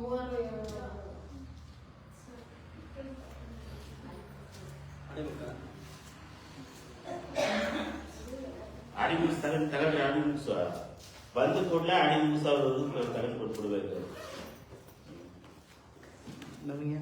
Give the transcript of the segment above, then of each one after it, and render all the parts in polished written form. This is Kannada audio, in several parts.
ಆಡಿ ಮುಗಿಸ್ ತಗೊಂಡ್ರೆ ಆಡಿ ಮುಗಿಸುವ ಬಂದ ಕೂಡಲೇ ಆಡಿ ಮುಗಿಸೋರು ತಗೊಂಡು ಕೊಟ್ಬಿಡ್ಬೇಕು ನಮಗೆ.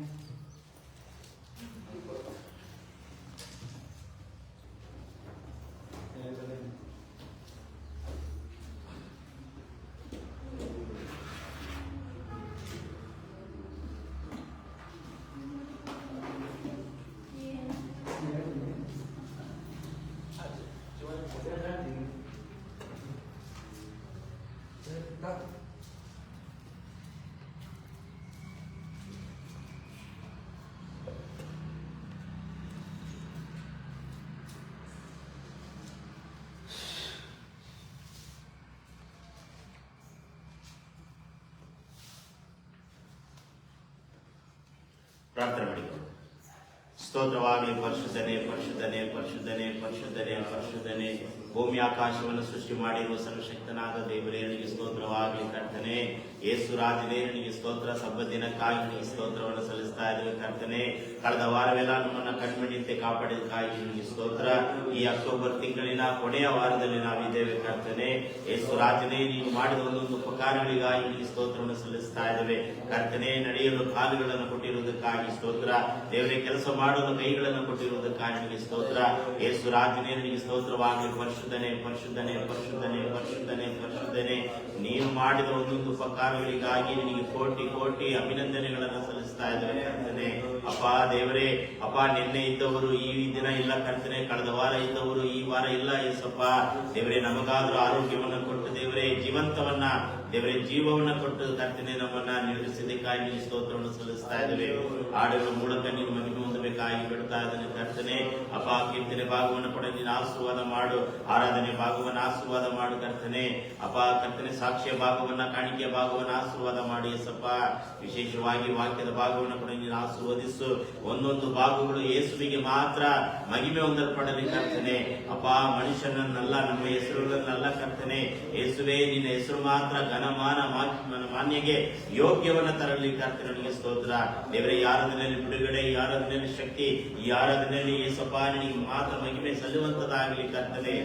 ಪ್ರಾರ್ಥನೆ ಮಾಡಿಕೊಳ್ಳಿ. ಸ್ತೋತ್ರವಾಗಲಿ. ಪರಿಶುದ್ಧನೇ ಪರಿಶುದ್ಧನೇ ಪರಿಶುದ್ಧನೇ ಪರಿಶುದ್ಧನೇ ಪರಿಶುದ್ಧನೇ, ಭೂಮಿ ಆಕಾಶವನ್ನು ಸೃಷ್ಟಿ ಮಾಡಿರುವ ಸರ್ವಶಕ್ತನಾದ ದೇವರೇ ನಿನಗೆ ಸ್ತೋತ್ರವಾಗಲಿ. ಕರ್ತನೆ ಯೇಸು ರಾಜನೇ ನಿನಗೆ ಸ್ತೋತ್ರ. ಸಬ್ಬದಿನಕ್ಕಾಗಿ ನಿನಗೆ ಸ್ತೋತ್ರವನ್ನು ಸಲ್ಲಿಸ್ತಾ ಇದ್ದೇವೆ ಕರ್ತನೆ. ಕಳೆದ ವಾರವೆಲ್ಲ ನಮ್ಮನ್ನ ಕಣ್ಮಣಿಯಂತೆ ಕಾಪಾಡಿದಕ್ಕಾಗಿ ನಿನಗೆ ಸ್ತೋತ್ರ. ಈ ಅಕ್ಟೋಬರ್ ತಿಂಗಳಿನ ಕೊನೆಯ ವಾರದಲ್ಲಿ ನಾವಿದ್ದೇವೆ ಕರ್ತನೆ. ಯೇಸು ರಾಜನೇ ನೀನು ಮಾಡಿದ ಒಂದೊಂದು ಉಪಕಾರಗಳಿಗಾಗಿ ನಿನಗೆ ಸ್ತೋತ್ರವನ್ನು ಸಲ್ಲಿಸ್ತಾ ಇದ್ದೇವೆ ಕರ್ತನೆ. ನಡೆಯಲು ಕಾಲುಗಳನ್ನು ಕೊಟ್ಟಿರುವುದಕ್ಕಾಗಿ ಸ್ತೋತ್ರ. ದೇವರೇ ಕೆಲಸ ಮಾಡಲು ಕೈಗಳನ್ನು ಕೊಟ್ಟಿರುವುದಕ್ಕಾಗಿ ನಿನಗೆ ಸ್ತೋತ್ರ. ಯೇಸು ರಾಜನೇ ನಿನಗೆ ಸ್ತೋತ್ರವಾಗಲಿ. ಪರಿಶುದ್ಧನೇ ಪರಿಶುದ್ಧನೇ ಪರಿಶುದ್ಧನೇ ಪರಿಶುದ್ಧನೇ ಪರಿಶುದ್ಧನೇ, ನೀನು ಮಾಡಿದ ಒಂದೊಂದು ಉಪಕಾರಗಳಿಗಾಗಿ ನಿನಗೆ ಕೋಟಿ ಕೋಟಿ ಅಭಿನಂದನೆಗಳನ್ನು ಸಲ್ಲಿಸ್ತಾ ಇದ್ದೇವೆ ಕರ್ತನೆ. ಅಪ್ಪ ದೇವರೇ, ಅಪ್ಪ ನಿನ್ನೆ ಇದ್ದವರು ಈ ದಿನ ಇಲ್ಲ ಕರ್ತನೆ. ಕಳೆದ ವಾರ ಇದ್ದವರು ಈ ವಾರ ಇಲ್ಲ ಯೇಸಪ್ಪ. ದೇವರೇ ನಮಗಾದ್ರೂ ಆರೋಗ್ಯವನ್ನು ಕೊಟ್ಟು ದೇವರೇ ಜೀವಂತವನ್ನ ದೇವರೇ ಜೀವವನ್ನು ಕೊಟ್ಟು ಕರ್ತನೆ ನಮ್ಮನ್ನ ನಿರ್ಮಿಸಿದ್ದಕ್ಕಾಗಿ ನೀನು ಸ್ತೋತ್ರವನ್ನು ಸಲ್ಲಿಸ್ತಾ ಇದ್ದೇವೆ. ಹಾಡುಗಳ ಮೂಲಕ ನೀನು ಮಹಿಮೆ ಹೊಂದಬೇಕಾಗಿ ಬಿಡ್ತಾ ಇದ್ದಾನೆ ಕರ್ತನೆ. ಅಪ್ಪ ಕೀರ್ತನೆ ಭಾಗವನ್ನು ಕೂಡ ನೀನು ಆಶೀರ್ವಾದ ಮಾಡು. ಆರಾಧನೆ ಭಾಗವನ್ನು ಆಶೀರ್ವಾದ ಮಾಡು ಕರ್ತನೆ. ಅಪ್ಪ ಕರ್ತನೆ ಸಾಕ್ಷ್ಯ ಭಾಗವನ್ನ ಕಾಣಿಕೆಯ ಭಾಗವನ್ನು ಆಶೀರ್ವಾದ ಮಾಡಿ ಯೇಸಪ್ಪ. ವಿಶೇಷವಾಗಿ ವಾಕ್ಯದ ಭಾಗವನ್ನು ಕೂಡ ನೀನು ಆಶೀರ್ವದಿಸು. ಒಂದೊಂದು ಭಾಗಗಳು ಯೇಸುವಿಗೆ ಮಾತ್ರ ಮಹಿಮೆ ಹೊಂದಲ್ಪಡಲಿ ಕರ್ತನೆ. ಅಪ್ಪ ಮನುಷ್ಯನನ್ನಲ್ಲ, ನಮ್ಮ ಹೆಸರುಗಳನ್ನಲ್ಲ ಕರ್ತನೆ. ಯೇಸುವೇ ನಿನ್ನ ಹೆಸರು ಮಾತ್ರ ಘನಮಾನ ಮಾನ್ಯಗೆ ಯೋಗ್ಯವನ್ನ ತರಲಿ ಕರ್ತನೆ. ನಿನಗೆ ಸ್ತೋತ್ರ ದೇವರೇ. ಈ ಆರಾಧನೆಯಲ್ಲಿ ಬಿಡುಗಡೆ, ಈ ಆರಾಧನೆಯಲ್ಲಿ ಶಕ್ತಿ, ಈ ಆರಾಧನೆಯಲ್ಲಿ ಯೇಸಪ್ಪ ನಿನಗೆ ಮಾತ್ರ ಮಹಿಮೆ ಸಲ್ಲುವಂತದಾಗಲಿ ಕರ್ತನೆ.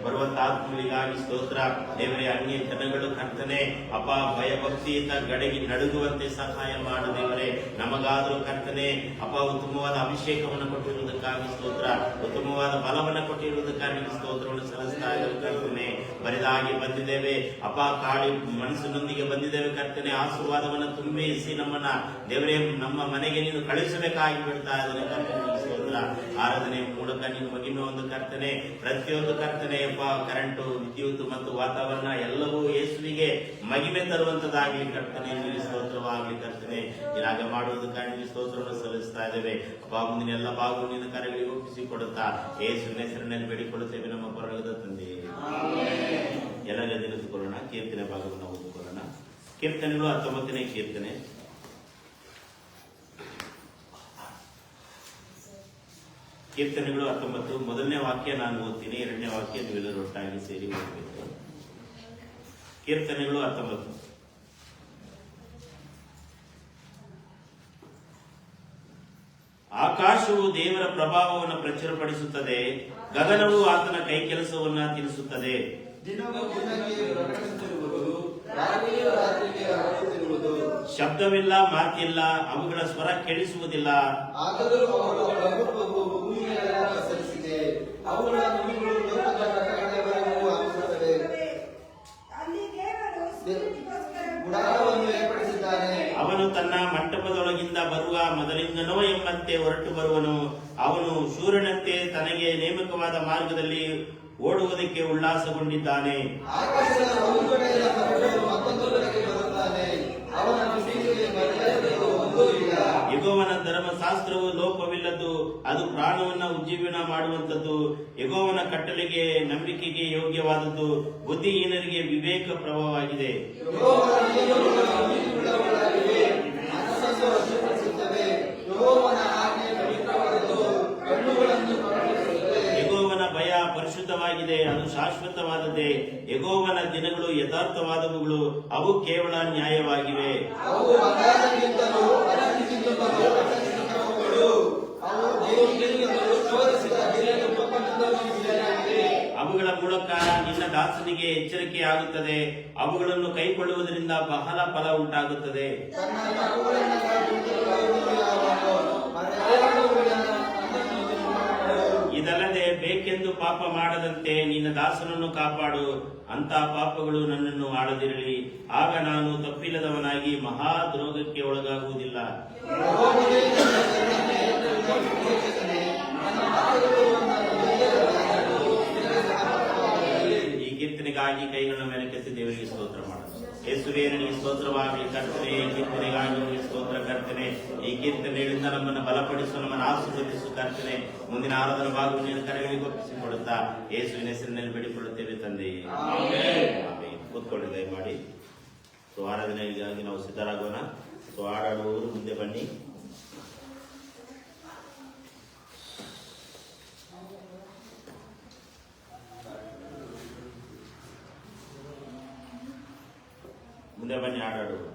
ಬರುವಂತ ಆತ್ಮಗಳಿಗಾಗಿ ಸ್ತೋತ್ರ ದೇವರೇ. ಅನ್ಯ ಜನಗಳು ಕರ್ತನೆ ಅಪ್ಪ ಭಯಭಕ್ತಿಯಿಂದ ಗಡಗಿ ನಡುಗುವಂತೆ ಸಹಾಯ ಮಾಡು ದೇವರೇ. ನಮಗಾದರೂ ಕರ್ತನೆ ಅಪ್ಪ ಉತ್ತಮವಾದ ಅಭಿಷೇಕವನ್ನು ಕೊಟ್ಟಿರುವುದಕ್ಕಾಗಿ ಸ್ತೋತ್ರ. ಉತ್ತಮವಾದ ಬಲವನ್ನು ಕೊಟ್ಟಿರುವುದಕ್ಕಾಗಿ ಸ್ತೋತ್ರವನ್ನು ಸಲ್ಲಿಸ್ತಾ ಇದ್ದೇವೆ ಕರ್ತನೆ. ಬರಿದಾಗಿ ಬಂದಿದ್ದೇವೆ ಅಪ್ಪ, ಕಾಳಿ ಮನಸ್ಸಿನೊಂದಿಗೆ ಬಂದಿದ್ದೇವೆ ಕರ್ತನೆ. ಆಶೀರ್ವಾದವನ್ನು ತುಂಬಿಸಿ ನಮ್ಮನ್ನ ದೇವರೇ ನಮ್ಮ ಮನೆಗೆ ನೀನು ಕಳಿಸಬೇಕಾಗಿ ಬಿಡ್ತಾ ಇದ್ದೇನೆ ಕರ್ತನೆ. ಸ್ತೋತ್ರ. ಆರಾಧನೆ ಮೂಲಕ ನೀನು ಮಹಿಮೆ ಒಂದು ಕರ್ತನೆ. ಪ್ರತಿಯೊಂದು ಕರ್ತನೆ ಕರೆಂಟು, ವಿದ್ಯುತ್ ಮತ್ತು ವಾತಾವರಣ ಎಲ್ಲವೂ ಯೇಸುವಿಗೆ ಮಹಿಮೆ ತರುವಂತದಾಗಲಿ ಕರ್ತನೆ. ನಿನಗೆ ಸ್ತೋತ್ರವಾಗಲಿ ಕರ್ತನೆ. ನೀನಾಗ ಮಾಡುವುದಕ್ಕಾಗಿ ನಿನಗೆ ಸ್ತೋತ್ರವನ್ನು ಸಲ್ಲಿಸ್ತಾ ಇದ್ದೇವೆ ಅಪ್ಪ. ಮುಂದಿನ ಎಲ್ಲ ಭಾಗವು ನಿನ್ನ ಕರೆಗಳಿಗೆ ಒಪ್ಪಿಸಿಕೊಡುತ್ತಾ ಯೇಸುವಿನ ಹೆಸರಿನಲ್ಲಿ ಬೇಡಿಕೊಳ್ಳುತ್ತೇವೆ ನಮ್ಮ ಪರಲೋಕದ ತಂದೆ. ಎಲ್ಲರ ನಿಲ್ಲಿಸಿಕೊಳ್ಳೋಣ. ಕೀರ್ತನೆ ಭಾಗವನ್ನು ಓದಿಕೊಳ್ಳೋಣ. ಕೀರ್ತನೆಗಳು 19ನೇ ಕೀರ್ತನೆ. ಕೀರ್ತನೆಗಳು 19. ಮೊದಲನೇ ವಾಕ್ಯ ನಾನು ಓದ್ತೀನಿ, ಎರಡನೇ ವಾಕ್ಯ ನೀವೆಲ್ಲರೂ ಒಟ್ಟಾಗಿ ಸೇರಿ ಓದಬೇಕು. ಕೀರ್ತನೆಗಳು 19. ಆಕಾಶವು ದೇವರ ಪ್ರಭಾವವನ್ನು ಪ್ರಚುರಪಡಿಸುತ್ತದೆ, ಗಗನವು ಆತನ ಕೈ ಕೆಲಸವನ್ನ ತಿಳಿಸುತ್ತದೆ. ಶಬ್ದವಿಲ್ಲ, ಮಾತಿಲ್ಲ, ಅವುಗಳ ಸ್ವರ ಕೇಳಿಸುವುದಿಲ್ಲ. ಅವನು ತನ್ನ ಮಂಟಪದೊಳಗಿಂದ ಬರುವ ಮೊದಲಿಂದನೋ ಎಂಬಂತೆ ಹೊರಟು ಬರುವನು. ಅವನು ಶೂರನಂತೆ ತನಗೆ ನೇಮಕವಾದ ಮಾರ್ಗದಲ್ಲಿ ಓಡುವುದಕ್ಕೆ ಉಲ್ಲಾಸಗೊಂಡಿದ್ದಾನೆ. ಯೆಹೋವನ ಧರ್ಮಶಾಸ್ತ್ರವು ಲೋಪವಿಲ್ಲದ್ದು, ಅದು ಪ್ರಾಣವನ್ನ ಉಜ್ಜೀವನ ಮಾಡುವಂಥದ್ದು. ಯೆಹೋವನ ಕಟ್ಟಳೆಗೆ ನಂಬಿಕೆಗೆ ಯೋಗ್ಯವಾದದ್ದು, ಬುದ್ಧಿಹೀನರಿಗೆ ವಿವೇಕ ಪ್ರಭಾವವಾಗಿದೆ. ಯೆಹೋವನ ಭಯ ಪರಿಶುದ್ಧವಾಗಿ ನಿತ್ಯವಾಗಿದೆ, ಅದು ಶಾಶ್ವತವಾದದ್ದೇ. ಯೆಹೋವನ ದಿನಗಳು ಯಥಾರ್ಥವಾದವುಗಳು, ಅವು ಕೇವಲ ನ್ಯಾಯವಾಗಿವೆ. ಅವುಗಳ ಮೂಲಕ ನಿನ್ನ ದಾಸನಿಗೆ ಎಚ್ಚರಿಕೆ ಆಗುತ್ತದೆ, ಅವುಗಳನ್ನು ಕೈಕೊಳ್ಳುವುದರಿಂದ ಬಹಳ ಫಲ ಉಂಟಾಗುತ್ತದೆ. ಇದಲ್ಲದೆ ಬೇಕೆಂದು ಪಾಪ ಮಾಡದಂತೆ ನಿನ್ನ ದಾಸನನ್ನು ಕಾಪಾಡು. ಅಂತ ಪಾಪಗಳು ನನ್ನನ್ನು ಆಳದಿರಲಿ, ಆಗ ನಾನು ತಪ್ಪಿಲ್ಲದವನಾಗಿ ಮಹಾದ್ರೋಗಕ್ಕೆ ಒಳಗಾಗುವುದಿಲ್ಲ. ಈ ಕೀರ್ತನೆಗಾಗಿ ಕೈಗಳ ಮೇಲೆ ಕೆತ್ತಿ ದೇವರಿಗೆ ಸ್ತೋತ್ರ ಮಾಡೋಣ. ಯೇಸುವೇ ನಿನಗೆ ಸ್ತೋತ್ರವಾಗಲಿ ಕರ್ತನೆ. ಈ ಕೀರ್ತನೆಗಾಗಿ ನಿನಗೆ ಸ್ತೋತ್ರ ಕರ್ತನೆ. ಈ ಕೀರ್ತನೆಗಳಿಂದ ನಮ್ಮನ್ನು ಬಲಪಡಿಸು, ನಮ್ಮನ್ನು ಆಶೀರ್ವದಿಸು ಕರ್ತನೆ. ಮುಂದಿನ ಆರಾಧನಾ ಭಾಗವನ್ನು ನಿನ್ನ ಕರೆಗಳಿಗೆ ಒಪ್ಪಿಸಿಕೊಡುತ್ತಾ ಯೇಸುವಿನ ಹೆಸರಿನಲ್ಲಿ ಬೇಡಿಕೊಳ್ಳುತ್ತೇವೆ ತಂದೆಯೇ, ಆಮೆನ್. ಕೂತ್ಕೊಳ್ಳಿ ದಯಮಾಡಿ. ಸೊ ಆರಾಧನೆಗಾಗಿ ನಾವು ಸಿದ್ಧರಾಗೋಣ. ಸೊ ಹಾಡಾಡುವವರು ಮುಂದೆ ಬನ್ನಿ. ಮುಂದೆ ಬನ್ನಿ ಹಾಡಾಡುವರು.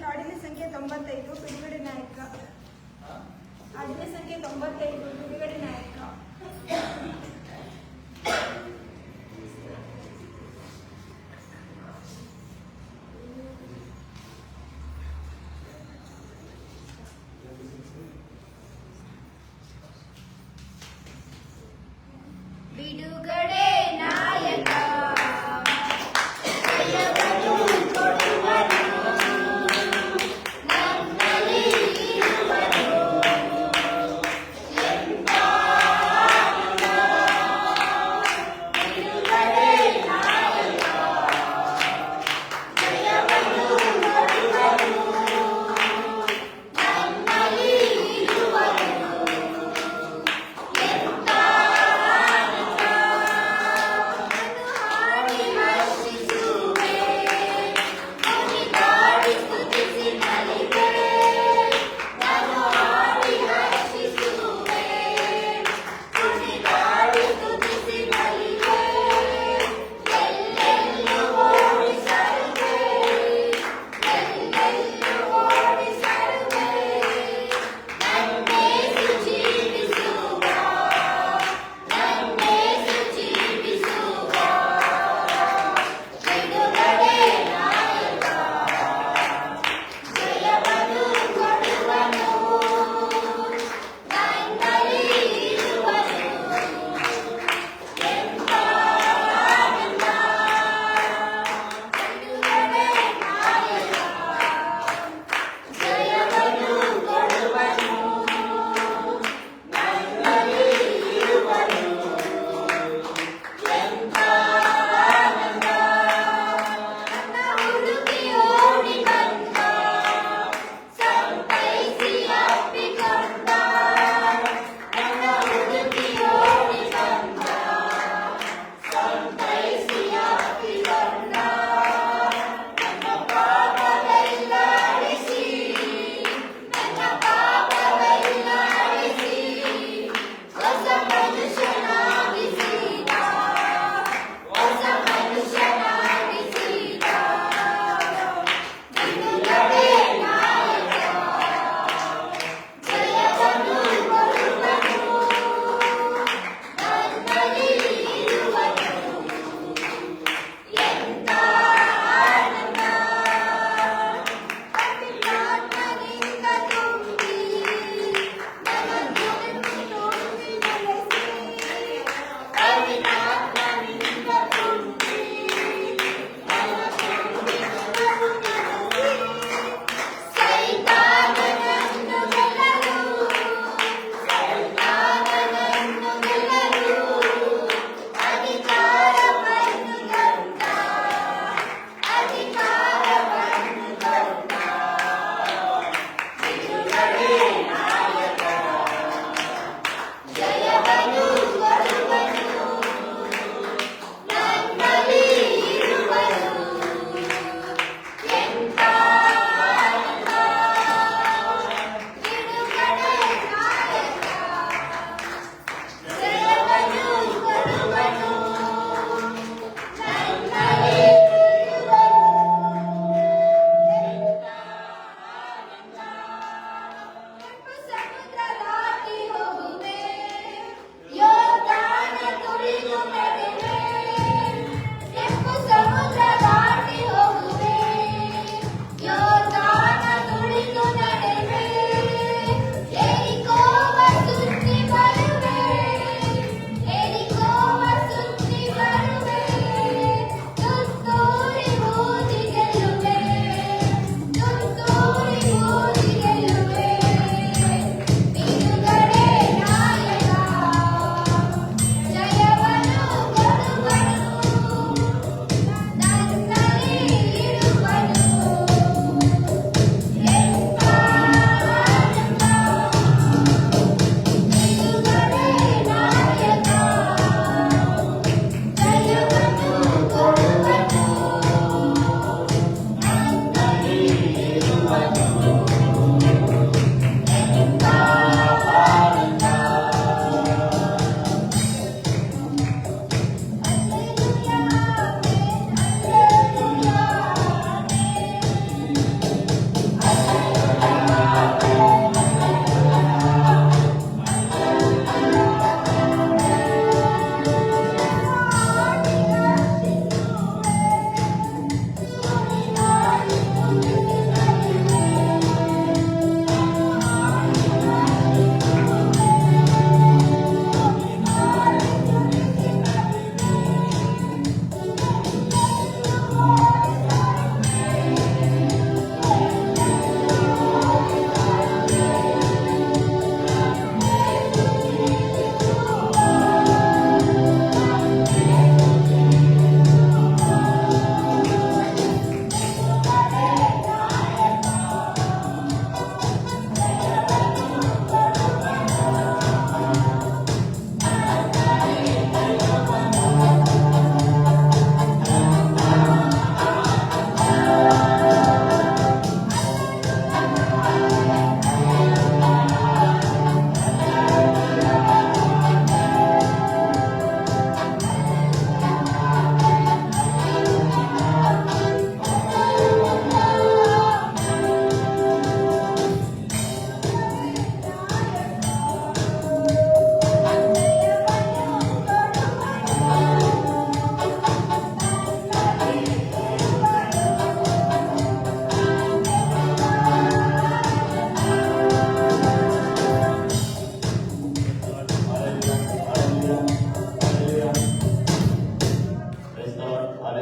ಆಡಿನ ಸಂಖ್ಯೆ 95 ಬಿಡುಗಡೆ ನಾಯಕ. ಆಡಿನ ಸಂಖ್ಯೆ 95 ಬಿಡುಗಡೆ ನಾಯಕ.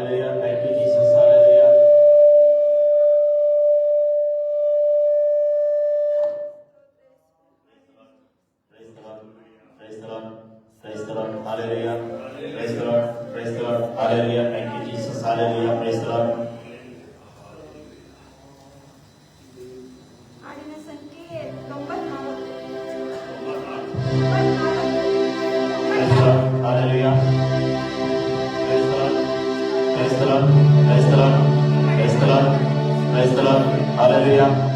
Hallelujah. Thank you, Jesus. Hallelujah. Praise the Lord. Praise the Lord. Praise the Lord. Hallelujah. Praise the Lord. Praise the Lord. Hallelujah. Thank you, Jesus. Hallelujah. Praise the Lord. ಹಾಡಿನ ಸಂಖ್ಯೆ 94. Praise the Lord. Hallelujah. Praise the Lord. Praise the Lord. Praise the Lord. Praise the Lord. Praise the Lord. Hallelujah.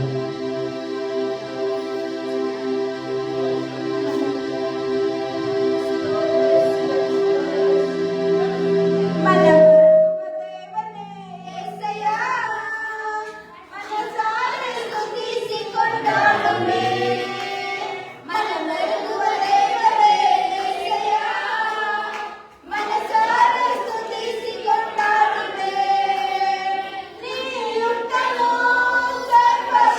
ಸರ್ವ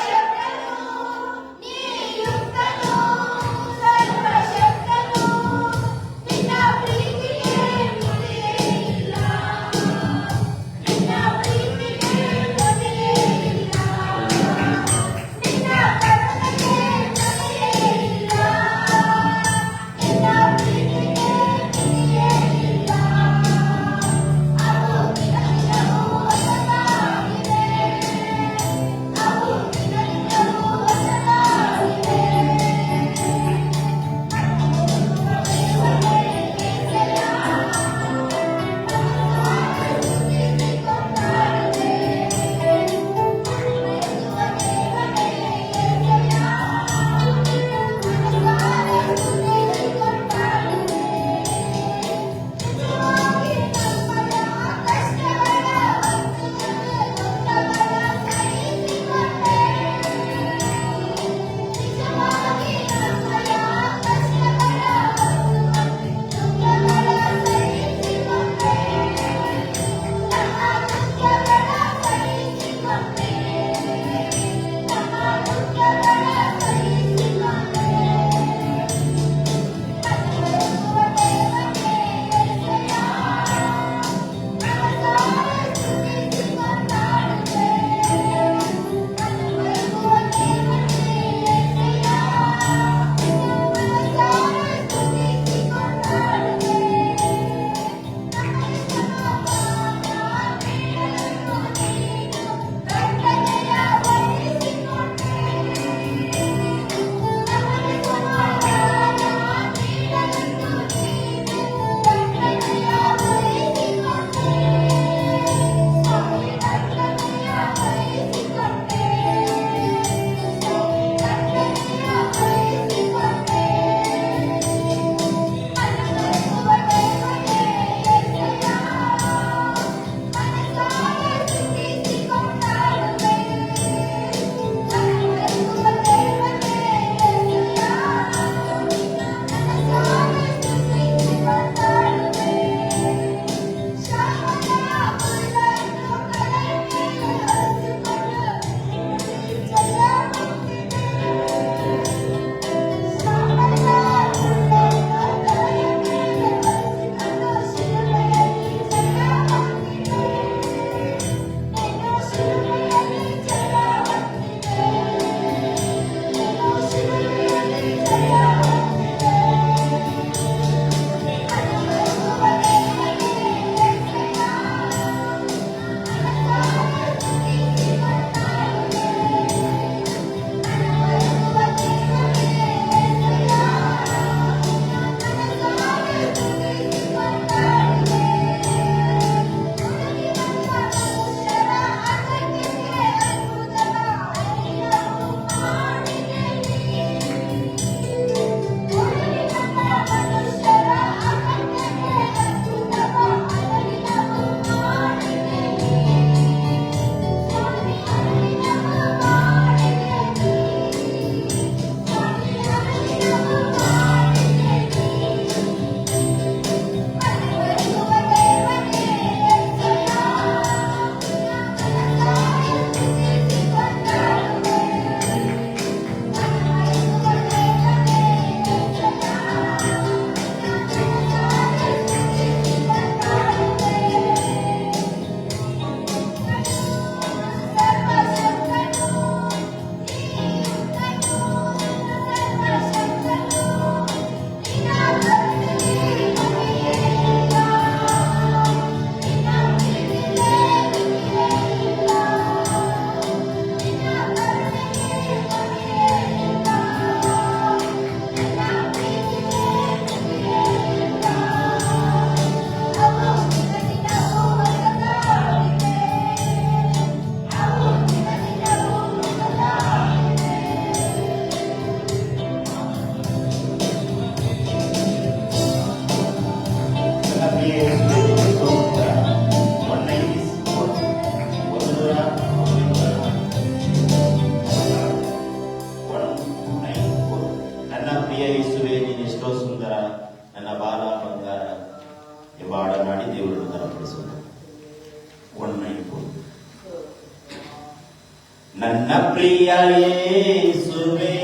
ನನ್ನ ಪ್ರಿಯ ಯೇಸುವೇ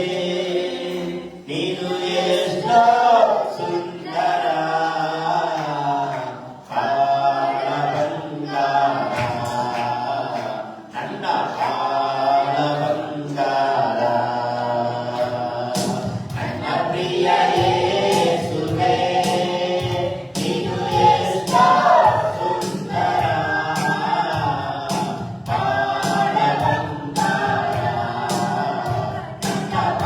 ನೀನು ಎಷ್ಟೋ ಸುಂದರ ಕಾಣ ಬಂಗಾರ ನನ್ನ ಕಾಣ ಬಂಗಾರ ನನ್ನ ಪ್ರಿಯ ಯೇಸುವೇ ನೀನು ಎಷ್ಟೋ ಸುಂದರ ಕಾಣ ಬಂಗಾರ ನನ್ನ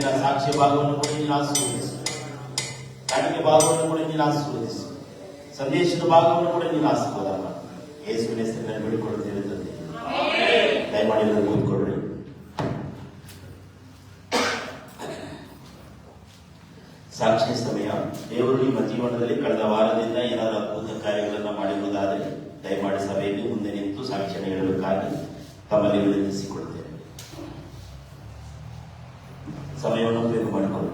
ಮುಂದಿನ ಸಾಕ್ಷ್ಯ ಭಾಗವನ್ನು ಕೂಡ ನೀನು ಆಶೀರ್ವದಿಸು. ಕಾಣಿಕೆ ಭಾಗವನ್ನು ಕೂಡ ನೀನು ಆಶೀರ್ವದಿಸು. ಸಂದೇಶದ ಭಾಗವನ್ನು ಕೂಡ ನೀನು ಆಶೀರ್ವಾದ ಮಾಡು. ಯೇಸುವಿನ ಹೆಸರಿನಲ್ಲಿ ಬೇಡಿಕೊಳ್ಳುತ್ತೇವೆ ತಂದೆ. ದಯಮಾಡಿ ನನಗೆ ಕೂತ್ಕೊಳ್ಳಿ. ಸಾಕ್ಷಿ ಸಮಯ. ದೇವರು ನಿಮ್ಮ ಜೀವನದಲ್ಲಿ ಕಳೆದ ವಾರದಿಂದ ಏನಾದರೂ ಅದ್ಭುತ ಕಾರ್ಯಗಳನ್ನು ಮಾಡಿರುವುದಾದರೆ ದಯಮಾಡಿ ಸಭೆಯಲ್ಲಿ ಮುಂದೆ ನಿಂತು ಸಾಕ್ಷಿಯನ್ನು ಹೇಳಬೇಕಾಗಿ ತಮ್ಮಲ್ಲಿ ವಿನಂತಿಸಿಕೊಳ್ಳುತ್ತೇವೆ. ಸಮಯವನ್ನು ಉಪಯೋಗ ಮಾಡಿಕೊಳ್ಳಿ.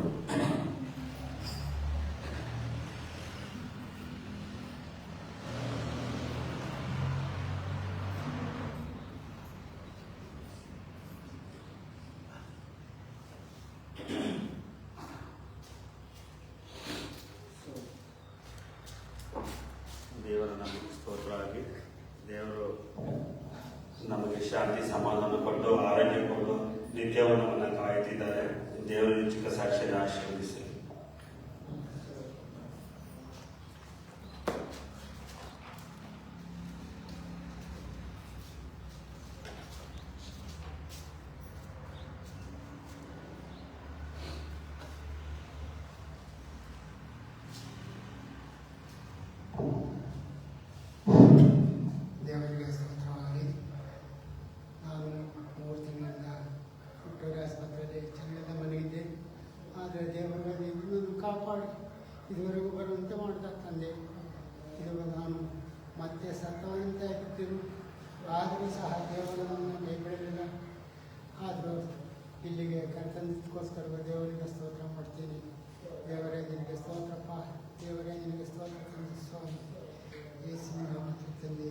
ದೇವರ ನಮಗೆ ಸ್ತೋತ್ರ ಆಗಿ ದೇವರು ನಮಗೆ ಶಾಂತಿ ಸಮಾಧಾನ ಕೊಟ್ಟು ಆರೋಗ್ಯ ಕೊಟ್ಟು ನಿತ್ಯವೂ ನಮ್ಮನ್ನು ಕಾಯ್ತಿದ್ದಾರೆ. ದೇವರು ಚಿಕ್ಕ ಸಾಕ್ಷಿಯನ್ನು ಆಶೀರ್ವದಿಸಿ. ದೇವರಿಗೆ ಸ್ತೋತ್ರವಾಗಿ. ನಾನು 3 ತಿಂಗಳಿಂದ ವಿಕ್ಟೋರಿಯಾ ಆಸ್ಪತ್ರೆಯಲ್ಲಿ ಚೆನ್ನಾಗಿ ಮಲಗಿದ್ದೆ. ಆದರೆ ದೇವರ ನನ್ನನ್ನು ಕಾಪಾಡಿ ಇದುವರೆಗೂ ಬರುವಂತೆ ಮಾಡಿದ ತಂದೆ. ಇದು ನಾನು ಮತ್ತೆ ಸತ್ತವಂತೆ ಆಗಿದ್ದೇನೆ. ಆದರೂ ಸಹ ದೇವರನ್ನು ಕೈ ಬಿಡಲಿಲ್ಲ. ಆದರೂ ಇಲ್ಲಿಗೆ ಕರೆತಂದಕ್ಕೋಸ್ಕರ ದೇವರಿಗೆ ಸ್ತೋತ್ರ ಮಾಡ್ತೀನಿ. ದೇವರೇ ನಿನಗೆ ಸ್ತೋತ್ರಪ್ಪ. ದೇವರೇ ನಿನಗೆ ಸ್ತೋತ್ರ ತಂದೆ ಸ್ವಾಮಿ. ಯೇಸುವಿನ ನಾಮದಲ್ಲಿ ತಂದೆ,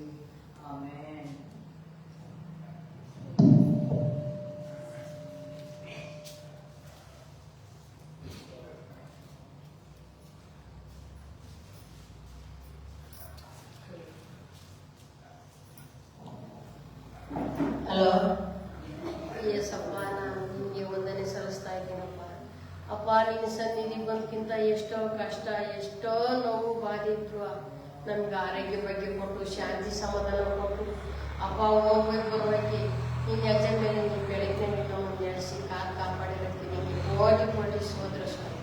ಆಮೆನ್. ಹಲೋ ಯೇಸಪ್ಪ, ನಾನು ನಿಮಗೆ ವಂದನೆ ಸಲ್ಲಿಸ್ತಾ ಇದ್ದೀನಪ್ಪ. ಅಪ್ಪ, ನಿನ್ನ ಸನ್ನಿಧಿ ಬಂದಕ್ಕಿಂತ ಎಷ್ಟೋ ಕಷ್ಟ, ಎಷ್ಟೋ ನೋವು ಬಾಧೆ ಇದ್ರು ನಮ್ಗೆ ಆರೋಗ್ಯ ಬಗ್ಗೆ ಕೊಟ್ಟು ಶಾಂತಿ ಸಮಾಧಾನ ಕೊಟ್ಟು ಅಪ್ಪ ಹೋಗ್ಬೇಕು ಬರುವಾಗಿ ನಿನ್ನ ಹೆಜ್ಜೆ ಮೇಲೆ ನೀವು ಬೆಳಗ್ಗೆ ನಮ್ಮನ್ನು ನಡೆಸಿ ಕಾಪಾಡಿರೋದಕ್ಕೆ ನಿಮಗೆ ಕೋಟಿ ಕೋಟಿ ಸೋದರ ಸ್ವಾಮಿ.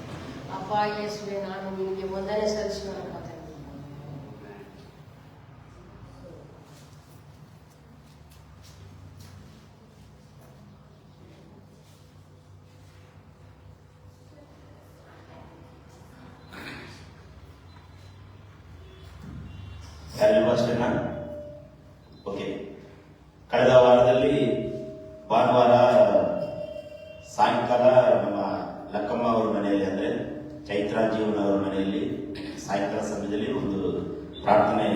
ಅಪ್ಪ ಯೇಸುವೆ, ನಾನು ನಿಮಗೆ ವಂದನೆ ಸಲ್ಲಿಸೋಣ. ಯಾರಿಗೂ ಅಷ್ಟೇನಾ? ಓಕೆ. ಕಳೆದ ವಾರದಲ್ಲಿ ಭಾನುವಾರ ಸಾಯಂಕಾಲ ನಮ್ಮ ಲಕ್ಕಮ್ಮ ಅವರ ಮನೆಯಲ್ಲಿ, ಅಂದರೆ ಚೈತ್ರ ಜೀವನ ಅವರ ಮನೆಯಲ್ಲಿ ಸಾಯಂಕಾಲ ಸಮಯದಲ್ಲಿ ಒಂದು ಪ್ರಾರ್ಥನೆ,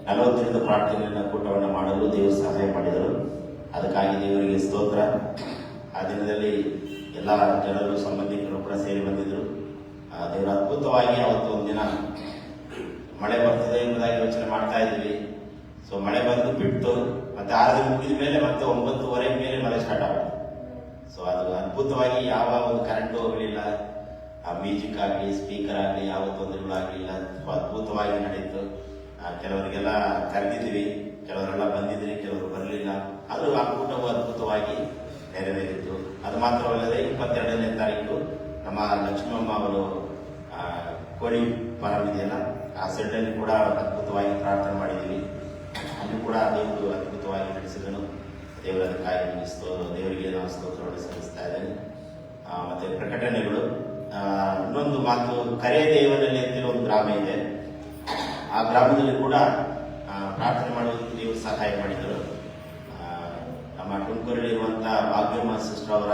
40 ದಿನದ ಪ್ರಾರ್ಥನೆಯನ್ನು ಕೂಟವನ್ನು ಮಾಡಲು ದೇವರು ಸಹಾಯ ಮಾಡಿದರು. ಅದಕ್ಕಾಗಿ ದೇವರಿಗೆ ಸ್ತೋತ್ರ. ಆ ದಿನದಲ್ಲಿ ಎಲ್ಲ ಜನರು ಸಂಬಂಧಿಕರು ಕೂಡ ಸೇರಿ ಬಂದಿದ್ದರು. ದೇವರು ಅದ್ಭುತವಾಗಿ ಅವತ್ತು ಒಂದಿನ ಮಳೆ ಬರ್ತದೆ ಎಂಬುದಾಗಿ ಯೋಚನೆ ಮಾಡ್ತಾ ಇದ್ವಿ. ಸೊ ಮಳೆ ಬಂದು ಬಿಟ್ಟು ಮತ್ತೆ 6 ದಿನ ಮುಗಿದ ಮೇಲೆ ಮತ್ತೆ 9:30 ಮೇಲೆ ಮಳೆ ಸ್ಟಾರ್ಟ್ ಆಗುತ್ತೆ. ಸೊ ಅದು ಅದ್ಭುತವಾಗಿ ಯಾವ ಒಂದು ಕರೆಂಟ್ ಹೋಗಲಿಲ್ಲ, ಮ್ಯೂಸಿಕ್ ಆಗಲಿ ಸ್ಪೀಕರ್ ಆಗಲಿ ಯಾವ ತೊಂದರೆಗಳಾಗಲಿಲ್ಲ. ಅದ್ಭುತವಾಗಿ ನಡೀತು. ಕೆಲವರಿಗೆಲ್ಲ ಕರೆದಿದ್ವಿ, ಕೆಲವರೆಲ್ಲ ಬಂದಿದ್ರಿ, ಕೆಲವರು ಬರಲಿಲ್ಲ. ಅದು ಆ ಕೂಟವು ಅದ್ಭುತವಾಗಿ ನೆರವೇರಿತ್ತು. ಅದು ಮಾತ್ರವಲ್ಲದೆ 22ನೇ ತಾರೀಕು ನಮ್ಮ ಲಕ್ಷ್ಮಮ್ಮ ಅವರು ಕೋಳಿ ಫಾರಂ ಇದೆಯಲ್ಲ, ಆ ಸೆಡ್ಡಲ್ಲಿ ಕೂಡ ಅದ್ಭುತವಾಗಿ ಪ್ರಾರ್ಥನೆ ಮಾಡಿದ್ದೀವಿ. ಅಲ್ಲಿ ಕೂಡ ದೇವರು ಅದ್ಭುತವಾಗಿ ನಡೆಸಿದನು. ದೇವರ ದೇವರಿಗೆ ನಾವು ಸ್ತೋತ್ರವನ್ನು ಸಲ್ಲಿಸ್ತಾ ಇದ್ದೇನೆ. ಮತ್ತೆ ಪ್ರಕಟಣೆಗಳು, ಇನ್ನೊಂದು ಮಾತು, ಕರೆ ದೇವರಲ್ಲಿ ಅಂತಿರೋ ಒಂದು ಗ್ರಾಮ ಇದೆ. ಆ ಗ್ರಾಮದಲ್ಲಿ ಕೂಡ ಪ್ರಾರ್ಥನೆ ಮಾಡುವುದಕ್ಕೆ ದೇವರು ಸಹಾಯ ಮಾಡಿದರು. ನಮ್ಮ ತುಮಕೂರಲ್ಲಿರುವಂಥ ಭಾಗ್ಯಮ್ಮ ಸಿಸ್ಟರ್ ಅವರ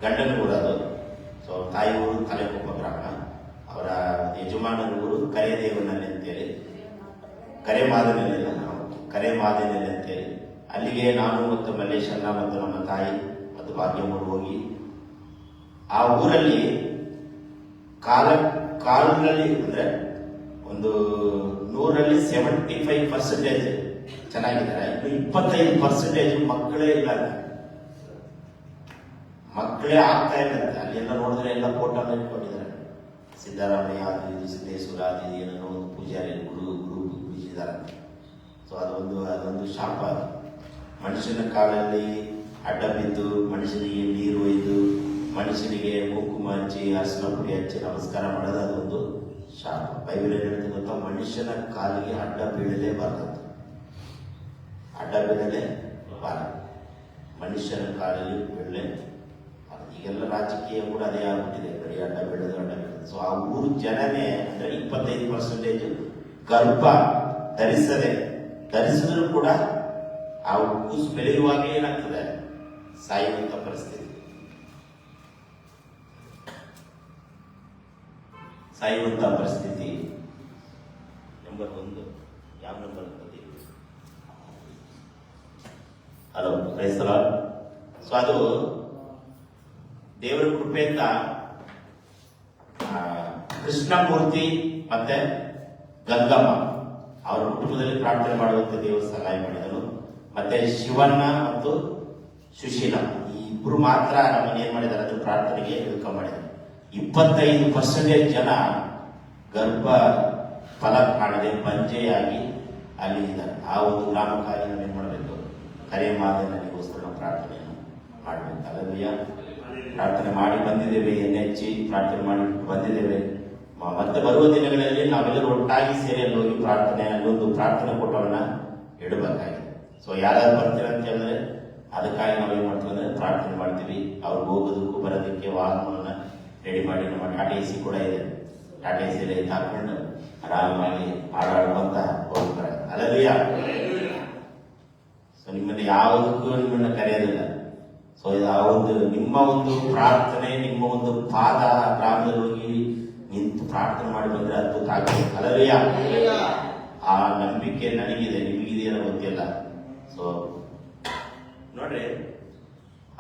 ಗಂಡನ ಊರು ಅದು. ಸೊ ತಾಯಿ ಊರು ತಲೆಕೊಪ್ಪ ಗ್ರಾಮ, ಅವರ ಯಜಮಾನರ ಊರು ಕರೆದೇವನಲ್ಲಿ ಅಂತೇಳಿ, ಕರೆಮಾದನಲ್ಲಿ ಅಂತೇಳಿ. ಅಲ್ಲಿಗೆ ನಾನು ಮತ್ತು ಮಲ್ಲೇಶಣ್ಣ ಮತ್ತು ನಮ್ಮ ತಾಯಿ ಮತ್ತು ಭಾಗ್ಯಮ್ಮರು ಹೋಗಿ ಆ ಊರಲ್ಲಿ ಕಾಲದಲ್ಲಿ ಅಂದ್ರೆ ಒಂದು 100ರಲ್ಲಿ 75% ಚೆನ್ನಾಗಿದ್ದಾರೆ. ಇನ್ನು 25% ಮಕ್ಕಳೇ ಇಲ್ಲ, ಮಕ್ಕಳೇ ಆಗ್ತಾ ಇಲ್ಲ. ಅಲ್ಲೆಲ್ಲ ನೋಡಿದ್ರೆ ಎಲ್ಲ ಫೋಟೋ ಇಟ್ಕೊಂಡಿದ್ದಾರೆ. ಸಿದ್ದರಾಮಯ್ಯ ಅದು ಇದು, ಸಿದ್ದೇಶ್ವರ ಅದು ಏನೋ ಒಂದು ಪೂಜಾರಿ ಗುರು ಪೂಜಿಸಿದ್ದಾರೆ. ಸೊ ಅದೊಂದು ಶಾಪ. ಮನುಷ್ಯನ ಕಾಲಲ್ಲಿ ಅಡ್ಡ ಬಿದ್ದು ಮನುಷ್ಯನಿಗೆ ನೀರು ಒಯ್ದು ಮನುಷ್ಯನಿಗೆ ಕುಂಕುಮ ಹಚ್ಚಿ ಅರಿಶಿನ ಪುಡಿ ಹಚ್ಚಿ ನಮಸ್ಕಾರ ಮಾಡೋದು ಅದೊಂದು ಶಾಪ. ಬೈಬಲ್ ಏನು ಹೇಳ್ತದೆ ಗೊತ್ತಾ? ಮನುಷ್ಯನ ಕಾಲಿಗೆ ಅಡ್ಡ ಬೀಳಲೇಬಾರ್ದಂತ. ಅಡ್ಡ ಬೀಳಲೇಬಾರದು, ಮನುಷ್ಯನ ಕಾಲಲ್ಲಿ ಬೀಳಲೇ. ಈಗೆಲ್ಲ ರಾಜಕೀಯ ಕೂಡ ಅದೇ ಆಗ್ಬಿಟ್ಟಿದೆ, ಬರೀ ಅಡ್ಡ ಬೀಳೋದು ಅಡ್ಡ ಬೀಳೋದು. ಸೊ ಆ ಊರು ಜನನೇ ಅಂದ್ರೆ 25% ಗರ್ಭ ಧರಿಸಿದ್ರು ಕೂಡ ಆ ಕೂಸು ಬೆಳೆಯುವಾಗ ಏನಾಗ್ತದೆ? ಸಾಯುವಂತ ಪರಿಸ್ಥಿತಿ. ನಂಬರ್ 1 ಯಾವ ನಂಬರ್? ಹಲೋ, ಕ್ರೈಸ್ತ. ಸೊ ಅದು ದೇವರ ಕೃಪೆಯಿಂದ ಕೃಷ್ಣಮೂರ್ತಿ ಮತ್ತೆ ಗಂಗಮ್ಮ ಅವರ ಕುಟುಂಬದಲ್ಲಿ ಪ್ರಾರ್ಥನೆ ಮಾಡುವಂತೆ ದೇವರು ಸಹಾಯ ಮಾಡಿದರು. ಮತ್ತೆ ಶಿವಣ್ಣ ಮತ್ತು ಸುಶೀಲ ಈ ಇಬ್ರು ಮಾತ್ರ ನಮ್ಮನ್ನು ಏನ್ ಮಾಡಿದ್ದಾರೆ ಅದು ಪ್ರಾರ್ಥನೆಗೆ ವೆಲ್ಕಮ್ ಮಾಡಿದ್ದಾರೆ. 25% ಜನ ಗರ್ಭ ಫಲ ಕಾಣದೆ ಬಂಜೆಯಾಗಿ ಅಲ್ಲಿ ಇದ್ದಾರೆ. ಆ ಒಂದು ಗ್ರಾಮ ಕಾರ್ಯ ನಾವು ಏನ್ ಮಾಡಬೇಕು? ಕರೆ ಮಾಡಿ ನನಗೋಸ್ಕರ ಪ್ರಾರ್ಥನೆಯನ್ನು ಮಾಡಬೇಕು. ಅಲ್ಲದೆಯ ಪ್ರಾರ್ಥನೆ ಮಾಡಿ ಬಂದಿದ್ದೇವೆ, ಎಣ್ಣೆ ಹಚ್ಚಿ ಪ್ರಾರ್ಥನೆ ಮಾಡಿ ಬಂದಿದ್ದೇವೆ. ಮತ್ತೆ ಬರುವ ದಿನಗಳಲ್ಲಿ ನಾವೆಲ್ಲರೂ ಒಟ್ಟಾಗಿ ಸೇರಿ ಅಲ್ಲಿ ಹೋಗಿ ಅಲ್ಲೊಂದು ಪ್ರಾರ್ಥನೆ ಕೊಟ್ಟವನ್ನ ಇಡಬೇಕಾಗಿದೆ. ಸೊ ಯಾರು ಬರ್ತೀರ ಅಂತ ಹೇಳಿದ್ರೆ ಅದಕ್ಕಾಗಿ ನಾವೇನ್ ಮಾಡ್ತೀವಿ ಅಂದ್ರೆ ಪ್ರಾರ್ಥನೆ ಮಾಡ್ತೀವಿ. ಅವ್ರಿಗೆ ಹೋಗೋದಕ್ಕೂ ಬರೋದಕ್ಕೆ ವಾಹನವನ್ನ ರೆಡಿ ಮಾಡಿ, ನಮ್ಮ ಟಾಟಾ ಎಸಿ ಕೂಡ ಇದೆ, ಟಾಟಾ ಎಸಿ ಹಾಕೊಂಡು ಆರಾಮಾಗಿ ಆಡಾಡುವಂತ ಹೋಗ್ತಾರೆ. ಅಲ್ಲದೆಯ ಸೊ ನಿಮ್ಮನ್ನ ಯಾವುದಕ್ಕೂ ನಿಮ್ಮನ್ನ ಕರೆಯೋದಿಲ್ಲ. ಸೊ ಆ ಒಂದು ನಿಮ್ಮ ಒಂದು ಪ್ರಾರ್ಥನೆ, ನಿಮ್ಮ ಒಂದು ಪಾದ ಗ್ರಾಮದಲ್ಲಿ ಹೋಗಿ ನಿಂತು ಪ್ರಾರ್ಥನೆ ಮಾಡಿ ಬಂದ್ರೆ ಅದ್ಭುತ ಆಗ್ತದೆ. ಅಲ್ಲದೆಯ ಆ ನಂಬಿಕೆ ನನಗಿದೆ, ನಿಮಗಿದೆಯಲ್ಲ ಗೊತ್ತಿಲ್ಲ. ಸೊ ನೋಡ್ರಿ,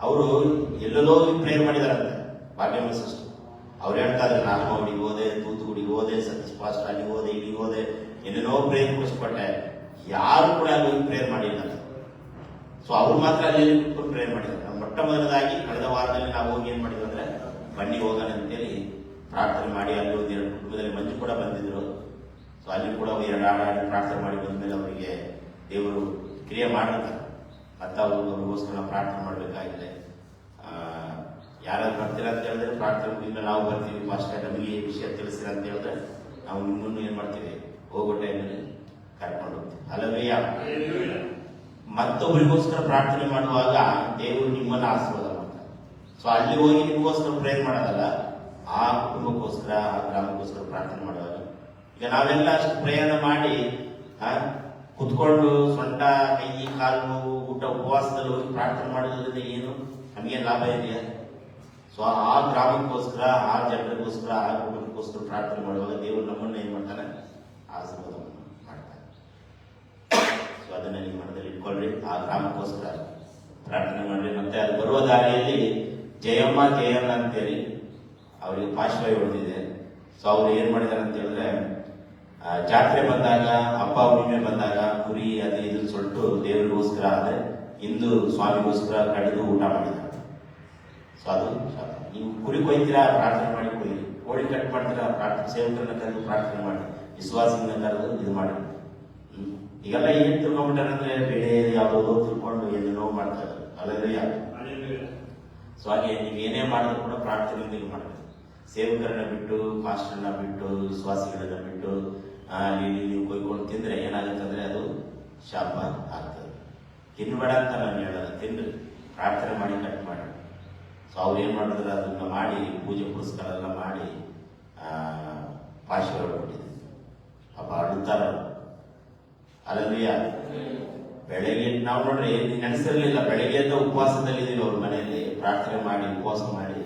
ಅವರು ಎಲ್ಲೆಲ್ಲೋ ಪ್ರೇಯರ್ ಮಾಡಿದಾರಂತೆ ಭಾಗ್ಯಮ್ಮ ಸಿಸ್ಟರ್. ಅವ್ರು ಹೇಳ್ತಾ ಇದ್ರೆ ನಾಗಮೌಡಿಗೆ ಹೋದೆ, ತೂತುಗುಡಿಗೆ ಹೋದೆ, ಸತೀಶ್ ಪಾಸ್ಟರ್ ಅಲ್ಲಿಗೆ ಹೋದೆ, ಇಲ್ಲಿಗೆ ಹೋದೆ, ಏನೇನೋ ಪ್ರೇಯರ್ ಕೊಡಿಸ್ಕೊಟ್ಟೆ. ಯಾರು ಕೂಡ ಅಲ್ಲಿ ಪ್ರೇಯರ್ ಮಾಡಿಲ್ಲ. ಸೊ ಅವ್ರು ಮಾತ್ರ ಅಲ್ಲಿ ಕುತ್ಕೊಂಡು ಪ್ರೇಯರ್ ಮಾಡಿದ್ದಾರೆ. ನಾವು ಮೊಟ್ಟ ಮೊದಲದಾಗಿ ಕಳೆದ ವಾರದಲ್ಲಿ ನಾವು ಹೋಗಿ ಏನ್ ಮಾಡಿದ್ವಿ ಅಂದ್ರೆ ಬನ್ನಿ ಹೋಗೋಣ ಅಂತೇಳಿ ಪ್ರಾರ್ಥನೆ ಮಾಡಿ ಅಲ್ಲಿ ಒಂದು 2 ಕುಟುಂಬದಲ್ಲಿ ಮಂಜು ಕೂಡ ಬಂದಿದ್ರು. ಸೊ ಅಲ್ಲಿ ಕೂಡ 2 ಆಡಿ ಪ್ರಾರ್ಥನೆ ಮಾಡಿ ಬಂದ್ಮೇಲೆ ಅವರಿಗೆ ದೇವರು ಕ್ರಿಯೆ ಮಾಡಿರ್ತಾರೆ. ಮತ್ತೆ ಅವ್ರಿಗೋಸ್ಕರ ಪ್ರಾರ್ಥನೆ ಮಾಡಬೇಕಾಗಿದೆ. ಯಾರಾದ್ರು ಬರ್ತೀರಾ ಅಂತ ಹೇಳಿದ್ರೆ ಪ್ರಾರ್ಥನೆ ಮುಗಿದ ನಾವು ಬರ್ತೀವಿ. ಫಾಸ್ಟ್ ನಮಗೆ ಈ ವಿಷಯ ತಿಳಿಸಿರ ಅಂತ ಹೇಳಿದ್ರೆ ನಾವು ನಿಮ್ಮನ್ನು ಏನ್ ಮಾಡ್ತೀವಿ, ಹೋಗೋ ಟೈಮಲ್ಲಿ ಕರ್ಕೊಂಡು ಹೋಗ್ತೀವಿ. ಅಲ್ಲವೇ ಮತ್ತೊಬ್ಬರಿಗೋಸ್ಕರ ಪ್ರಾರ್ಥನೆ ಮಾಡುವಾಗ ದೇವರು ನಿಮ್ಮನ್ನ ಆಶೀರ್ವಾದ ಮಾಡ್ತಾರೆ. ಸೊ ಅಲ್ಲಿ ಹೋಗಿ ನಿಮಗೋಸ್ಕರ ಪ್ರೇರ್ ಮಾಡೋದಲ್ಲ, ಆ ಕುಟುಂಬಕ್ಕೋಸ್ಕರ, ಆ ಗ್ರಾಮಕ್ಕೋಸ್ಕರ ಪ್ರಾರ್ಥನೆ ಮಾಡುವಾಗ ಈಗ ನಾವೆಲ್ಲ ಅಷ್ಟು ಪ್ರಯಾಣ ಮಾಡಿ ಕುತ್ಕೊಂಡು ಸೊಂಟ, ಕೈ, ಕಾಲು ನೋವು, ಊಟ, ಉಪವಾಸದಲ್ಲಿ ಹೋಗಿ ಪ್ರಾರ್ಥನೆ ಮಾಡೋದ್ರಿಂದ ಏನು ನಮಗೇನು ಲಾಭ ಇದೆಯಾ? ಸೊ ಆ ಗ್ರಾಮಕ್ಕೋಸ್ಕರ, ಆ ಜನರಿಗೋಸ್ಕರ, ಆ ಕುಟುಂಬಕ್ಕೋಸ್ಕರ ಪ್ರಾರ್ಥನೆ ಮಾಡುವಾಗ ದೇವರು ನಮ್ಮನ್ನ ಏನ್ ಮಾಡ್ತಾನೆ? ಆಶೀರ್ವಾದ ಮಾಡ್ತಾನೆ. ಸೊ ಅದನ್ನ ನಿಮ್ಮ ಮನದಲ್ಲಿ ಇಟ್ಕೊಳ್ರಿ. ಆ ಗ್ರಾಮಕ್ಕೋಸ್ಕರ ಪ್ರಾರ್ಥನೆ ಮಾಡ್ರಿ. ಮತ್ತೆ ಅದು ಬರುವ ದಾರಿಯಲ್ಲಿ ಜಯಮ್ಮ ಅಂತೇಳಿ ಅವರಿಗೆ ಪಾರ್ಶ್ವವಾಯು ಹೊಡೆದಿದೆ. ಸೊ ಅವ್ರು ಏನ್ ಮಾಡಿದಾರೆ ಅಂತ ಹೇಳಿದ್ರೆ ಜಾತ್ರೆ ಬಂದಾಗ, ಹಬ್ಬ ಹುಣ್ಣಿಮೆ ಬಂದಾಗ ಕುರಿ ಅದು ಇದು ಸೊಟ್ಟು ದೇವರಿಗೋಸ್ಕರ ಆದ್ರೆ ಇಂದು ಸ್ವಾಮಿಗೋಸ್ಕರ ಕಡಿದು ಊಟ ಮಾಡಿದ್ದಾರೆ. ಸೊ ಅದು ನೀವು ಕುರಿ ಕೊಯ್ತೀರಾ, ಪ್ರಾರ್ಥನೆ ಮಾಡಿ ಕೊಯ್ರಿ. ಕೋಳಿ ಕಟ್ ಮಾಡ್ತೀರಾ, ಪ್ರಾರ್ಥನೆ ಸೇವಕರನ್ನ ಕರೆದು ಪ್ರಾರ್ಥನೆ ಮಾಡಿ, ವಿಶ್ವಾಸದಿಂದ ಕರೆದು ಇದು ಮಾಡಿ. ಈಗೆಲ್ಲ ಏನ್ ತಿಳ್ಕೊಂಡ್ಬಿಟ್ಟಾರಂದ್ರೆ ಬೆಳೆ ಯಾವುದೋ ತಿಳ್ಕೊಂಡು ಏನೇನೋ ಮಾಡ್ತಾರೆ. ಅಲ್ಲದೆ ಸೊ ಹಾಗೆ ನೀವು ಏನೇ ಮಾಡಿದ್ರು ಕೂಡ ಪ್ರಾರ್ಥನೆಯೊಂದಿಗೆ ಮಾಡಬೇಕು. ಸೇವಕರನ್ನ ಬಿಟ್ಟು, ಮಾಸ್ಟರ್ನ ಬಿಟ್ಟು, ವಿಶ್ವಾಸಿಗಳನ್ನ ಬಿಟ್ಟು ನೀವು ಕೊಯ್ಕೊಂಡು ತಿಂದ್ರೆ ಏನಾಗುತ್ತಂದ್ರೆ ಅದು ಶಾಪ ಆಗ್ತದೆ. ತಿನ್ಬೇಡ ಅಂತ ನಾನು ಹೇಳಲ್ಲ, ತಿಂದು ಪ್ರಾರ್ಥನೆ ಮಾಡಿ ಕಟ್ ಮಾಡಿ. ಸೊ ಅವ್ರು ಏನ್ ಮಾಡಿದ್ರೆ ಅದನ್ನ ಮಾಡಿ ಪೂಜೆ ಪುರಸ್ಕಾರ ಎಲ್ಲ ಮಾಡಿ ಪಾರ್ಶ್ವ ಕೊಟ್ಟಿದೆ. ಪಾಪ ಅಡುತ್ತಾರ. ಅಲ್ಲಲ್ಲಿಯ ಬೆಳಗ್ಗೆ ನಾವು ನೋಡ್ರಿ ನೆನೆಸಿರ್ಲಿಲ್ಲ, ಬೆಳಗ್ಗೆಯಿಂದ ಉಪವಾಸದಲ್ಲಿದ್ದೀವಿ ಅವ್ರ ಮನೆಯಲ್ಲಿ ಪ್ರಾರ್ಥನೆ ಮಾಡಿ ಉಪವಾಸ ಮಾಡಿ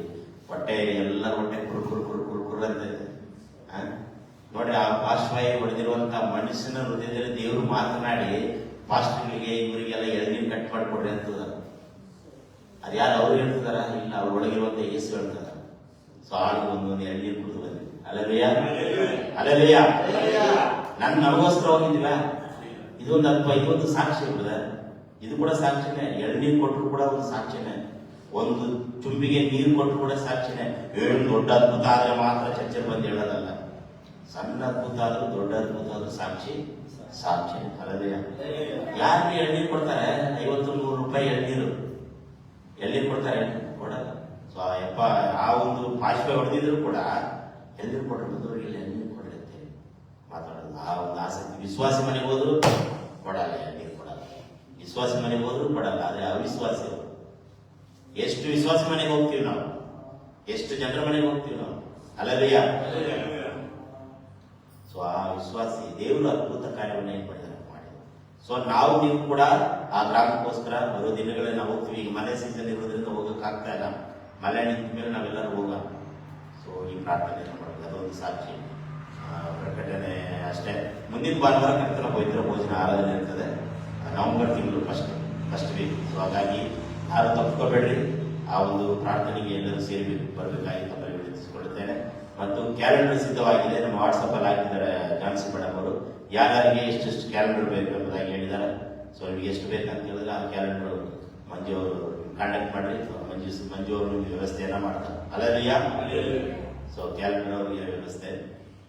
ಹೊಟ್ಟೆ ಎಲ್ಲರ ಹೊಟ್ಟೆ ಕುರು ಅಂತ ನೋಡಿ. ಆ ಪಾರ್ಶ್ವಾಯು ಹೊಡೆದಿರುವಂತ ಮನುಷ್ಯನ ಹೃದಯದಲ್ಲಿ ದೇವರು ಮಾತನಾಡಿ ಪಾಸ್ಟರ್ಗಳಿಗೆ ಇವರಿಗೆಲ್ಲ ಎಳ್ನೀರು ಕಟ್ ಮಾಡಿಕೊಡ್ರಿ ಅಂತದ. ಅದ್ಯಾರು ಅವ್ರು ಹೇಳ್ತಿದಾರ? ಇಲ್ಲ, ಅವ್ರ ಒಳಗಿರುವಂತ ಯೇಸು ಹೇಳ್ತಾರ. ಸೊ ಆಳಿಗೆ ಒಂದೊಂದು ಎಳ್ನೀರು ಕುಡಿದು ಬಂದ್ವಿ. ಅಲ್ಲವೇಯ ನಮಗೋಸ್ಕರ ಹೋಗಿದ್ದೀವ. ಇದೊಂದು ಸಾಕ್ಷಿ ಇರ್ತದೆ. ಇದು ಕೂಡ ಸಾಕ್ಷಿನೇ. ಎಳ್ನೀರು ಕೊಟ್ಟರು ಕೂಡ ಒಂದು ಸಾಕ್ಷಿನೇ. ಒಂದು ಚುಂಬಿಗೆ ನೀರು ಕೊಟ್ಟರು ಕೂಡ ಸಾಕ್ಷಿನೇ. ದೊಡ್ಡ ಅದ್ಭುತ ಆದ್ರೆ ಮಾತ್ರ ಚರ್ಚೆ ಬಂದು ಹೇಳೋದಲ್ಲ. ಸಣ್ಣ ಅದ್ಭುತ ಆದ್ರೂ ದೊಡ್ಡ ಅದ್ಭುತ ಆದ್ರೂ ಸಾಕ್ಷಿ ಅಲ್ಲದೆ ಯಾರಿಗೆ ಎಳ್ನೀರು ಕೊಡ್ತಾರೆ? 50-100 ರೂಪಾಯಿ ಎಳ್ನೀರು ಕೊಡ್ತಾರೆ, ಕೊಡಲ್ಲ. ಸೊ ಯಪ್ಪ ಪಾಶ್ವೆ ಹೊಡೆದಿದ್ರು ಕೂಡ ಎಲ್ಲರೂ ಕೊಟ್ಟರು ಬಂದವರಿಗೆ ಎಲ್ಲರೂ ಕೊಡ್ರಿ ಅಂತೇಳಿ ಮಾತಾಡೋದು. ಆ ಒಂದು ಆಸಕ್ತಿ. ವಿಶ್ವಾಸಿ ಮನೆಗೆ ಹೋದ್ರು ಕೊಡಲ್ಲ, ನೀರು ಕೊಡಲ್ಲ. ವಿಶ್ವಾಸಿ ಮನೆಗೆ ಹೋದ್ರು ಕೊಡಲ್ಲ. ಆದ್ರೆ ಅವಿಶ್ವಾಸಿ ಅವರು. ಎಷ್ಟು ವಿಶ್ವಾಸಿ ಮನೆಗೆ ಹೋಗ್ತೀವಿ ನಾವು, ಎಷ್ಟು ಜನರ ಮನೆಗೆ ಹೋಗ್ತೀವಿ ನಾವು. ಅಲ್ಲದಯ್ಯ. ಸೊ ಆ ವಿಶ್ವಾಸಿ ದೇವರು ಅದ್ಭುತ ಕಾರ್ಯವನ್ನು ಏನ್ ಮಾಡಿದ್ದಾರೆ ಮಾಡಿ. ಸೊ ನಾವು ನೀವು ಕೂಡ ಆ ಗ್ರಾಮಕ್ಕೋಸ್ಕರ ಬರೋ ದಿನಗಳಲ್ಲಿ ನಾವು ಹೋಗ್ತೀವಿ. ಈಗ ಮಳೆ ಸೀಸನ್ ಇರೋದ್ರಿಂದ ಹೋಗಕ್ ಆಗ್ತಾ ಇಲ್ಲ. ಮಳೆ ನಿಂತ ಮೇಲೆ ನಾವೆಲ್ಲರೂ ಹೋಗೋಣ. ಸೊ ಈ ಪ್ರಾರ್ಥನೆ ಮಾಡೋದು ಅದೊಂದು ಸಾಕ್ಷಿ ಪ್ರಕಟಣೆ ಅಷ್ಟೇ. ಮುಂದಿನ ಭಾನುವಾರ ಕರ್ತನ ಪವಿತ್ರ ಭೋಜನ ಆರಾಧನೆ ಇರ್ತದೆ, ನವೆಂಬರ್ ತಿಂಗಳು ಫಸ್ಟ್ ವೀಕ್. ಸೊ ಹಾಗಾಗಿ ಯಾರು ತಪ್ಪಿಕೊಬೇಡ್ರಿ. ಆ ಒಂದು ಪ್ರಾರ್ಥನೆಗೆ ಎಲ್ಲರೂ ಸೇರಿ ಬರಬೇಕಾಗಿ ತಮ್ಮಲ್ಲಿ ವಿನಂತಿಸಿಕೊಳ್ಳುತ್ತೇನೆ. ಮತ್ತು ಕ್ಯಾಲೆಂಡರ್ ಸಿದ್ಧವಾಗಿದೆ, ನಮ್ಮ ವಾಟ್ಸಪ್ ಅಲ್ಲಿ ಹಾಕಿದ್ದಾರೆ ಜಾನ್ಸಿ ಮೇಡಮ್ ಅವರು. ಯಾರ್ಯಾರಿಗೆ ಎಷ್ಟೆಷ್ಟು ಕ್ಯಾಲೆಂಡರ್ ಬೇಕು ಎಂಬುದಾಗಿ ಹೇಳಿದ್ದಾರೆ. ಸೊ ನಿಮಗೆ ಎಷ್ಟು ಬೇಕಂತ ಹೇಳಿದ್ರೆ ಆ ಕ್ಯಾಲೆಂಡರ್ ಮಂಜು ಅವರು ಕಾಂಟ್ಯಾಕ್ಟ್ ಮಾಡ್ರಿ. ಮಂಜು ಅವರು ನಿಮ್ಗೆ ವ್ಯವಸ್ಥೆಯನ್ನ ಮಾಡ್ತಾರೆ. ಅಲ್ಲಯ್ಯ. ಸೊ ಕ್ಯಾಲೆಂಡರ್ ಅವರಿಗೆ ವ್ಯವಸ್ಥೆ.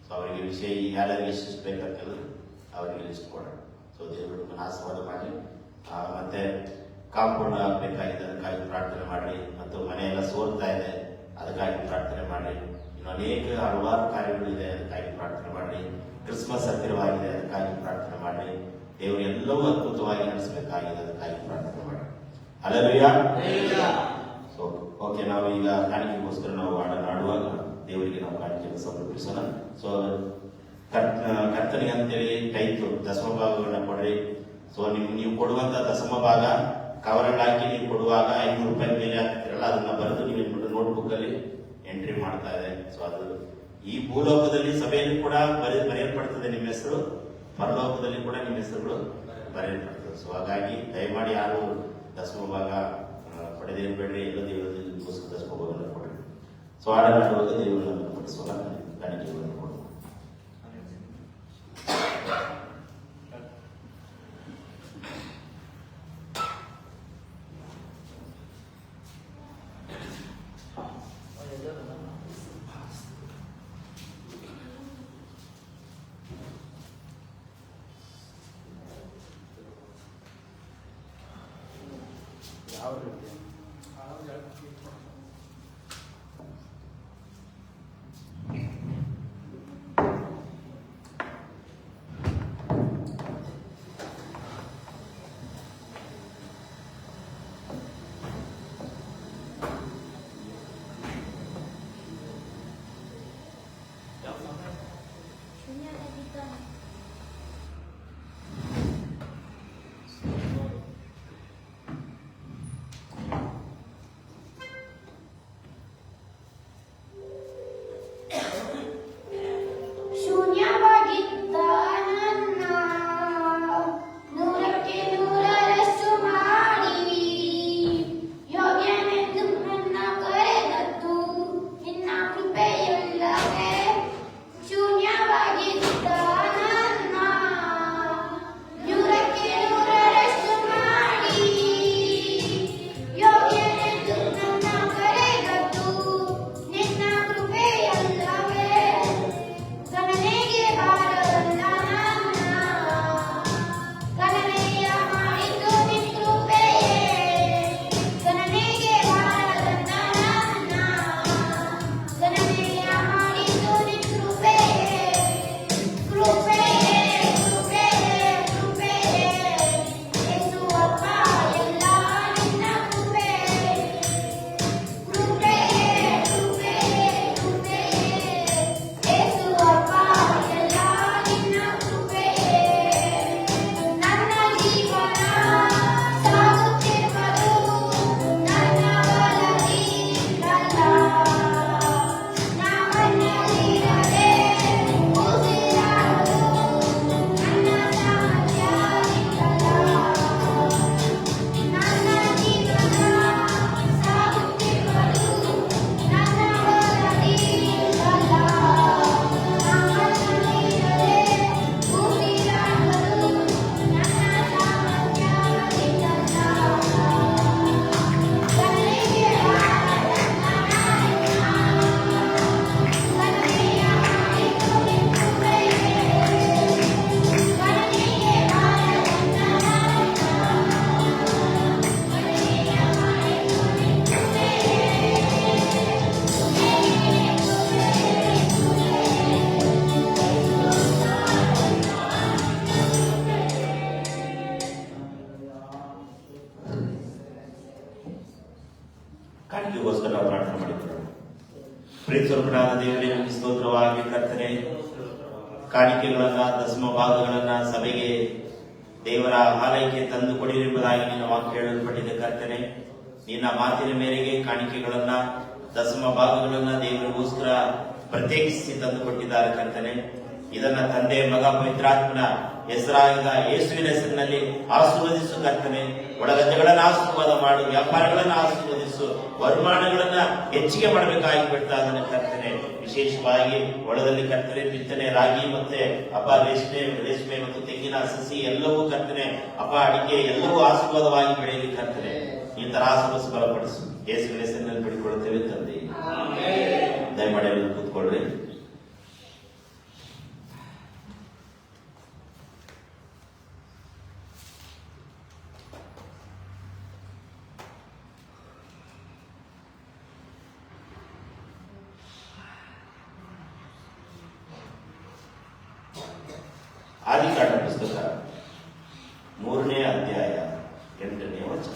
ಸೊ ಅವರಿಗೆ ವಿಷಯ ಯಾರ್ಯಾರಿಗೆ ಎಷ್ಟೆಷ್ಟು ಬೇಕಂತ ಹೇಳಿದ್ರೆ ಅವರಿಗೆ ಲಿಸ್ಟ್ ಕೊಡೋಣ. ಸೊ ದೇವರು ಆಶೀರ್ವಾದ ಮಾಡಿ. ಮತ್ತೆ ಕಾಂಪೌಂಡ್ ಆಗಬೇಕಾಗಿದೆ, ಅದಕ್ಕಾಗಿ ಪ್ರಾರ್ಥನೆ ಮಾಡಿ. ಮತ್ತು ಮನೆಯೆಲ್ಲ ಸೋಲ್ತಾ ಇದೆ, ಅದಕ್ಕಾಗಿ ಪ್ರಾರ್ಥನೆ ಮಾಡಿ. ಇನ್ನು ಅನೇಕ ಹಲವಾರು ಕಾರ್ಯಗಳಿದೆ, ಅದಕ್ಕಾಗಿ ಪ್ರಾರ್ಥನೆ ಮಾಡಿ. ಕ್ರಿಸ್ಮಸ್ ಹತ್ತಿರವಾಗಿದೆ, ಅದಕ್ಕಾಗಿ ಪ್ರಾರ್ಥನೆ ಮಾಡಿ. ದೇವರು ಎಲ್ಲವೂ ಅದ್ಭುತವಾಗಿ ನಡೆಸಬೇಕಾಗಿದೆ, ಅದಕ್ಕಾಗಿ ಪ್ರಾರ್ಥನೆ ಮಾಡಿ. ಅಲ್ಲಯ್ಯ. ಸೊ ಓಕೆ, ನಾವು ಈಗ ಕಾಣಿಕೆಗೋಸ್ಕರ ನಾವು ಹಾಡುವಾಗ ದೇವರಿಗೆ ನಾವು ಕಾಣಿಕೆಯನ್ನು ಸಮರ್ಪಿಸೋಣ. ಸೊ ಕರ್ತನಿಗೆ ಅಂತೇಳಿ ಟೈತು ದಶಮ ಭಾಗಗಳನ್ನ ಕೊಡ್ರಿ. ಸೊ ನೀವು ಕೊಡುವಂತ ದಶಮ ಭಾಗ ಕವರಲ್ಲಿ ಹಾಕಿ ನೀವು ಕೊಡುವಾಗ 500 ರೂಪಾಯಿ ಮೇಲೆ ಹಾಕ್ತಿರಲ್ಲ, ಅದನ್ನ ಬರೆದು ನೀವು ನೋಟ್ಬುಕ್ ಅಲ್ಲಿ ಎಂಟ್ರಿ ಮಾಡ್ತಾ ಇದೆ. ಸೊ ಅದು ಈ ಭೂಲೋಕದಲ್ಲಿ ಸಭೆಯಲ್ಲಿ ಕೂಡ ಬರೆಯಲ್ಪಡ್ತದೆ ನಿಮ್ಮ ಹೆಸರು, ಪರಲೋಕದಲ್ಲಿ ಕೂಡ ನಿಮ್ಮ ಹೆಸರುಗಳು ಬರೆಯಲ್ಪಡ್ತದೆ. ಸೊ ಹಾಗಾಗಿ ದಯಮಾಡಿ ಯಾರು ದಶಮ ಭಾಗ ಪಡೆದಿರಬೇಡ್ರಿ. ಎಲ್ಲ ದೇವರಗೋಸ್ಕರ ದಶಮ ಭಾಗವನ್ನು ಕೊಡ್ರಿ. ಸೊ ಆಡಲಾಡುವಾಗ ದೇವರನ್ನು ಪಡಿಸುವಾಗ ಕಾಣಿಕೆಗಳನ್ನು ಕೊಡುವ. ಕಾಣಿಕೆಗೋಸ್ಕರ ನಾವು ಪ್ರಾರ್ಥನೆ ಮಾಡಿಕೊಳ್ಳೋಣ. ಪ್ರೀತಿಸಲ್ಪಟ್ಟಾದ ದೇವರೇ, ನಿಮಗೆ ಸ್ತೋತ್ರವಾಗಿ ಕರ್ತನೆ. ಕಾಣಿಕೆಗಳನ್ನ, ದಶಮ ಭಾಗಗಳನ್ನ ಸಭೆಗೆ ದೇವರ ಆಲಯಕ್ಕೆ ತಂದು ಕೊಡಿರಿ ಎಂಬುದಾಗಿ ನಿನ್ನ ವಾಕ್ಯ ಹೇಳಲ್ಪಟ್ಟಿದೆ ಕರ್ತನೆ. ನಿನ್ನ ಮಾತಿನ ಮೇರೆಗೆ ಕಾಣಿಕೆಗಳನ್ನ, ದಶಮ ಭಾಗಗಳನ್ನ ದೇವರಿಗೋಸ್ಕರ ಪ್ರತ್ಯೇಕಿಸಿ ತಂದು ಕೊಟ್ಟಿದ್ದಾರೆ ಕರ್ತನೆ. ಇದನ್ನ ತಂದೆ, ಮಗ, ಪವಿತ್ರಾತ್ಮನ ಹೆಸರಾದ ಯೇಸುವಿನ ಹೆಸರಿನಲ್ಲಿ ಆಶೀರ್ವದಿಸು ಕರ್ತನೆ. ಒಳಗದ್ದೆಗಳನ್ನ ಆಶೀರ್ವಾದ ಮಾಡು, ವ್ಯಾಪಾರಗಳನ್ನ ಆಶೀರ್ವದಿಸು, ವರಮಾನಗಳನ್ನ ಹೆಚ್ಚಿಗೆ ಮಾಡಬೇಕಾಗಿ ಬಿಡ್ತಾ ಅದನ್ನ ಕರ್ತನೆ. ವಿಶೇಷವಾಗಿ ಹೊಲದಲ್ಲಿ ಕರ್ತನೆ ಬಿತ್ತನೆ, ರಾಗಿ ಮತ್ತೆ ರೇಷ್ಮೆ ಮತ್ತು ತೆಂಗಿನ ಸಸಿ ಎಲ್ಲವೂ ಕರ್ತನೆ, ಅಡಿಕೆ ಎಲ್ಲವೂ ಆಶೀರ್ವಾದವಾಗಿ ಬೆಳೆಯಲಿ ಕರ್ತನೆ. ಈ ತರ ಆಶೀರ್ವದಿಸಿ ಬಲಪಡಿಸು. ಯೇಸುವಿನ ಹೆಸರಿನಲ್ಲಿ ಬಿಡಿಕೊಳ್ಳುತ್ತೇವೆ ತಂದೆ. ದಯಮಾಡಿ ಕೂತ್ಕೊಳ್ಳಿ. ಆದಿಕಾಂಡ ಪುಸ್ತಕ 3ನೇ ಅಧ್ಯಾಯ 8ನೇ ವಚನ.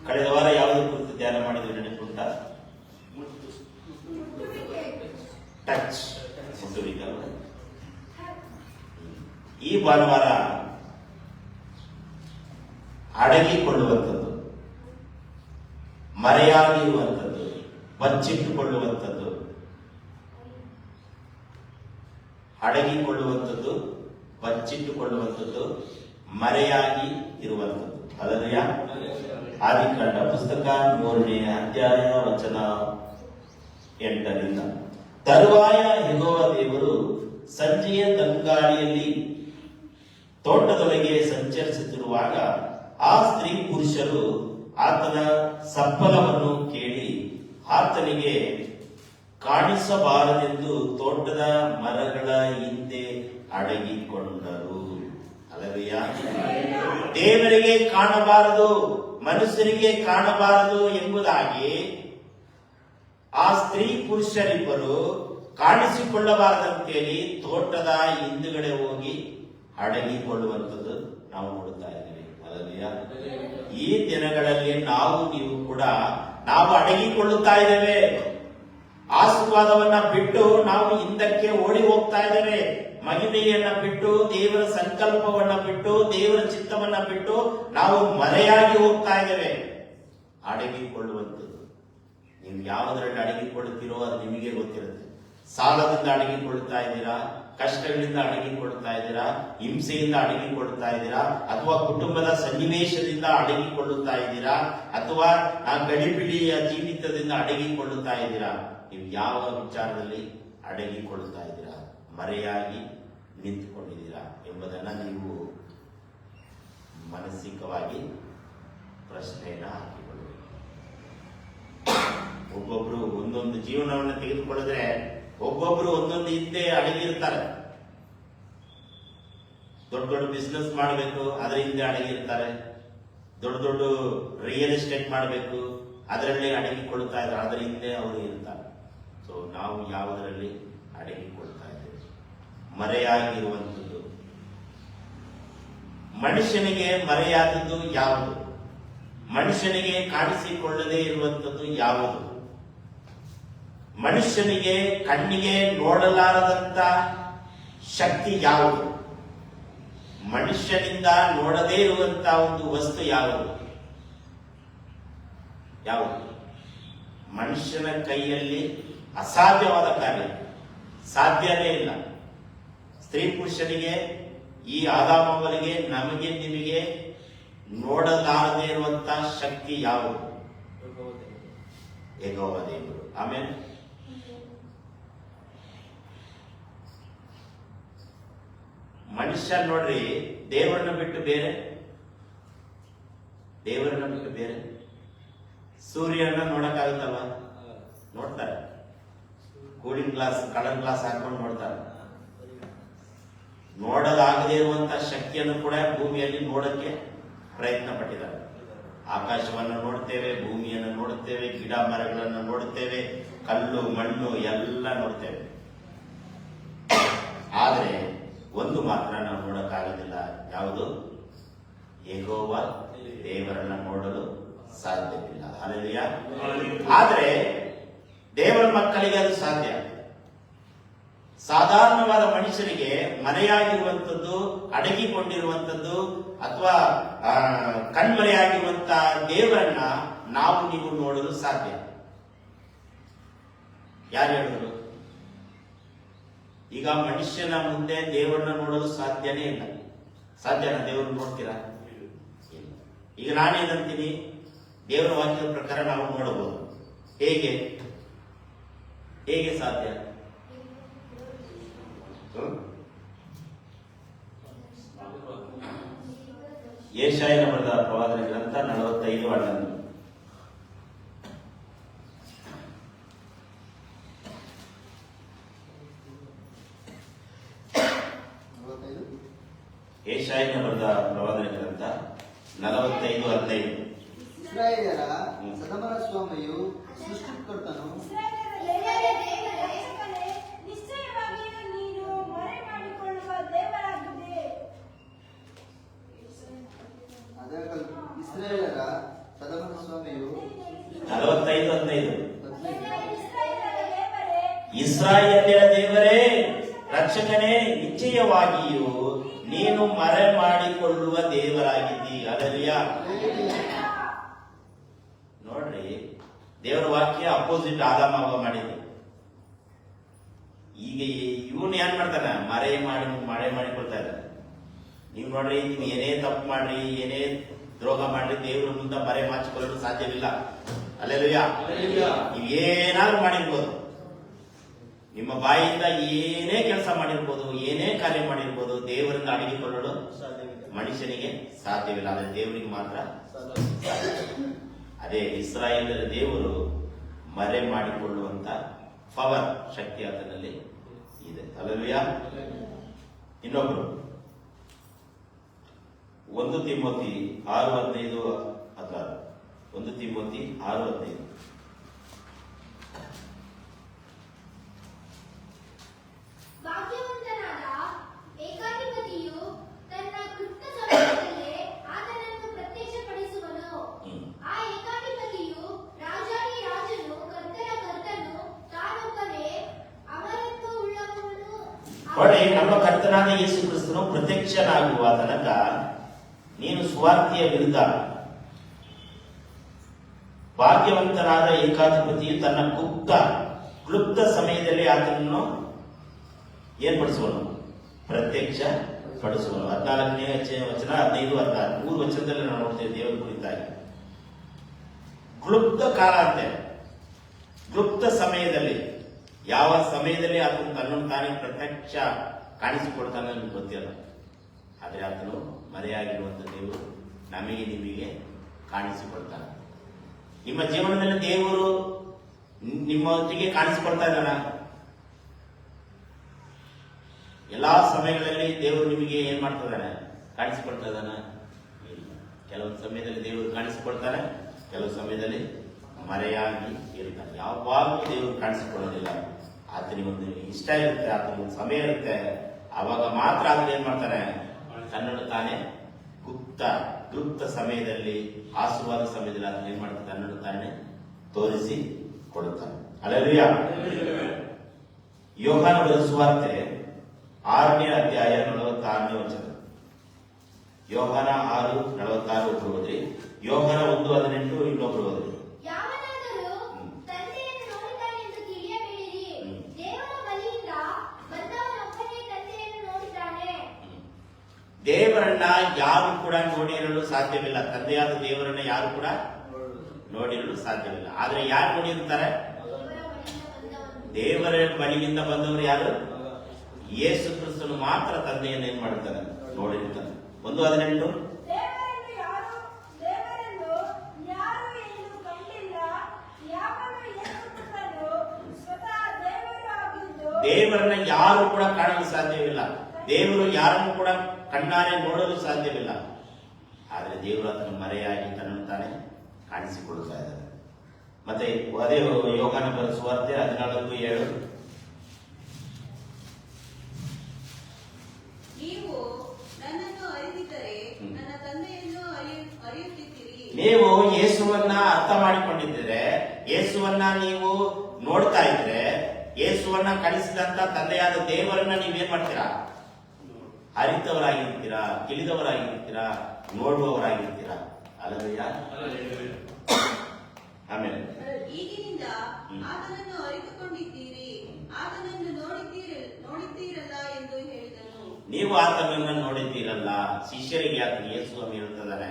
ಕಳೆದ ವಾರ ಯಾವುದ್ರ ಕುರಿತು ಧ್ಯಾನ ಮಾಡಿದ್ವಿ ನೆನಪುಂಟಾ? ಟಚ್, ಮುಟ್ಟುವಿಕೆ. ಈ ಭಾನುವಾರ ಅಡಗಿಕೊಳ್ಳುವಂಥದ್ದು, ಮರೆಯಾಗಿರುವಂಥದ್ದು, ಬಚ್ಚಿಟ್ಟುಕೊಳ್ಳುವಂಥದ್ದು, ಅಡಗಿಕೊಳ್ಳುವಂಥದ್ದು, ಬಚ್ಚಿಟ್ಟುಕೊಳ್ಳುವಂಥದ್ದು, ಮರೆಯಾಗಿ ಇರುವಂಥದ್ದು. ಅದನ್ನ ಆದಿಕಾಂಡ ಪುಸ್ತಕ 3ನೇ ಅಧ್ಯಾಯ ವಚನ 8ರಿಂದ. ತರುವಾಯ ಯೆಹೋವ ದೇವರು ಸಂಜೆಯ ತಂಗಾಳಿಯಲ್ಲಿ ತೋಟದೊಳಗೆ ಸಂಚರಿಸುತ್ತಿರುವಾಗ ಆ ಸ್ತ್ರೀ ಪುರುಷರು ಆತನ ಸಪ್ಪಲವನ್ನು ಕೇಳಿ ಆತನಿಗೆ ಕಾಣಿಸಬಾರದೆಂದು ತೋಟದ ಮರಗಳ ಹಿಂದೆ ಅಡಗಿಕೊಂಡರು. ಅಲ್ಲವಯ್ಯ, ದೇವರಿಗೆ ಕಾಣಬಾರದು, ಮನುಷ್ಯರಿಗೆ ಕಾಣಬಾರದು ಎಂಬುದಾಗಿ ಆ ಸ್ತ್ರೀ ಪುರುಷರಿಬ್ಬರು ಕಾಣಿಸಿಕೊಳ್ಳಬಾರದಂತೇಳಿ ತೋಟದ ಹಿಂದುಗಡೆ ಹೋಗಿ ಅಡಗಿಕೊಳ್ಳುವಂಥದ್ದು ನಾವು ನೋಡುತ್ತಾ ಇದ್ದೀವಿ. ಅಲ್ಲವಯ್ಯ, ಈ ದಿನಗಳಲ್ಲಿ ನೀವು ಕೂಡ ನಾವು ಅಡಗಿಕೊಳ್ಳುತ್ತಾ ಇದ್ದೇವೆ. ಆಶೀರ್ವಾದವನ್ನ ಬಿಟ್ಟು ನಾವು ಹಿಂದಕ್ಕೆ ಓಡಿ ಹೋಗ್ತಾ ಇದ್ದೇವೆ. ಮಹಿಮೆಯನ್ನ ಬಿಟ್ಟು, ದೇವರ ಸಂಕಲ್ಪವನ್ನ ಬಿಟ್ಟು, ದೇವರ ಚಿತ್ತವನ್ನ ಬಿಟ್ಟು ನಾವು ಮರೆಯಾಗಿ ಹೋಗ್ತಾ ಇದ್ದೇವೆ. ಅಡಗಿಕೊಳ್ಳುವಂಥದ್ದು, ನೀವು ಯಾವುದರಲ್ಲಿ ಅಡಗಿಕೊಳ್ಳುತ್ತೀರೋ ಅದು ನಿಮಗೆ ಗೊತ್ತಿರುತ್ತೆ. ಸಾಲದಿಂದ ಅಡಗಿಕೊಳ್ತಾ ಇದ್ದೀರಾ, ಕಷ್ಟಗಳಿಂದ ಅಡಗಿಕೊಳ್ತಾ ಇದ್ದೀರಾ, ಹಿಂಸೆಯಿಂದ ಅಡಗಿಕೊಳ್ತಾ ಇದ್ದೀರಾ, ಅಥವಾ ಕುಟುಂಬದ ಸನ್ನಿವೇಶದಿಂದ ಅಡಗಿಕೊಳ್ಳುತ್ತಾ ಇದ್ದೀರಾ, ಅಥವಾ ಗಡಿಬಿಡಿಯ ಜೀವಿತದಿಂದ ಅಡಗಿಕೊಳ್ಳುತ್ತಾ ಇದ್ದೀರಾ. ನೀವು ಯಾವ ವಿಚಾರದಲ್ಲಿ ಅಡಗಿಕೊಳ್ಳುತ್ತಾ ಇದ್ದೀರಾ, ಮರೆಯಾಗಿ ನಿಂತುಕೊಂಡಿದ್ದೀರಾ ಎಂಬುದನ್ನ ನೀವು ಮಾನಸಿಕವಾಗಿ ಪ್ರಶ್ನೆಯನ್ನ ಹಾಕಿಕೊಳ್ಳಿ. ಒಬ್ಬೊಬ್ರು ಒಂದೊಂದು ಜೀವನವನ್ನು ತೆಗೆದುಕೊಳ್ಳಿದ್ರೆ ಒಬ್ಬೊಬ್ರು ಒಂದೊಂದು ಹಿಂದೆ ಅಡಗಿರ್ತಾರೆ. ದೊಡ್ಡ ದೊಡ್ಡ ಬಿಸ್ನೆಸ್ ಮಾಡಬೇಕು, ಅದರ ಹಿಂದೆ ಅಡಗಿರ್ತಾರೆ. ದೊಡ್ಡ ದೊಡ್ಡ ರಿಯಲ್ ಎಸ್ಟೇಟ್ ಮಾಡಬೇಕು, ಅದರಲ್ಲಿ ಅಡಗಿಕೊಳ್ತಾ ಇದ್ದಾರೆ, ಅದರ ಹಿಂದೆ ಅವರು ಇರ್ತಾರೆ. ಸೊ ನಾವು ಯಾವುದರಲ್ಲಿ ಅಡಗಿಕೊಳ್ತಾ ಇದ್ದೇವೆ? ಮರೆಯಾಗಿರುವಂಥದ್ದು. ಮನುಷ್ಯನಿಗೆ ಮರೆಯಾದದ್ದು ಯಾವುದು? ಮನುಷ್ಯನಿಗೆ ಕಾಣಿಸಿಕೊಳ್ಳದೇ ಇರುವಂಥದ್ದು ಯಾವುದು? ಮನುಷ್ಯನಿಗೆ ಕಣ್ಣಿಗೆ ನೋಡಲಾರದಂತ ಶಕ್ತಿ ಯಾವುದು? ಮನುಷ್ಯನಿಂದ ನೋಡದೇ ಇರುವಂತಹ ಒಂದು ವಸ್ತು ಯಾವುದು? ಮನುಷ್ಯನ ಕೈಯಲ್ಲಿ ಅಸಾಧ್ಯವಾದ ಕಾರ್ಯ, ಸಾಧ್ಯನೇ ಇಲ್ಲ. ಸ್ತ್ರೀ ಪುರುಷನಿಗೆ, ಈ ಆದಾಮವರಿಗೆ, ನಮಗೆ, ನಿಮಗೆ ನೋಡಲಾರದೇ ಇರುವಂತಹ ಶಕ್ತಿ ಯಾವುದು? ಯೆಹೋವ ದೇವರು. ಆಮೇಲೆ ಮನುಷ್ಯ ನೋಡ್ರಿ, ದೇವರನ್ನ ಬಿಟ್ಟು ಬೇರೆ ಸೂರ್ಯನ ನೋಡಕ್ಕಾಗುತ್ತಲ್ವ? ನೋಡ್ತಾರೆ. ಕೂಲಿಂಗ್ ಗ್ಲಾಸ್, ಕಲರ್ ಗ್ಲಾಸ್ ಹಾಕೊಂಡು ನೋಡ್ತಾರೆ. ನೋಡಲಾಗದೇ ಇರುವಂತ ಶಕ್ತಿಯನ್ನು ಕೂಡ ಭೂಮಿಯಲ್ಲಿ ನೋಡಕ್ಕೆ ಪ್ರಯತ್ನ ಪಟ್ಟಿದ್ದಾರೆ. ಆಕಾಶವನ್ನು ನೋಡ್ತೇವೆ, ಭೂಮಿಯನ್ನು ನೋಡುತ್ತೇವೆ, ಗಿಡ ಮರಗಳನ್ನು ನೋಡುತ್ತೇವೆ, ಕಲ್ಲು ಮಣ್ಣು ಎಲ್ಲ ನೋಡ್ತೇವೆ. ಆದರೆ ಒಂದು ಮಾತ್ರ ನಾವು ನೋಡಕ್ಕಾಗೋದಿಲ್ಲ. ಯಾವುದು? ಯೆಹೋವ ದೇವರನ್ನ ನೋಡಲು ಸಾಧ್ಯವಿಲ್ಲ. ಹಲ್ಲೆಲೂಯಾ. ಆದರೆ ದೇವರ ಮಕ್ಕಳಿಗೆ ಅದು ಸಾಧ್ಯ. ಸಾಧಾರಣವಾದ ಮನುಷ್ಯರಿಗೆ ಮರೆಯಾಗಿರುವಂಥದ್ದು, ಅಡಗಿಕೊಂಡಿರುವಂಥದ್ದು ಅಥವಾ ಕಣ್ಮರೆಯಾಗಿರುವಂತಹ ದೇವರನ್ನ ನಾವು ನೀವು ನೋಡಲು ಸಾಧ್ಯ. ಯಾರು ಹೇಳಿದ್ರು? ಈಗ ಮನುಷ್ಯನ ಮುಂದೆ ದೇವರನ್ನ ನೋಡಲು ಸಾಧ್ಯನೇ ಇಲ್ಲ. ಸಾಧ್ಯನಾ? ದೇವರನ್ನ ನೋಡ್ತೀರಾ? ಇಲ್ಲ. ಈಗ ನಾನೇನಂತೀನಿ, ದೇವರ ವಾಕ್ಯದ ಪ್ರಕಾರ ನಾವು ನೋಡಬಹುದು. ಹೇಗೆ ಹೇಗೆ ಸಾಧ್ಯ? ಯೆಶಾಯನ ಬರೆದ ಪ್ರವಾದನ ಗ್ರಂಥ 45:11. ಯೆಶಾಯನ ಬರೆದ ಪ್ರವಾದನ ಗ್ರಂಥ 45:15. ಇಸ್ರಾಯೇಲರ ಸದಮನ ಸ್ವಾಮಿಯು ಸೃಷ್ಟಿಕರ್ತನು ನಿಶ್ಚಯವಾಗಿಯೂ ನೀನು ಮರೆ ಮಾಡಿಕೊಳ್ಳುವ ದೇವರಾಗಿದೆ. ಇಸ್ರಾಯೇಲರ ಸದಮನ ಸ್ವಾಮಿಯು 45:15. ಇಸ್ರಾಯೇಲ್ಯರ ದೇವರೇ, ರಕ್ಷಕನೇ, ನಿಶ್ಚಯವಾಗಿಯೂ ನೀನು ಮರೆ ಮಾಡಿಕೊಳ್ಳುವ ದೇವರಾಗಿದ್ದಿ. ಹಲ್ಲೆಲೂಯಾ. ನೋಡ್ರಿ, ದೇವರ ವಾಕ್ಯ ಅಪೋಸಿಟ್ ಆದಾಮ ಹವ್ವ ಮಾಡಿದ್ದೆ. ಈಗ ಇವನು ಏನ್ ಮಾಡ್ತಾನ? ಮರೆ ಮಾಡಿಕೊಳ್ತಾ ಇದ್ದಾನೆ. ನೀವು ನೋಡ್ರಿ, ನೀವು ಏನೇ ತಪ್ಪು ಮಾಡ್ರಿ, ಏನೇ ದ್ರೋಹ ಮಾಡ್ರಿ, ದೇವರ ಮುಂದೆ ಮರೆ ಮಾಚಿಕೊಳ್ಳಲು ಸಾಧ್ಯವಿಲ್ಲ. ಹಲ್ಲೆಲೂಯಾ. ನೀವು ಏನಾದ್ರೂ ಮಾಡಿರ್ಬೋದು, ನಿಮ್ಮ ಬಾಯಿಂದ ಏನೇ ಕೆಲಸ ಮಾಡಿರ್ಬೋದು, ಏನೇ ಕಾರ್ಯ ಮಾಡಿರ್ಬೋದು, ದೇವರಿಂದ ಅಡಗಿಕೊಳ್ಳಲು ಮನುಷ್ಯನಿಗೆ ಸಾಧ್ಯವಿಲ್ಲ. ಆದರೆ ದೇವರಿಗೆ ಮಾತ್ರ ಸಾಧ್ಯ. ಅದೇ ಇಸ್ರಾಯೇಲರ ದೇವರು ಮರೆ ಮಾಡಿಕೊಳ್ಳುವಂತ ಪವರ್, ಶಕ್ತಿ ಆತನಲ್ಲಿ ಇದೆ. ಹಲ್ಲೆಲೂಯಾ. ಇನ್ನೊಬ್ರು 1 ತಿಮೋತಿ 6:15-16. 1 ತಿಮೋತಿ 6:15. ಭಾಗ್ಯವಂತನಾದ ಏಕಾಧಿಪತಿಯು ತನ್ನ ಕೃತ ಸಮಯದಲ್ಲೇ ಆತನನ್ನು ಪ್ರತ್ಯಕ್ಷಪಡಿಸುವನು. ಆ ಏಕಾಧಿಪತಿಯು ರಾಜಾನಿ ರಾಜನು, ಕರ್ತನ ಕರ್ತನು, ತಾನೊಬ್ಬನೇ ಅಮರತ್ವ ಉಳ್ಳವನು. ನೋಡಿ, ನಮ್ಮ ಕರ್ತನಾದ ಯೇಸು ಕ್ರಿಸ್ತನು ಪ್ರತ್ಯಕ್ಷನಾಗುವ ತನಕ ನೀನು ಸ್ವಾರ್ಥಿಯ ವಿರುದ್ಧ. ಭಾಗ್ಯವಂತನಾದ ಏಕಾಧಿಪತಿಯು ತನ್ನ ಕ್ಲುಪ್ತ ಸಮಯದಲ್ಲಿ ಆತನನ್ನು ಏನ್ ಪಡಿಸುವನು? ಪ್ರತ್ಯಕ್ಷ ಪಡಿಸುವನು. 14ನೇ ವಚನ, 15, 16, 3 ವಚನದಲ್ಲಿ ನಾವು ನೋಡ್ತೇವೆ ದೇವರ ಕುರಿತಾಗಿ. ಕ್ಲುಪ್ತ ಕಾಲ ಅಂತೆ. ಕ್ಲುಪ್ತ ಸಮಯದಲ್ಲಿ, ಯಾವ ಸಮಯದಲ್ಲಿ ಆತನು ತನ್ನನ್ನು ತಾನೇ ಪ್ರತ್ಯಕ್ಷ ಕಾಣಿಸಿಕೊಡ್ತಾನೆ ನಮ್ಗೆ ಗೊತ್ತಿಲ್ಲ. ಆದರೆ ಆತನು ಮರೆಯಾಗಿರುವಂತ ದೇವರು ನಮಗೆ ನಿಮಗೆ ಕಾಣಿಸಿಕೊಡ್ತಾನೆ. ನಿಮ್ಮ ಜೀವನದಲ್ಲಿ ದೇವರು ನಿಮ್ಮೊಟ್ಟಿಗೆ ಕಾಣಿಸಿಕೊಳ್ತಾ ಇದ್ದಾನ? ಎಲ್ಲಾ ಸಮಯಗಳಲ್ಲಿ ದೇವರು ನಿಮಗೆ ಏನ್ ಮಾಡ್ತಿದ್ದಾನೆ? ಕಾಣಿಸಿಕೊಳ್ತಾ ಇದ್ದಾನ? ಇಲ್ಲ. ಕೆಲವು ಸಮಯದಲ್ಲಿ ದೇವರು ಕಾಣಿಸಿಕೊಳ್ತಾನೆ, ಕೆಲವು ಸಮಯದಲ್ಲಿ ಮರೆಯಾಗಿ ಇರ್ತಾನೆ. ಯಾವಾಗಲೂ ದೇವರು ಕಾಣಿಸಿಕೊಳ್ಳೋದಿಲ್ಲ. ಆತನಿಗೊಂದು ಇಷ್ಟ ಇರುತ್ತೆ, ಆತನಿಗೊಂದು ಸಮಯ ಇರುತ್ತೆ. ಆವಾಗ ಮಾತ್ರ ಆತನ ಏನ್ ಮಾಡ್ತಾನೆ? ತನ್ನನ್ನು ತಾನೇ ಗುಪ್ತ ಸಮಯದಲ್ಲಿ, ಆಶೀರ್ವಾದ ಸಮಯದಲ್ಲಿ ಆತನ ಏನ್ ಮಾಡ್ತಾನೆ? ತನ್ನನ್ನು ತಾನೇ ತೋರಿಸಿ ಕೊಡುತ್ತಾನೆ. ಹಲ್ಲೆಲೂಯಾ. ಯೋಹಾನ ಬರೆದ ಸುವಾರ್ತೆ 6ನೇ ಅಧ್ಯಾಯ 46ನೇ ವಚನ. ಯೋಹಾನ 6:46 ಒಬ್ರು ಓದ್ರಿ. ಯೋಹಾನ 1:18 ಇನ್ನೊಬ್ರು ಓದ್ರಿ. ಯಾವನಾದರೂ ತಂದೆಯನ್ನು ನೋಡಿದ್ದಾನೆಂದು ತಿಳಿಯಬೇಡಿರಿ. ದೇವರ ಬಳಿಯಿಂದ ಬಂದವನೊಬ್ಬನೇ ತಂದೆಯನ್ನು ನೋಡಿದ್ದಾನೆ. ದೇವರನ್ನ ಯಾರು ಕೂಡ ನೋಡಿರಲು ಸಾಧ್ಯವಿಲ್ಲ. ತಂದೆಯಾದ ದೇವರನ್ನ ಯಾರು ಕೂಡ ನೋಡಿರಲು ಸಾಧ್ಯವಿಲ್ಲ. ಆದ್ರೆ ಯಾರು ನೋಡಿರ್ತಾರೆ? ದೇವರ ಬಳಿಯಿಂದ ಬಂದವರು ಯಾರು? ಯೇಸು ಕ್ರಿಸ್ತನು ಮಾತ್ರ ತಂದೆಯನ್ನು ಏನ್ ಮಾಡ್ತಾರೆ? ನೋಡಿರ್ತಾರೆ. 1:18. ದೇವರನ್ನು ಯಾರು ಎಂದು ಕಂಡಿಲ್ಲ. ಯಾವನು ಯೇಸು ಕ್ರಿಸ್ತನು ಸ್ವತಃ ದೇವರು ಆಗಿದ್ದು ದೇವರನ್ನ ಯಾರು ಕೂಡ ಕಾಣಲು ಸಾಧ್ಯವಿಲ್ಲ. ದೇವರು ಯಾರನ್ನು ಕೂಡ ಕಣ್ಣಾರೆ ನೋಡಲು ಸಾಧ್ಯವಿಲ್ಲ. ಆದ್ರೆ ದೇವರು ಆತನ ಮರೆಯಾಗಿ ತನ್ನನ್ನು ತಾನೇ ಕಾಣಿಸಿಕೊಳ್ತಾ ಇದ್ದಾರೆ. ಮತ್ತೆ ಅದೇ ಯೋಹಾನ ಬರೆದ ಸುವಾರ್ತೆ 14:7. ನೀವು ನನ್ನನ್ನು ಅರಿತಿದ್ದರೆ ನನ್ನ ತಂದೆಯನ್ನು ಅರಿಯುತ್ತಿದ್ದೀರಿ. ನೀವು ಯೇಸುವನ್ನ ಅರ್ಥ ಮಾಡಿಕೊಂಡಿದ್ದರೆ, ಯೇಸುವನ್ನ ನೀವು ನೋಡ್ತಾ ಇದ್ರೆ, ಯೇಸುವನ್ನ ಕಳಿಸಿದಂತ ತಂದೆಯಾದ ದೇವರನ್ನ ನೀವೇನ್ ಮಾಡ್ತೀರಾ? ಅರಿತವರಾಗಿರ್ತೀರಾ, ತಿಳಿದವರಾಗಿರ್ತೀರಾ, ನೋಡುವವರಾಗಿರ್ತೀರಾ. ಅಲ್ಲವಯ್ಯ? ಆಮೇಲೆ ಈಗಿನಿಂದ ಆತನನ್ನು ಅರಿತುಕೊಂಡಿದ್ದೀರಿ, ಆತನನ್ನು ನೋಡಿದ್ದೀರಲ್ಲ ಎಂದು ಹೇಳಿದನು. ನೀವು ಆತನನ್ನ ನೋಡಿದ್ದೀರಲ್ಲ. ಶಿಷ್ಯರಿಗೆ ಆತ ಯೇಸು ಸ್ವಾಮಿ ಹೇಳ್ತಿದ್ದಾನೆ,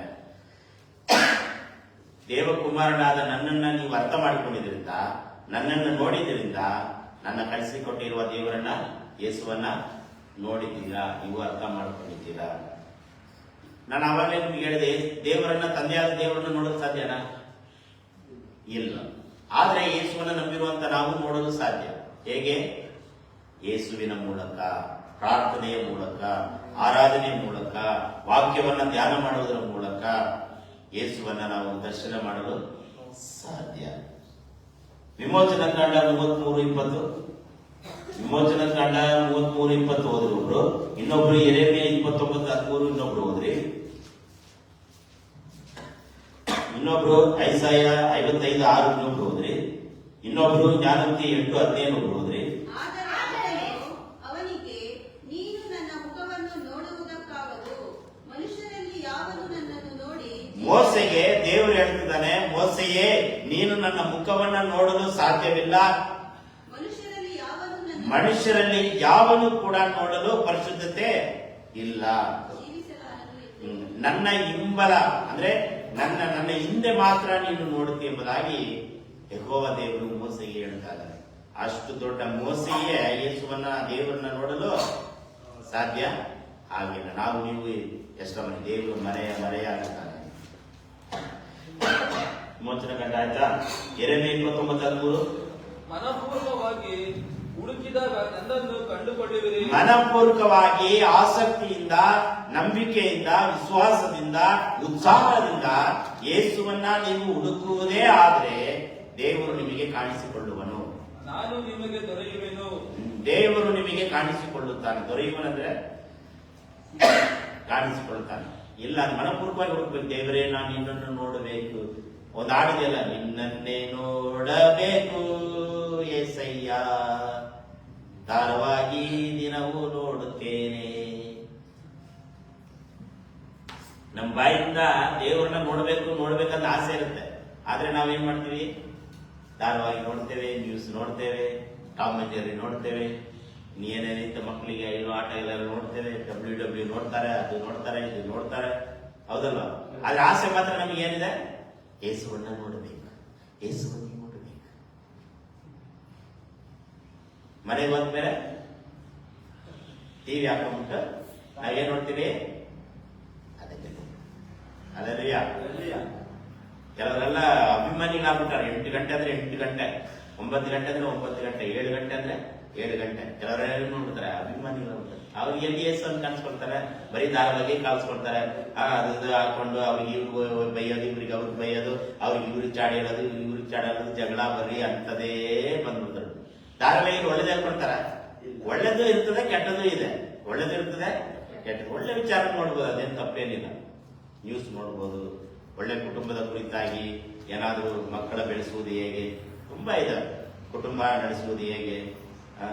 ದೇವಕುಮಾರನಾದ ನನ್ನನ್ನ ನೀವು ಅರ್ಥ ಮಾಡಿಕೊಂಡಿದ್ರಿಂದ, ನನ್ನನ್ನು ನೋಡಿದ್ರಿಂದ, ನನ್ನ ಕಳಿಸಿಕೊಟ್ಟಿರುವ ದೇವರನ್ನ ಯೇಸುವನ್ನ ನೋಡಿದ್ದೀರಾ, ನೀವು ಅರ್ಥ ಮಾಡ್ಕೊಂಡಿದ್ದೀರಾ. ನಾನು ಆವಾಗಲೇ ನಿಮ್ಗೆ ಹೇಳಿದೆ, ದೇವರನ್ನ, ತಂದೆಯಾದ ದೇವರನ್ನ ನೋಡೋದು ಸಾಧ್ಯನಾ? ಇಲ್ಲ. ಆದ್ರೆ ಯೇಸುವನ್ನ ನಂಬಿರುವಂತ ನಾವು ನೋಡಲು ಸಾಧ್ಯ. ಹೇಗೆ? ಯೇಸುವಿನ ಮೂಲಕ, ಪ್ರಾರ್ಥನೆಯ ಮೂಲಕ, ಆರಾಧನೆಯ ಮೂಲಕ, ವಾಕ್ಯವನ್ನ ಧ್ಯಾನ ಮಾಡುವುದರ ಮೂಲಕ ಯೇಸುವನ್ನ ನಾವು ದರ್ಶನ ಮಾಡಲು ಸಾಧ್ಯ. ವಿಮೋಚನ ಕಾಂಡ 33:20. ವಿಮೋಚನ ಕಾಂಡ 33:20 ಓದ್ರಿ ಒಬ್ರು. ಇನ್ನೊಬ್ರು ಯೆರೆಮೀಯ 29:13 ಇನ್ನೊಬ್ರು ಓದ್ರಿ. ಇನ್ನೊಬ್ರು ಐಸಾಯ 55:6 ಇನ್ನೊಬ್ರು ಹೋದ್ರಿ. ಇನ್ನೊಬ್ರು ಜ್ಞಾನೋಕ್ತಿ 8:15 ಒಬ್ರು ಹೋದ್ರಿ. ಆದರೆ ಅವನಿಗೆ, ನೀನು ನನ್ನ ಮುಖವನ್ನು ನೋಡುವುದಕ್ಕಾಗದು, ಮನುಷ್ಯರಲ್ಲಿ ಯಾವನು ನನ್ನನ್ನು ನೋಡಿ. ಮೋಸೆಗೆ ದೇವರು ಹೇಳ್ತಿದ್ದಾನೆ, ಮೋಸೆಯೇ, ನೀನು ನನ್ನ ಮುಖವನ್ನ ನೋಡಲು ಸಾಧ್ಯವಿಲ್ಲ. ಮನುಷ್ಯರಲ್ಲಿ ಯಾವನು ಕೂಡ ನೋಡಲು ಪರಿಶುದ್ಧತೆ ಇಲ್ಲ. ನನ್ನ ಹಿಂಬಲ ಅಂದ್ರೆ ನನ್ನ ಹಿಂದೆ ಮಾತ್ರ ನೀನು ನೋಡುತ್ತಿ ಎಂಬುದಾಗಿ ಯೆಹೋವ ದೇವರು ಮೋಸೆಗೆ ಹೇಳ್ತಾ ಇದ್ದಾರೆ. ಅಷ್ಟು ದೊಡ್ಡ ಮೋಸೆಯೇ ಯೇಸುವನ್ನ, ದೇವರನ್ನ ನೋಡಲು ಸಾಧ್ಯ ಆಗಿಲ್ಲ. ನಾವು ನೀವು ಎಷ್ಟೋ ಮನೆ ದೇವರು ಮರೆಯಾಗುತ್ತಾನೆ. ವಿಮೋಚನ ಕಂಡ ಆಯ್ತಾ? ಯೆರೆಮೀಯ 29:13. ಮನಪೂರ್ವಕವಾಗಿ ಹುಡುಕಿದಾಗ ನನ್ನನ್ನು ಕಂಡುಕೊಳ್ಳುವಿರಿ. ಮನಪೂರ್ವಕವಾಗಿ, ಆಸಕ್ತಿಯಿಂದ, ನಂಬಿಕೆಯಿಂದ, ವಿಶ್ವಾಸದಿಂದ, ಉತ್ಸಾಹದಿಂದ ಯೇಸುವನ್ನ ನೀವು ಹುಡುಕುವುದೇ ಆದ್ರೆ ದೇವರು ನಿಮಗೆ ಕಾಣಿಸಿಕೊಳ್ಳುವನು. ನಾನು ನಿಮಗೆ ದೊರೆಯುವೆನು. ದೇವರು ನಿಮಗೆ ಕಾಣಿಸಿಕೊಳ್ಳುತ್ತಾನೆ. ದೊರೆಯುವನಂದ್ರೆ ಕಾಣಿಸಿಕೊಳ್ಳುತ್ತಾನೆ. ಇಲ್ಲ, ಮನಪೂರ್ವಕವಾಗಿ ಹುಡುಕ್ಬೇಕು. ದೇವರೇ, ನಾನು ನಿನ್ನನ್ನು ನೋಡಬೇಕು. ಒಂದು ಹಾಡಿದೆಯಲ್ಲ, ನಿನ್ನನ್ನೇ ನೋಡಬೇಕು ಏಸಯ್ಯ, ದಾರವಾಗಿ ದಿನವೂ ನೋಡುತ್ತೇನೆ. ನಮ್ಮ ಬಾಯಿಂದ ದೇವರನ್ನ ನೋಡ್ಬೇಕಂತ ಆಸೆ ಇರುತ್ತೆ. ಆದ್ರೆ ನಾವೇನ್ ಮಾಡ್ತೀವಿ? ಧಾರಾವಾಹಿ ನೋಡ್ತೇವೆ, ನ್ಯೂಸ್ ನೋಡ್ತೇವೆ, ಟಾಮ್ ಅಂಡ್ ಜೆರ್ರಿ ನೋಡ್ತೇವೆ, ಏನೇನಿತ್ತು ಮಕ್ಕಳಿಗೆ ಇರೋ ಆಟ ಎಲ್ಲ ನೋಡ್ತೇವೆ, WW ನೋಡ್ತಾರೆ, ಅದು ನೋಡ್ತಾರೆ, ಇದು ನೋಡ್ತಾರೆ, ಹೌದಲ್ವ? ಆದ್ರೆ ಆಸೆ ಮಾತ್ರ ನಮಗೆ ಏನಿದೆ? ಯೇಸುವನ್ನ ನೋಡಬೇಕು, ಯೇಸುವನ್ನ ನೋಡಬೇಕು. ಮನೆಗೆ ಬಂದ್ಮೇಲೆ ಟಿವಿ ಹಾಕೊಂಡ್ಬಿಟ್ಟು ನಾವೇನ್ ನೋಡ್ತೀವಿ? ಅದಕ್ಕೆ ಅಲ್ಲಯ್ಯ, ಕೆಲವರೆಲ್ಲ ಅಭಿಮಾನಿಗಳಾಗ್ಬಿಟ್ಟಾರೆ. 8 ಗಂಟೆ ಅಂದ್ರೆ 8 ಗಂಟೆ, 9 ಗಂಟೆ ಅಂದ್ರೆ 9 ಗಂಟೆ, 7 ಗಂಟೆ ಅಂದ್ರೆ 7 ಗಂಟೆ. ಕೆಲವರೆಲ್ಲ ನೋಡ್ಬಿಡ್ತಾರೆ, ಅಭಿಮಾನಿಗಳಾಗ್ಬಿಡ್ತಾರೆ. ಅವ್ರಿಗೆ ಎಲ್ಲಿ ಯೇಸು ಅಂತ ಕಾಣಿಸ್ಕೊಳ್ತಾರೆ, ಬರೀ ಧಾರಾವಾಹಿ ಕಾಣಿಸ್ಕೊಳ್ತಾರೆ. ಅದು ಹಾಕೊಂಡು ಅವ್ರಿಗೆ ಇವ್ರಿಗೆ ಬೈಯೋದು, ಇವ್ರಿಗೆ ಅವ್ರಿಗೆ ಬೈಯೋದು, ಅವ್ರಿಗೆ ಇವ್ರಿಗೆ ಚಾಡಿ ಹೇಳೋದು, ಇವ್ರಿಗೆ ಚಾಡಿ ಹೇಳೋದು, ಜಗಳ ಬರೀ ಅಂತದೇ ಬಂದ್ಬಿಡ್ತಾರೆ. ಧಾರಾವಾಹಿಗೆ ಒಳ್ಳೇದೇ ಕೊಡ್ತಾರೆ. ಒಳ್ಳೇದು ಇರ್ತದೆ, ಕೆಟ್ಟದ್ದು ಇದೆ. ಒಳ್ಳೇದು ಇರ್ತದೆ, ಕೆಟ್ಟದ್ದು. ಒಳ್ಳೆ ವಿಚಾರ ನೋಡ್ಬೋದು, ಅದೇನು ತಪ್ಪೇನಿಲ್ಲ. ನ್ಯೂಸ್ ನೋಡ್ಬೋದು. ಒಳ್ಳೆ ಕುಟುಂಬದ ಕುರಿತಾಗಿ ಏನಾದರೂ ಮಕ್ಕಳ ಬೆಳೆಸುವುದು ಹೇಗೆ, ತುಂಬಾ ಇದಾವೆ. ಕುಟುಂಬ ನಡೆಸುವುದು ಹೇಗೆ,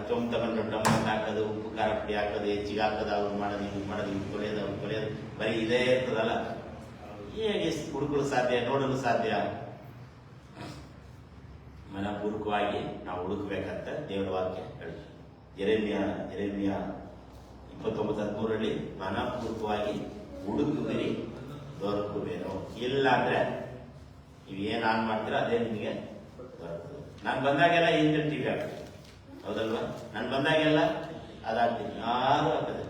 ಚೊಂಬ ತಗೊಂಡು ಡಮ್ಮಂತ ಹಾಕೋದು, ಉಪ್ಪು ಖಾರ ಪುಡಿ ಹಾಕೋದು, ಹೆಚ್ಚಿಗೆ ಹಾಕೋದು, ಅವ್ರು ಮಾಡೋದು, ಇವ್ರು ಮಾಡೋದು, ಇವ್ರು ಕೊಲೆಯೋದು, ಅವ್ರು ಕೊಲೆಯೋದು, ಬರೀ ಇದೇ ಇರ್ತದಲ್ಲ. ಹೇಗೆ ಹುಡುಕಲು ಸಾಧ್ಯ, ನೋಡಲು ಸಾಧ್ಯ? ಮನಪೂರ್ವಕವಾಗಿ ನಾವು ಹುಡುಕ್ಬೇಕಂತ ದೇವರ ವಾಕ್ಯ ಹೇಳ್ತಾರೆ. ಯೆರೆಮೀಯ 29:13 ಮನಪೂರ್ವಕವಾಗಿ ಹುಡುಕುವಿರಿ, ದೊರಕುವೇನೋ. ಇಲ್ಲ ಅಂದ್ರೆ ನೀವೇನ್ ಆನ್ ಮಾಡ್ತೀರ ಅದೇ ನಿಮಗೆ ದೊರಕುದು. ನಾನು ಬಂದಾಗೆಲ್ಲ ಇಂದಿನ ಟಿವಿ ಹಾಕ್ತೀನಿ, ಹೌದಲ್ವಾ? ನಾನು ಬಂದಾಗೆಲ್ಲ ಅದಾಗ್ತೀನಿ, ಯಾರು ಹಾಕದೆ.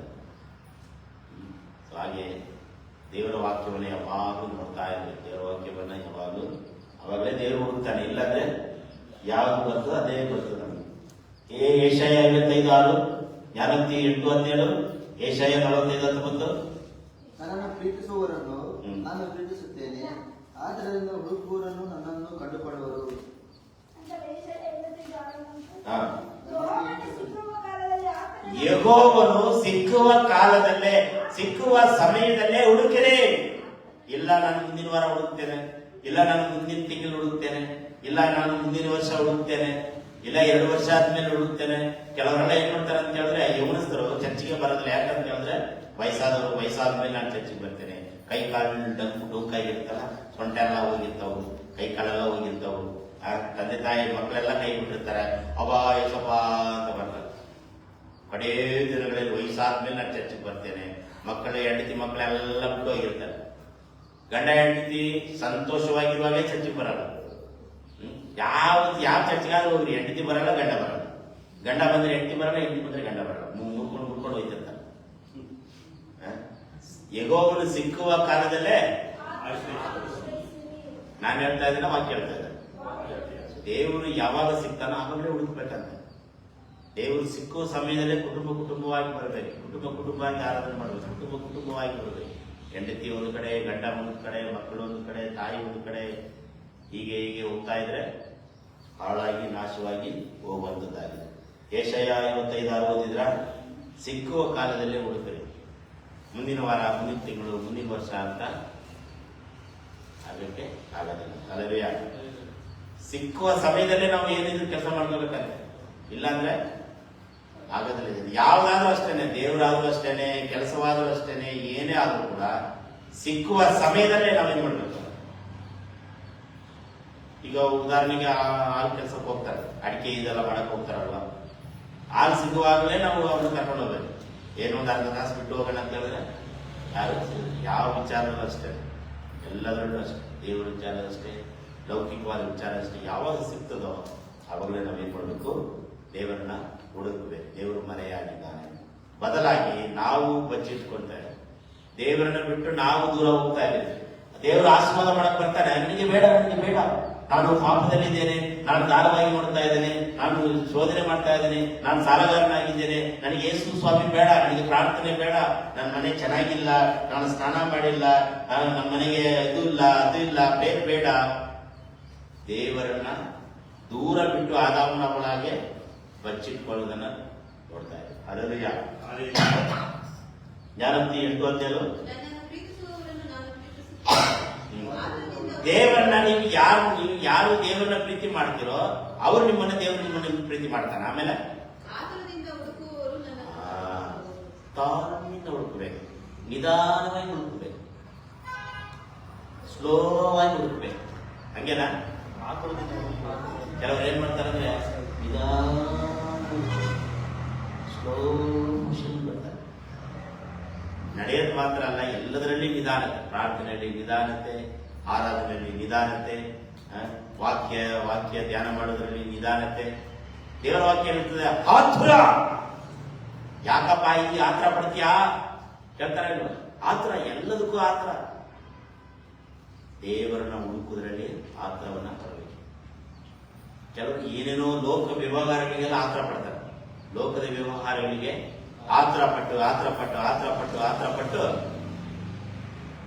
ಹಾಗೆ ದೇವರ ವಾಕ್ಯವನ್ನ ಯಾವಾಗಲೂ ನೋಡ್ತಾ ಇರಬೇಕು. ದೇವರ ವಾಕ್ಯವನ್ನ ಯಾವಾಗಲೂ, ಅವಾಗಲೇ ದೇವರು ಹುಡುಕ್ತಾನೆ. ಇಲ್ಲಾಂದ್ರೆ ಯಾವ್ದು ಬರ್ತದೆ ಅದೇ ಬರ್ತದೆ ನಮಗೆ. ಏಷಯ 55:6, ಜ್ಞಾನೋಕ್ತಿ 8:17, ಏಷಯ 45:19. ನನ್ನನ್ನು ಪ್ರೀತಿಸುವವರನ್ನು ನಾನು ಆದ್ದರಿಂದ ಹುಡುಕುವರನ್ನು ನನ್ನನ್ನು ಕಂಡುಕೊಳ್ಳುವರು. ಅಂತ ಏಷಯ 55:6. ಹಾ. ಯೆಹೋವನು ಸಿಕ್ಕುವ ಕಾಲದಲ್ಲಿ ಯೆಹೋವನು ಸಿಕ್ಕುವ ಸಮಯದಲ್ಲೇ ಹುಡುಕಿರಿ. ಇಲ್ಲ ನಾನು ಮುಂದಿನ ವಾರ ಹುಡುಕ್ತೇನೆ, ಇಲ್ಲ ನಾನು ಮುಂದಿನ ತಿಂಗಳು ಹುಡುಕ್ತೇನೆ, ಇಲ್ಲ ನಾನು ಮುಂದಿನ ವರ್ಷ ಹುಡುಕ್ತೇನೆ, ಇಲ್ಲ 2 ವರ್ಷ ಆದ್ಮೇಲೆ ಹುಡುಕ್ತೇನೆ. ಕೆಲವರೆಲ್ಲ ಏನ್ ಮಾಡ್ತಾರೆ ಅಂತ ಹೇಳಿದ್ರೆ, ಯೌವನಸ್ಥರು ಚರ್ಚಿಗೆ ಬರೋದಿಲ್ಲ. ಯಾಕಂತ ಹೇಳಿದ್ರೆ ವಯಸ್ಸಾದವರು ವಯಸ್ಸಾದ್ಮೇಲೆ ನಾನು ಚರ್ಚಿಗೆ ಬರ್ತೇನೆ, ಕೈ ಕಾಲು ಡೂಕಾಗಿರ್ತಲ್ಲ, ಸೊಂಟ ಎಲ್ಲ ಹೋಗಿರ್ತಾವು, ಕೈ ಕಾಲೆಲ್ಲ ಹೋಗಿರ್ತಾವು. ತಂದೆ ತಾಯಿ ಮಕ್ಕಳೆಲ್ಲ ಕೈ ಬಿಟ್ಟಿರ್ತಾರೆ, ಅಬಾ ಯಶಪ್ಪ ಅಂತ ಬರ್ತಾರೆ. ಕಡೇ ದಿನಗಳಲ್ಲಿ ವಯಸ್ಸಾದ್ಮೇಲೆ ನಾನು ಚರ್ಚಿಗೆ ಬರ್ತೇನೆ. ಮಕ್ಕಳ ಹೆಂಡತಿ ಮಕ್ಕಳೆಲ್ಲ ಬಿಟ್ಟು ಹೋಗಿರ್ತಾರೆ. ಗಂಡ ಹೆಂಡತಿ ಸಂತೋಷವಾಗಿರುವಾಗಲೇ ಚರ್ಚಿಗೆ ಬರಲ್ಲ. ಯಾವ ಚರ್ಚಿಗಾದ್ರೂ ಹೋಗ್ರಿ, ಹೆಂಡತಿ ಬರಲ್ಲ, ಗಂಡ ಬರಲ್ಲ. ಗಂಡ ಬಂದ್ರೆ ಹೆಂಡತಿ ಬರಲ್ಲ, ಹೆಂಡತಿ ಬಂದ್ರೆ ಗಂಡ ಬರಲ್ಲ. ಮುಡ್ಕೊಂಡು ಹೋಯ್ತಿರ್ತಾರೆ. ಯೆಹೋವನು ಸಿಕ್ಕುವ ಕಾಲದಲ್ಲೇ ನಾನು ಹೇಳ್ತಾ ಇದ್ದೇನೆ, ವಾಕ್ಯ ಹೇಳ್ತಾ ಇದ್ದೇನೆ. ದೇವರು ಯಾವಾಗ ಸಿಗ್ತಾನೋ ಆವಾಗಲೇ ಹುಡುಕ್ಬೇಕಂತ. ದೇವರು ಸಿಕ್ಕುವ ಸಮಯದಲ್ಲೇ ಕುಟುಂಬವಾಗಿ ಬರಬೇಕು, ಕುಟುಂಬವಾಗಿ ಆರಾಧನೆ ಮಾಡಬೇಕು, ಕುಟುಂಬವಾಗಿ ಬರಬೇಕು. ಹೆಂಡತಿ ಒಂದು ಕಡೆ, ಗಂಡ ಒಂದು ಕಡೆ, ಮಕ್ಕಳು ಒಂದು ಕಡೆ, ತಾಯಿ ಒಂದು ಕಡೆ, ಹೀಗೆ ಹೋಗ್ತಾ ಇದ್ರೆ ಹಾಳಾಗಿ ನಾಶವಾಗಿ ಹೋಗುವಂಥದ್ದಾಗಿದೆ. ಏಷಯ 55:6 ಓದಿದ್ರ, ಸಿಕ್ಕುವ ಕಾಲದಲ್ಲೇ ಹುಡುಕರಿ. ಮುಂದಿನ ವಾರ, ಮುಂದಿನ ತಿಂಗಳು, ಮುಂದಿನ ವರ್ಷ ಅಂತ ಆಗಕ್ಕೆ ಆಗೋದಿಲ್ಲ. ಅಲ್ಲವೇ ಸಿಕ್ಕುವ ಸಮಯದಲ್ಲೇ ನಾವು ಏನಿದ್ರು ಕೆಲಸ ಮಾಡ್ಕೋಬೇಕಂತೆ, ಇಲ್ಲಾಂದ್ರೆ ಆಗೋದಿಲ್ಲ. ಯಾವ್ದಾದ್ರೂ ಅಷ್ಟೇನೆ, ದೇವರಾದ್ರೂ ಅಷ್ಟೇನೆ, ಕೆಲಸವಾದ್ರೂ ಅಷ್ಟೇನೆ, ಏನೇ ಆದ್ರೂ ಕೂಡ ಸಿಕ್ಕುವ ಸಮಯದಲ್ಲೇ ನಾವೇನ್ ಮಾಡ್ಬೇಕು. ಈಗ ಉದಾಹರಣೆಗೆ ಹಾಲು ಕೆಲಸಕ್ಕೆ ಹೋಗ್ತಾರೆ, ಅಡಿಕೆ ಇದೆಲ್ಲ ಮಾಡಕ್ ಹೋಗ್ತಾರಲ್ವ, ಹಾಲು ಸಿಗುವಾಗಲೇ ನಾವು ಅವ್ರನ್ನ ಕರ್ಕೊಂಡು ಹೋಗ್ಬೇಕು. ಏನೋ ಒಂದು ಅರ್ಧ ತಾಸು ಬಿಟ್ಟು ಹೋಗೋಣ ಅಂತ ಹೇಳಿದ್ರೆ ಯಾರು ಯಾವ ವಿಚಾರದಲ್ಲೂ ಅಷ್ಟೇ, ಎಲ್ಲದರಲ್ಲೂ ಅಷ್ಟೇ, ದೇವರ ವಿಚಾರ ಅಷ್ಟೇ, ಲೌಕಿಕವಾದ ವಿಚಾರ ಅಷ್ಟೇ. ಯಾವಾಗ ಸಿಗ್ತದೋ ಆವಾಗಲೇ ನಾವೇನ್ ಮಾಡ್ಬೇಕು, ದೇವರನ್ನ ಹುಡುಕಬೇಕು. ದೇವರು ಮರೆಯಾಗಿದ್ದಾನೆ. ಬದಲಾಗಿ ನಾವು ಬಚ್ಚಿಟ್ಕೊಳ್ತೇವೆ, ದೇವರನ್ನ ಬಿಟ್ಟು ನಾವು ದೂರ ಹೋಗ್ತಾ ಇದ್ದೇವೆ. ದೇವರು ಆಶೀರ್ವಾದ ಮಾಡಕ್ ಬರ್ತಾನೆ, ನನಗೆ ಬೇಡ, ನನಗೆ ಬೇಡ, ನಾನು ಪಾಪದಲ್ಲಿದ್ದೇನೆ, ನಾನು ದಾರವಾಗಿ ನೋಡ್ತಾ ಇದ್ದೇನೆ, ನಾನು ಶೋಧನೆ ಮಾಡ್ತಾ ಇದ್ದೇನೆ, ನಾನು ಸಾಲಗಾರನಾಗಿದ್ದೇನೆ, ನನಗೆ ಯೇಸು ಸ್ವಾಮಿ ಬೇಡ, ನನಗೆ ಪ್ರಾರ್ಥನೆ ಬೇಡ, ನನ್ನ ಮನೆ ಚೆನ್ನಾಗಿಲ್ಲ, ನಾನು ಸ್ನಾನ ಮಾಡಿಲ್ಲ, ನಮ್ಮ ಮನೆಗೆ ಇದು ಇಲ್ಲ, ಅದು ಇಲ್ಲ, ಬೇಡ. ದೇವರನ್ನ ದೂರ ಬಿಟ್ಟು ಆದಾಮನ ಒಳಗೆ ಬಚ್ಚಿಟ್ಕೊಳ್ಳೋದನ್ನ ನೋಡ್ತಾ ಇದ್ದಾರೆ. ಹಲ್ಲೆಲೂಯಾ. ಜ್ಞಾನಂತಿ 8:17. ನನ್ನನ್ನು ಪ್ರೀತಿಸುವವರನ್ನು ನಾನು ಪ್ರೀತಿಸುತ್ತೇನೆ. ಆತನಿಂದ ದೇವರನ್ನ ನೀವು ಯಾರು ದೇವರನ್ನ ಪ್ರೀತಿ ಮಾಡ್ತೀರೋ ಅವರು ನಿಮ್ಮನ್ನ ಪ್ರೀತಿ ಮಾಡ್ತಾನೆ. ಆಮೇಲೆ ಆತನದಿಂದ ಹುಡುಕುವವರು ನನ್ನನ್ನು ತಾಳ್ಮೆಯಿಂದ ಹುಡುಕಬೇಕು, ನಿಧಾನವಾಗಿ ಹುಡುಕಬೇಕು, ಸ್ಲೋವಾಗಿ ಹುಡುಕಬೇಕು. ಹಂಗೇನಾ? ಕೆಲವರು ಏನ್ ಮಾಡ್ತಾರಂದ್ರೆ ಸ್ಲೋ ಮೋಷನ್ ಬರ್ತಾರೆ. ನಡೆಯೋದು ಮಾತ್ರ ಅಲ್ಲ, ಎಲ್ಲದರಲ್ಲಿ ನಿಧಾನತೆ, ಪ್ರಾರ್ಥನೆಯಲ್ಲಿ ನಿಧಾನತೆ, ಆರಾಧನೆಯಲ್ಲಿ ನಿಧಾನತೆ, ವಾಕ್ಯ ಧ್ಯಾನ ಮಾಡೋದ್ರಲ್ಲಿ ನಿಧಾನತೆ. ದೇವರ ವಾಕ್ಯ ಹೇಳ್ತದೆ, ಆತುರ ಯಾಕಪ್ಪ ಈ ಆತರ ಪಡ್ತೀಯಾ ಕೇಳ್ತಾರೆ. ಆತರ ಎಲ್ಲದಕ್ಕೂ ಆತರ. ದೇವರನ್ನ ಹುಡುಕುವುದರಲ್ಲಿ ಆತರವನ್ನ ಪಡಬೇಕು. ಕೆಲವರು ಏನೇನೋ ಲೋಕ ವ್ಯವಹಾರಗಳಿಗೆಲ್ಲ ಆತರ ಪಡ್ತಾರೆ. ಲೋಕದ ವ್ಯವಹಾರಗಳಿಗೆ ಆತರ ಪಟ್ಟು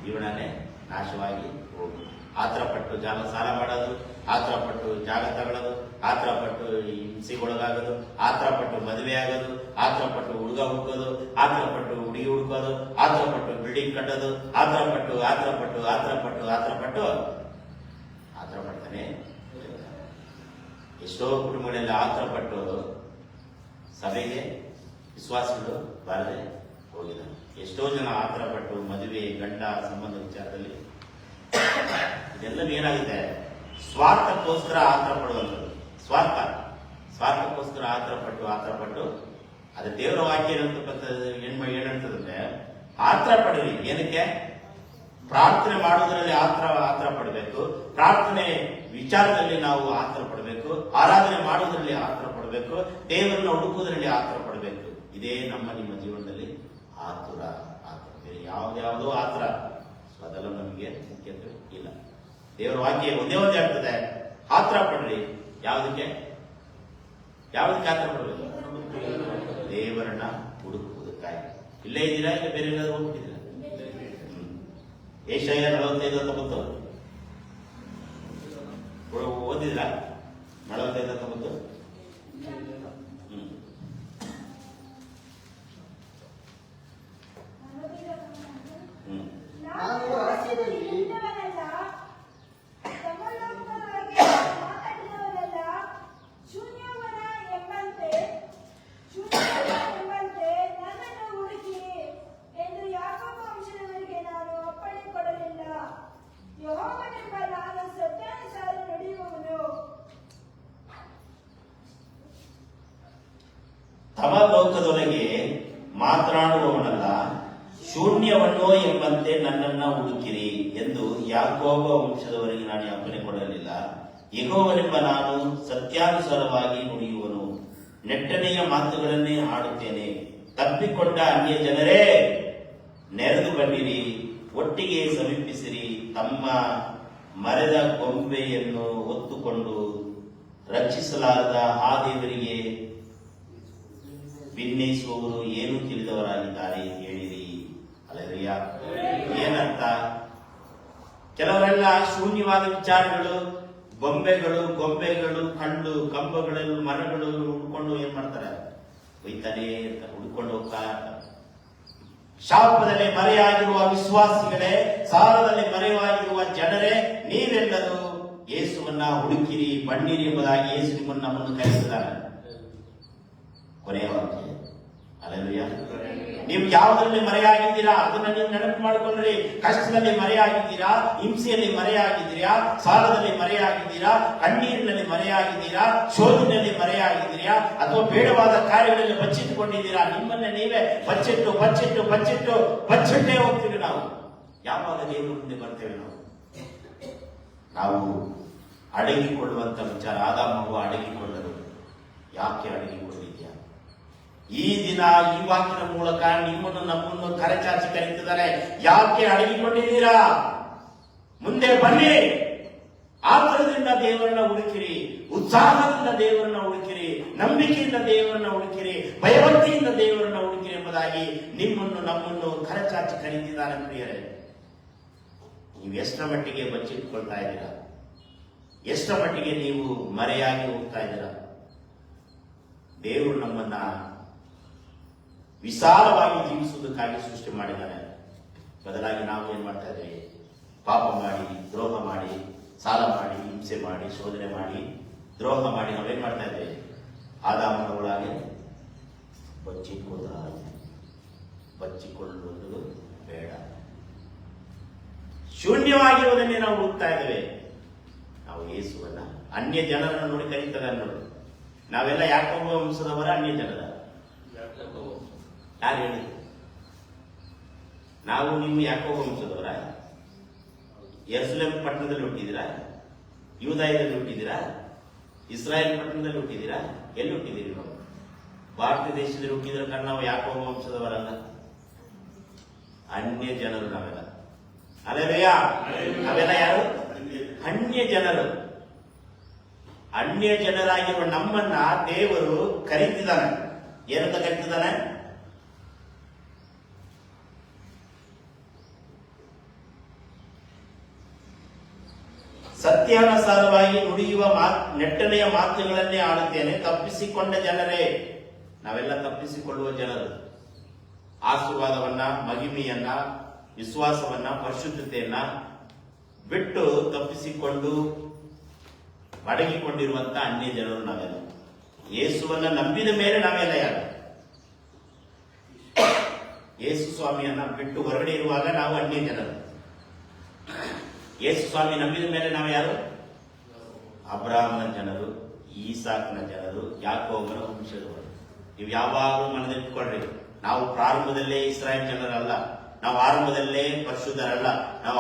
ಜೀವನನೇ ನಾಶವಾಗಿ ಹೋಗುದು. ಆತರ ಪಟ್ಟು ಸಾಲ ಮಾಡೋದು, ಆತರ ಪಟ್ಟು ಜಾಗ ತಗೊಳ್ಳೋದು, ಆತರ ಪಟ್ಟು ಹಿಂಸೆಗೊಳಗಾಗೋದು, ಆತರ ಪಟ್ಟು ಮದುವೆ ಆಗೋದು, ಆತರ ಪಟ್ಟು ಹುಡುಗ ಹುಡುಕೋದು, ಆತರ ಪಟ್ಟು ಹುಡುಗಿ ಹುಡುಕೋದು, ಆತರ ಪಟ್ಟು ಬಿಲ್ಡಿಂಗ್ ಕಟ್ಟೋದು, ಆತರ ಪಡ್ತಾನೆ. ಎಷ್ಟೋ ಕುಟುಂಬಗಳಲ್ಲಿ ಆತರ ಪಟ್ಟು ಸಭೆಗೆ ವಿಶ್ವಾಸಗಳು ಬಾರದೆ ಹೋಗಿದ್ದಾರೆ. ಎಷ್ಟೋ ಜನ ಆತರ ಪಟ್ಟು ಮದುವೆ, ಗಂಡ ಸಂಬಂಧ ವಿಚಾರದಲ್ಲಿ ಇದೆಲ್ಲವೂ ಏನಾಗಿದೆ, ಸ್ವಾರ್ಥಕ್ಕೋಸ್ಕರ ಆತರ ಪಡುವಂಥದ್ದು. ಸ್ವಾರ್ಥಕ್ಕೋಸ್ಕರ ಆತರ ಪಟ್ಟು ಅದ್ರ ದೇವರ ವಾಕ್ಯ ಏನಂತದಂದ್ರೆ, ಆತರ ಪಡ್ರಿ. ಏನಕ್ಕೆ? ಪ್ರಾರ್ಥನೆ ಮಾಡೋದ್ರಲ್ಲಿ ಆತರ ಪಡಬೇಕು, ಪ್ರಾರ್ಥನೆ ವಿಚಾರದಲ್ಲಿ ನಾವು ಆತರ ಪಡಬೇಕು, ಆರಾಧನೆ ಮಾಡೋದ್ರಲ್ಲಿ ಆತರ ಪಡಬೇಕು, ದೇವರನ್ನ ಹುಡುಕುವುದರಲ್ಲಿ ಆತರ ಪಡಬೇಕು. ಇದೇ ನಿಮ್ಮ ಜೀವನದಲ್ಲಿ ಆತುರ. ಬೇರೆ ಯಾವ್ದಾವುದೋ ಆತರ ಅದೆಲ್ಲ ನಮಗೆ ಮುಖ್ಯತೆ ಇಲ್ಲ. ದೇವರ ವಾಕ್ಯ ಒಂದೇ ಹೇಳ್ತದೆ, ಆತರ ಪಡ್ರಿ. ಯಾವುದಕ್ಕೆ ಆತರ ಪಡಬೇಕು? ದೇವರನ್ನ ಹುಡುಕುವುದಕ್ಕಾಗಿ. ಇಲ್ಲೇ ಇದ್ದೀರಾ, ಇಲ್ಲ ಬೇರೆ ಏನಾದ್ರು ಹೋಗ್ಬಿಟ್ಟಿದ್ದೀರಾ? ಏಷಯ 45:19. ತಗೊಂಡಿದ್ದೀರಾ? ನಳವತ್ತೈದ ತಗೊಂಡು ನಾನು ಹಾಸ್ಯದಲ್ಲಿ ನನ್ನನ್ನು ಹುಡುಕಿ ಎಂದು ಯಾಕೋಬ ವಂಶದವರಿಗೆ ನಾನು ಅಪ್ಪಣೆ ಕೊಡಲಿಲ್ಲ. ಯೆಹೋವನೆಂಬ ನಾನು ಸತ್ಯಾನುಸಾರ ನಡೆಯುವವನು. ತವ ಲೋಕದೊಳಗೆ ಮಾತನಾಡುವವನಲ್ಲ, ಶೂನ್ಯವನ್ನೋ ಎಂಬಂತೆ ನನ್ನನ್ನ ಹುಡುಕಿರಿ ಎಂದು ಯಾಕೋಬ ವಂಶದವರಿಗೆ ನಾನು ಅಪ್ಪಣೆ ಕೊಡಲಿಲ್ಲ. ಯೆಹೋವನೆಂಬ ನಾನು ಸತ್ಯಾನುಸಾರವಾಗಿ ನುಡಿಯುವನು, ನೆಟ್ಟನೆಯ ಮಾತುಗಳನ್ನೇ ಆಡುತ್ತೇನೆ. ತಪ್ಪಿಕೊಂಡ ಅನ್ಯ ಜನರೇ, ನೆರೆದು ಬನ್ನಿರಿ, ಒಟ್ಟಿಗೆ ಸಮೀಪಿಸಿರಿ. ತಮ್ಮ ಮರದ ಗೊಂಬೆಯನ್ನು ಹೊತ್ತುಕೊಂಡು ರಕ್ಷಿಸಲಾರದ ಆ ದೇವರಿಗೆ ಭಿನ್ನಯಿಸುವವರು ಏನು ತಿಳಿದವರಾಗಿದ್ದಾರೆ ಹೇಳಿರಿ. ಅಲ್ಲರಿಯ ಏನಂತ? ಕೆಲವರೆಲ್ಲ ಶೂನ್ಯವಾದ ವಿಚಾರಗಳು, ಗೊಂಬೆಗಳು, ಕಳ್ಳು ಕಂಬಗಳು, ಮರಗಳು ಹುಡ್ಕೊಂಡು ಏನ್ ಮಾಡ್ತಾರೆ? ಒಯ್ತಾನೆ ಹುಡ್ಕೊಂಡು ಹೋಗ್ತಾ ಇರ್ತಾರೆ. ಶಾಪದಲ್ಲಿ ಮರೆಯಾಗಿರುವ ವಿಶ್ವಾಸಿಗಳೇ, ಸಾಲದಲ್ಲಿ ಮರೆಯಾಗಿರುವ ಜನರೇ, ನೀವೆಲ್ಲರೂ ಯೇಸುವನ್ನ ಹುಡುಕಿರಿ, ಬನ್ನಿರಿ ಎಂಬುದಾಗಿ ಯೇಸು ನಮ್ಮನ್ನು ಕರೆಸಿದ್ದಾರೆ. ಕೊನೆಯ ವಾಕ್ಯ. ಅಲ್ಲೆಲೂಯ. ನೀವು ಯಾವುದರಲ್ಲಿ ಮರೆಯಾಗಿದ್ದೀರಾ ಅದನ್ನ ನೀವು ನೆನಪು ಮಾಡಿಕೊಂಡ್ರಿ. ಕಷ್ಟದಲ್ಲಿ ಮರೆಯಾಗಿದ್ದೀರಾ, ಹಿಂಸೆಯಲ್ಲಿ ಮರೆಯಾಗಿದ್ದೀರಾ, ಸಾಲದಲ್ಲಿ ಮರೆಯಾಗಿದ್ದೀರಾ, ಕಣ್ಣೀರಿನಲ್ಲಿ ಮರೆಯಾಗಿದ್ದೀರಾ, ಶೋಧನೆಯಲ್ಲಿ ಮರೆಯಾಗಿದ್ದೀರಾ, ಅಥವಾ ಬೇಡವಾದ ಕಾರ್ಯಗಳಲ್ಲಿ ಬಚ್ಚಿಟ್ಟುಕೊಂಡಿದ್ದೀರಾ? ನಿಮ್ಮನ್ನೇ ನೀವೇ ಬಚ್ಚಿಟ್ಟೇ ಹೋಗ್ತೀವಿ ನಾವು. ಯಾವಾಗ ದೇವರ ಮುಂದೆ ಬರ್ತೇವೆ ನಾವು ಅಡಗಿಕೊಳ್ಳುವಂತ ವಿಚಾರ. ಆದಾಮವು ಅಡಗಿಕೊಳ್ಳಲು ಯಾಕೆ ಅಡಗಿಕೊಳ್ಳಿದ್ಯಾ? ಈ ದಿನ ಈ ವಾಕ್ಯದ ಮೂಲಕ ನಿಮ್ಮನ್ನು ನಮ್ಮನ್ನು ಕರೆಚಾಚಿ ಕರೀತಿದ್ದಾರೆ. ಯಾಕೆ ಅಡಗಿಕೊಂಡಿದ್ದೀರಾ? ಮುಂದೆ ಬನ್ನಿ, ಆತರದಿಂದ ದೇವರನ್ನ ಹುಡುಕಿರಿ, ಉತ್ಸಾಹದಿಂದ ದೇವರನ್ನ ಹುಡುಕಿರಿ, ನಂಬಿಕೆಯಿಂದ ದೇವರನ್ನ ಹುಡುಕಿರಿ, ಭಯಭಕ್ತಿಯಿಂದ ದೇವರನ್ನ ಹುಡುಕಿರಿ ಎಂಬುದಾಗಿ ನಿಮ್ಮನ್ನು ನಮ್ಮನ್ನು ಕರೆಚಾಚಿ ಕರೀತಿದ್ದಾರೆ. ಪ್ರಿಯರೇ, ನೀವು ಎಷ್ಟರ ಮಟ್ಟಿಗೆ ಬಚ್ಚಿಟ್ಕೊಳ್ತಾ ಇದ್ದೀರಾ? ಎಷ್ಟರ ಮಟ್ಟಿಗೆ ನೀವು ಮರೆಯಾಗಿ ಹೋಗ್ತಾ ಇದ್ದೀರಾ? ದೇವರು ನಮ್ಮನ್ನ ವಿಶಾಲವಾಗಿ ಜೀವಿಸುವುದಕ್ಕಾಗಿ ಸೃಷ್ಟಿ ಮಾಡಿದ್ದಾನೆ. ಬದಲಾಗಿ ನಾವು ಏನ್ ಮಾಡ್ತಾ ಇದ್ದೇವೆ? ಪಾಪ ಮಾಡಿ, ದ್ರೋಹ ಮಾಡಿ, ಸಾಲ ಮಾಡಿ, ಹಿಂಸೆ ಮಾಡಿ, ಶೋಧನೆ ಮಾಡಿ, ದ್ರೋಹ ಮಾಡಿ ನಾವೇನ್ ಮಾಡ್ತಾ ಇದ್ದೇವೆ? ಆದಾಮನ ಒಳಗೆ ಬಚ್ಚಿಕೊಳ್ಳುವುದು ಬೇಡ. ಶೂನ್ಯವಾಗಿರುವುದನ್ನೇ ನಾವು ಹುಡುಕ್ತಾ ಇದ್ದೇವೆ. ನಾವು ಯೇಸುವನ್ನ ಅನ್ಯ ಜನರನ್ನು ನೋಡಿ ಕರೀತಾರೆ ಅನ್ನೋದು. ನಾವೆಲ್ಲ ಯಾಕೋಬ ವಂಶದವರ, ಅನ್ಯ ಜನರ? ಯಾರು ಹೇಳಿ? ನಾವು ನಿಮ್ಮ ಯಾಕೋಬ ವಂಶದವರ? ಯೆರೂಸಲೇಮ್ ಪಟ್ಟಣದಲ್ಲಿ ಹುಟ್ಟಿದ್ದೀರಾ? ಯೂದಾಯದಲ್ಲಿ ಹುಟ್ಟಿದ್ದೀರಾ? ಇಸ್ರಾಯೇಲ್ ಪಟ್ಟಣದಲ್ಲಿ ಹುಟ್ಟಿದ್ದೀರಾ? ಎಲ್ಲಿ ಹುಟ್ಟಿದ್ದೀರಿ ನಾವು? ಭಾರತ ದೇಶದಲ್ಲಿ ಹುಟ್ಟಿದ್ರ ಕಾರಣ ನಾವು ಯಾಕೋಬ ವಂಶದವರಲ್ಲ, ಅನ್ಯ ಜನರು ನಾವೆಲ್ಲ. ಅಲ್ಲೇಲೂಯ. ನಾವೆಲ್ಲ ಯಾರು? ಅನ್ಯ ಜನರು. ಅನ್ಯ ಜನರಾಗಿರುವ ನಮ್ಮನ್ನ ದೇವರು ಕರೀತಿದ್ದಾನೆ. ಏನಂತ ಕರೀತಿದ್ದಾನೆ? ಸತ್ಯಾನುಸಾರವಾಗಿ ನುಡಿಯುವ ನೆಟ್ಟನೆಯ ಮಾತುಗಳನ್ನೇ ಆಡುತ್ತೇನೆ. ತಪ್ಪಿಸಿಕೊಂಡ ಜನರೇ, ನಾವೆಲ್ಲ ತಪ್ಪಿಸಿಕೊಳ್ಳುವ ಜನರು. ಆಶೀರ್ವಾದವನ್ನ, ಮಹಿಮೆಯನ್ನ, ವಿಶ್ವಾಸವನ್ನ, ಪರಿಶುದ್ಧತೆಯನ್ನ ಬಿಟ್ಟು ತಪ್ಪಿಸಿಕೊಂಡು ಅಡಗಿಕೊಂಡಿರುವಂತ ಅನ್ಯ ಜನರು ನಾವೆಲ್ಲ. ಯೇಸುವನ್ನ ನಂಬಿದ ಮೇಲೆ ನಾವೆಲ್ಲ ಯಾರು? ಯೇಸು ಸ್ವಾಮಿಯನ್ನ ಬಿಟ್ಟು ಹೊರಗಡೆ ಇರುವಾಗ ನಾವು ಅನ್ಯ ಜನರು. ಯೇಸು ಸ್ವಾಮಿ ನಂಬಿದ ಮೇಲೆ ನಾವು ಯಾರು? ಅಬ್ರಾಹ್ಮನ ಜನರು, ಈಸಾಕನ ಜನರು, ಯಾಕೋಬನ ವಂಶದವರು. ನೀವು ಯಾವಾಗಲೂ ಮನದಲ್ಲಿಟ್ಕೊಳ್ರಿ, ನಾವು ಪ್ರಾರಂಭದಲ್ಲೇ ಇಸ್ರಾಯೇಲ್ ಜನರಲ್ಲ, ನಾವು ಆರಂಭದಲ್ಲೇ ಪರಿಶುದ್ಧರಲ್ಲ, ನಾವು